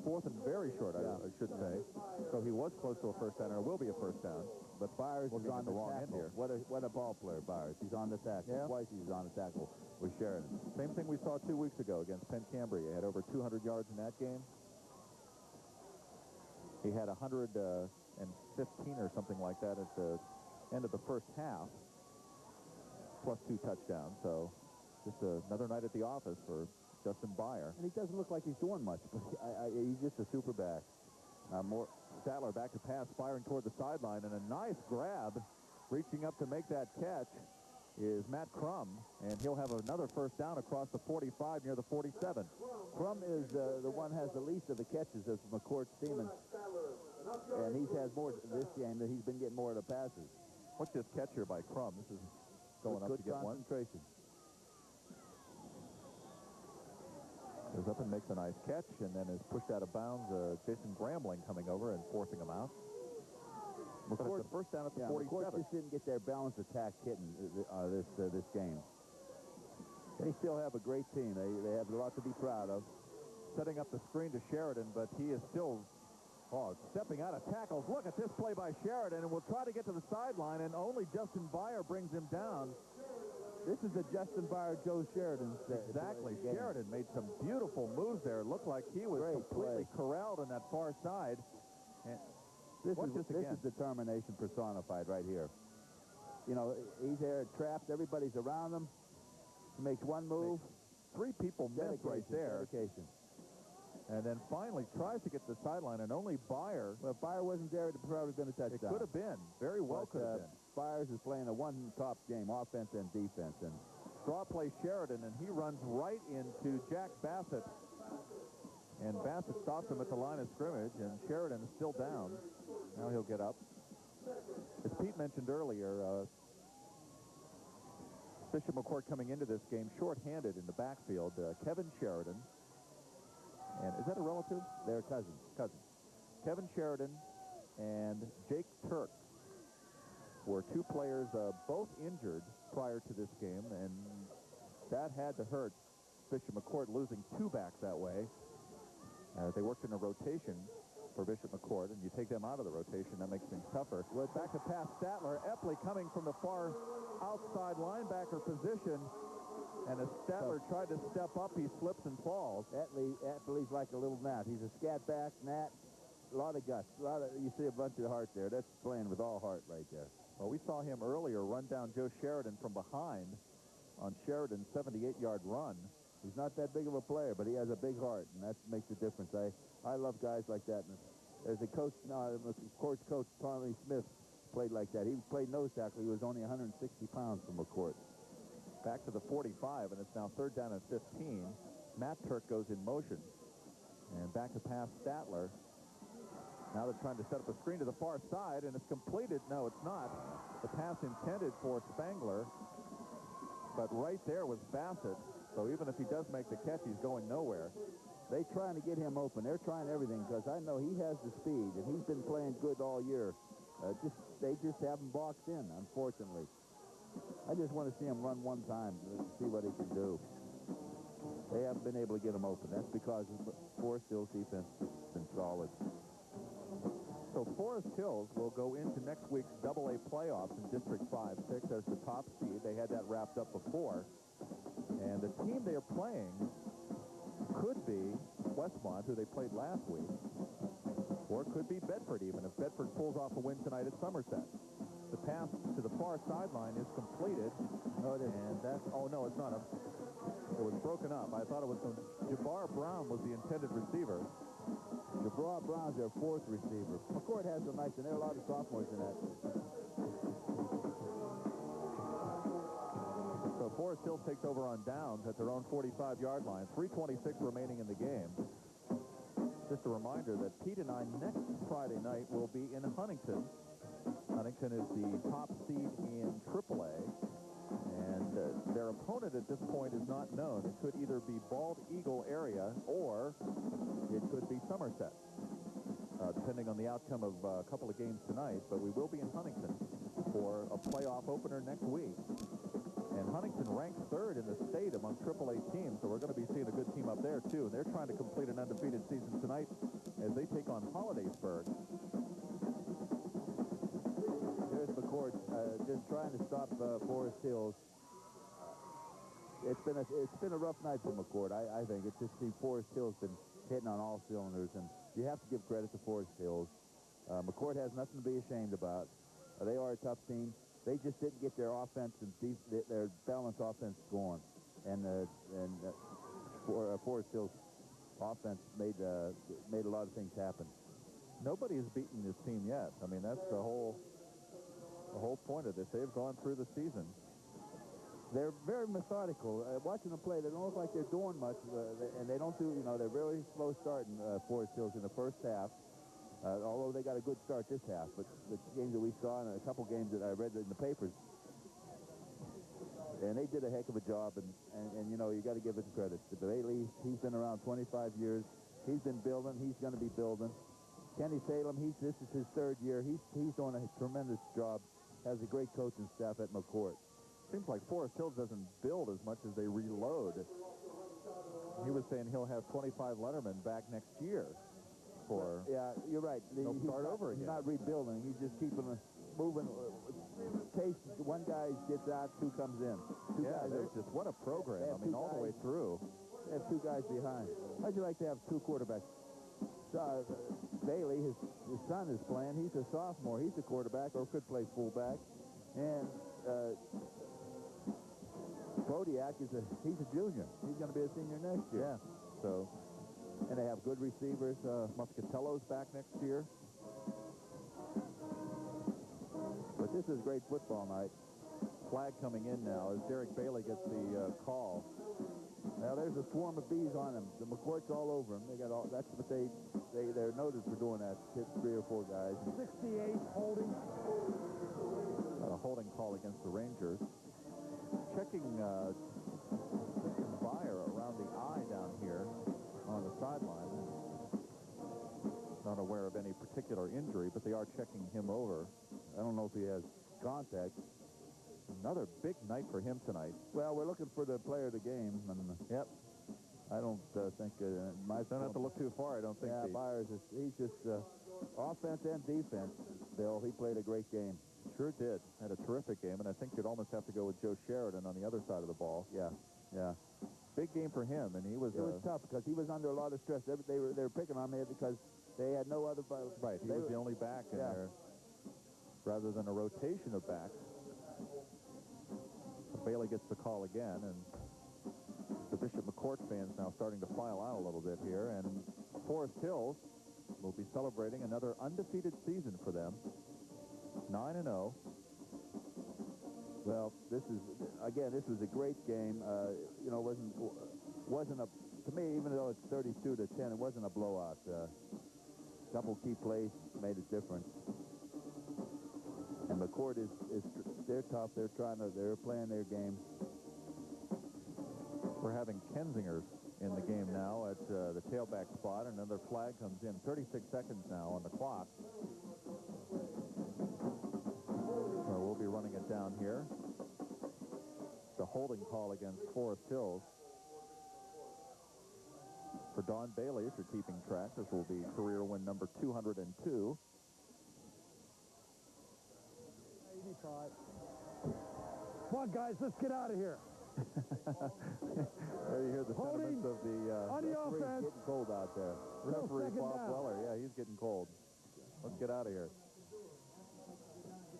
4th and very short, I should say. So he was close to a first down, or will be a first down. But Byers is on the wrong end here. What a ball player, Byers. He's on the tackle. Yeah. Twice he's on the tackle with Sheridan. Same thing we saw 2 weeks ago against Penn Cambria. He had over 200 yards in that game. He had 115 or something like that at the end of the first half, plus 2 touchdowns. So just another night at the office for Justin Byer. And he doesn't look like he's doing much, but he's just a super back. Sadler back to pass, firing toward the sideline, and a nice grab, reaching up to make that catch, is Matt Crum, and he'll have another first down across the 45 near the 47. Crum is the one has the least of the catches of McCourt's team, and he's had more this game than he's been getting more of the passes. What's this catch here by Crum? This is going up to get one. Concentration. Goes up and makes a nice catch, and then is pushed out of bounds. Jason Grambling coming over and forcing him out. McCort first down at the 47. McCort just didn't get their balanced attack hitting this game. They still have a great team. They have a lot to be proud of. Setting up the screen to Sheridan, but he is still stepping out of tackles. Look at this play by Sheridan, and will try to get to the sideline, and only Justin Byer brings him down. This is the Justin Byer, Joe Sheridan. Exactly. Sheridan made some beautiful moves there. It looked like he was completely corralled on that far side. And this is determination personified right here. You know, he's there trapped. Everybody's around him. He makes one move. 3 people missed right there. Dedication. And then finally tries to get to the sideline, and only Byer. Well, if Byer wasn't there, it probably been a touchdown. It could have been. Very well could have been. Byers is playing a one-top game, offense and defense. And draw play Sheridan, and he runs right into Jack Bassett. And Bassett stops him at the line of scrimmage, and Sheridan is still down. Now he'll get up. As Pete mentioned earlier, Bishop McCort coming into this game short-handed in the backfield. Kevin Sheridan. And is that a relative? They're cousins. Kevin Sheridan and Jake Turk were 2 players both injured prior to this game, and that had to hurt Bishop McCort, losing 2 backs that way. They worked in a rotation. for Bishop McCort, and you take them out of the rotation, that makes things tougher. Well, back to pass Statler. Epley coming from the far outside linebacker position, and as Statler tried to step up, he slips and falls. Epley's like a little gnat. He's a scat back gnat. A lot of guts. You see a bunch of heart there. That's playing with all heart right there. Well, we saw him earlier run down Joe Sheridan from behind on Sheridan's 78-yard run. He's not that big of a player, but he has a big heart, and that makes a difference. I love guys like that. And there's a coach, McCort's coach, Tommy Smith, played like that. He played nose tackle. He was only 160 pounds for McCort. Back to the 45, and it's now 3rd down and 15. Matt Turk goes in motion. And back to pass Statler. Now they're trying to set up a screen to the far side, and it's completed. No, it's not. The pass intended for Spangler, but right there was Bassett. So even if he does make the catch, he's going nowhere. They're trying to get him open. They're trying everything because I know he has the speed, and he's been playing good all year. They just haven't boxed in, unfortunately. I just want to see him run one time to see what he can do. They haven't been able to get him open. That's because Forest Hills defense has been solid. So Forest Hills will go into next week's AA playoffs in District 5-6 as the top seed. They had that wrapped up before. And the team they are playing could be Westmont, who they played last week, or it could be Bedford even, if Bedford pulls off a win tonight at Somerset. The pass to the far sideline is completed. No, it isn't. And that's, oh, no, it's not. It was broken up. I thought it was Jabbar Brown was the intended receiver. Jabbar Brown's their 4th receiver. McCort has some nice, and there are a lot of sophomores in that. So Forest Hills takes over on downs at their own 45-yard line. 3:26 remaining in the game. Just a reminder that Pete and I next Friday night will be in Huntington. Huntington is the top seed in AAA, and their opponent at this point is not known. It could either be Bald Eagle area or it could be Somerset, depending on the outcome of a couple of games tonight. But we will be in Huntington for a playoff opener next week. And Huntington ranks 3rd in the state among AAA teams, so we're going to be seeing a good team up there, too. And they're trying to complete an undefeated season tonight as they take on Hollidaysburg. Here's McCort just trying to stop Forest Hills. It's been a rough night for McCort, I think. It's just the Forest Hills been hitting on all cylinders, and you have to give credit to Forest Hills. McCort has nothing to be ashamed about. They are a tough team. They just didn't get their offense and their balanced offense going, and Forest Hills offense made a lot of things happen. Nobody has beaten this team yet. I mean, that's the whole point of this. They've gone through the season. They're very methodical. Watching them play, they don't look like they're doing much, and they don't do. They're very slow starting Forest Hills in the first half. Although they got a good start this half, but the games that we saw and a couple games that I read in the papers, and they did a heck of a job, and you got to give it credit. Bailey, he's been around 25 years. He's been building. He's going to be building. Kenny Salem, this is his 3rd year. He's doing a tremendous job. Has a great coaching staff at McCort. Seems like Forest Hills doesn't build as much as they reload. He was saying he'll have 25 Letterman back next year. Yeah, you're right. He'll start over again. He's not rebuilding. He's just keeping moving. In case one guy gets out, 2 comes in. There's just what a program. I mean, all the way through. They have 2 guys behind. How'd you like to have 2 quarterbacks? Bailey, his son is playing. He's a sophomore. He's a quarterback or could play fullback. And Bodiak he's a junior. He's going to be a senior next year. Yeah. So. And they have good receivers. Muscatello's back next year. But this is great football night. Flag coming in now as Derek Bailey gets the call. Now there's a swarm of bees on him. The McCourt's all over him. They got all. That's what they're noted for doing that. Hit 3 or 4 guys. 68 holding. A holding call against the Rangers. Checking Beyer around the eye down here on the sideline. Not aware of any particular injury, but they are checking him over. I don't know if he has contact. Another big night for him tonight. Well, we're looking for the player of the game. Yep. I don't think my Don't have to look too far, I don't think. Yeah, Byers he's just offense and defense. Bill, he played a great game. Sure did. Had a terrific game, and I think you'd almost have to go with Joe Sheridan on the other side of the ball. Yeah. Big game for him, and he was. It was tough because he was under a lot of stress. They were picking on me because they had no other. Right, he was the only back in there, rather than a rotation of backs. Bailey gets the call again, and the Bishop McCort fans now starting to file out a little bit here, and Forest Hills will be celebrating another undefeated season for them. 9-0. Well, this was a great game. You know, wasn't a, to me, even though it's 32-10, it wasn't a blowout. A couple key plays made it different. And McCort they're tough. They're playing their game. We're having Kensingers in the game now at the tailback spot. Another flag comes in. 36 seconds now on the clock. So we'll be running it down here. The holding call against Forest Hills. For Don Bailey, if you're keeping track, this will be career win number 202. 85. Come on, guys, let's get out of here. There you hear the sentiments of the on the referee. offense. Getting cold out there. Referee Bob Weller, yeah, he's getting cold. Let's get out of here.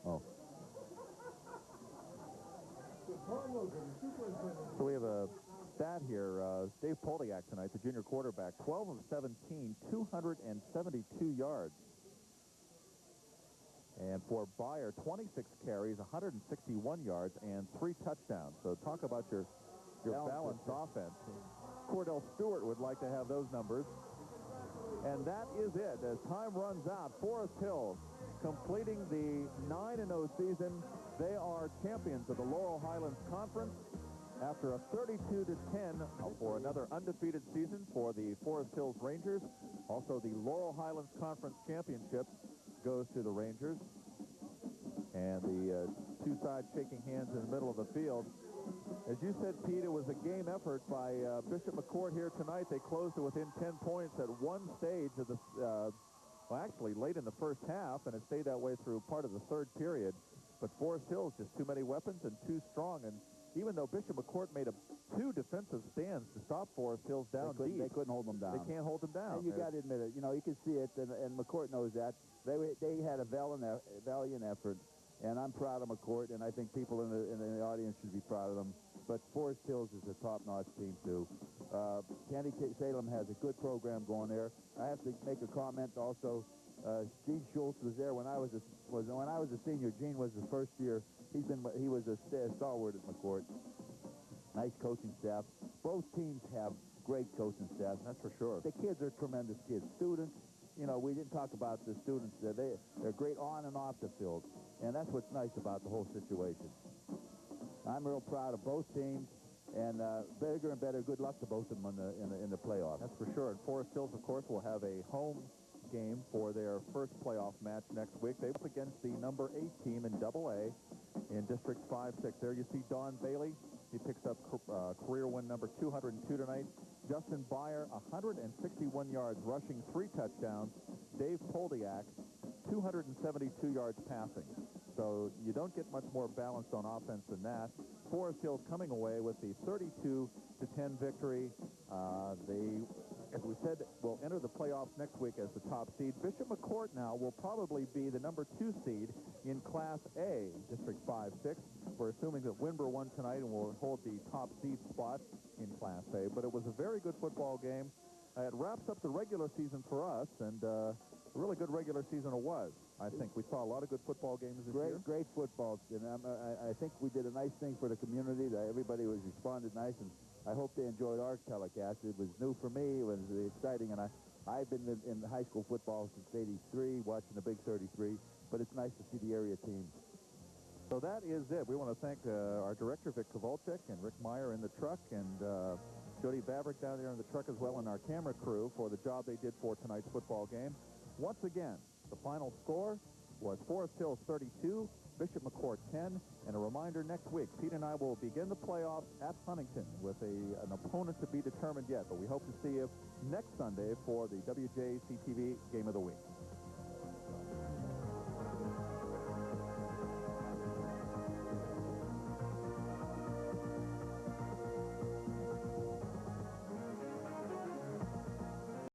Oh. So we have a stat here. Dave Poldiak tonight, the junior quarterback, 12 of 17, 272 yards. And for Byer, 26 carries, 161 yards, and 3 touchdowns. So talk about your balanced offense. Cordell Stewart would like to have those numbers. And that is it. As time runs out, Forest Hills completing the 9-0 season. They are champions of the Laurel Highlands Conference after a 32-10 for another undefeated season for the Forest Hills Rangers. Also, the Laurel Highlands Conference Championship goes to the Rangers. And the two sides shaking hands in the middle of the field. As you said, Pete, it was a game effort by Bishop McCort here tonight. They closed it within 10 points at one stage of the, well, actually late in the first half, and it stayed that way through part of the third period. But Forest Hills, just too many weapons and too strong. And even though Bishop McCort made two defensive stands to stop Forest Hills down deep, they couldn't hold them down. They can't hold them down. And you got to admit it. You know, you can see it, and McCort knows that. They had a valiant effort. And I'm proud of McCort, and I think people in the audience should be proud of them. But Forest Hills is a top-notch team, too. Candy Salem has a good program going there. I have to make a comment also. Gene Schultz was there when I was a senior. Gene was the first year. He was a stalwart at McCort. Nice coaching staff. Both teams have great coaching staff. That's for sure. The kids are tremendous kids. Students, you know, we didn't talk about the students. They're great on and off the field. And that's what's nice about the whole situation. I'm real proud of both teams, and bigger and better good luck to both of them in the playoffs. That's for sure. And Forest Hills, of course, will have a home game for their first playoff match next week. They will against the number 8 team in AA in District 5-6. There you see Don Bailey. He picks up career win number 202 tonight. Justin Byer, 161 yards, rushing 3 touchdowns. Dave Poldiak, 272 yards passing. So you don't get much more balanced on offense than that. Forest Hills coming away with the 32-10 victory. They, as we said, will enter the playoffs next week as the top seed. Bishop McCort now will probably be the number 2 seed in Class A, District 5-6. We're assuming that Wimber won tonight and will hold the top seed spot in Class A. But it was a very good football game. It wraps up the regular season for us, and a really good regular season it was. I think we saw a lot of good football games this year. Great football. And I think we did a nice thing for the community. Everybody was responded nice, and I hope they enjoyed our telecast. It was new for me. It was exciting, and I've been in high school football since '83, watching the Big 33. But it's nice to see the area teams. So that is it. We want to thank our director, Vic Kovalchik, and Rick Meyer in the truck, and Jody Babrick down there in the truck as well, and our camera crew for the job they did for tonight's football game. Once again, the final score was Forest Hills 32, Bishop McCort 10. And a reminder, next week, Pete and I will begin the playoffs at Huntington with an opponent to be determined yet. But we hope to see you next Sunday for the WJCTV Game of the Week.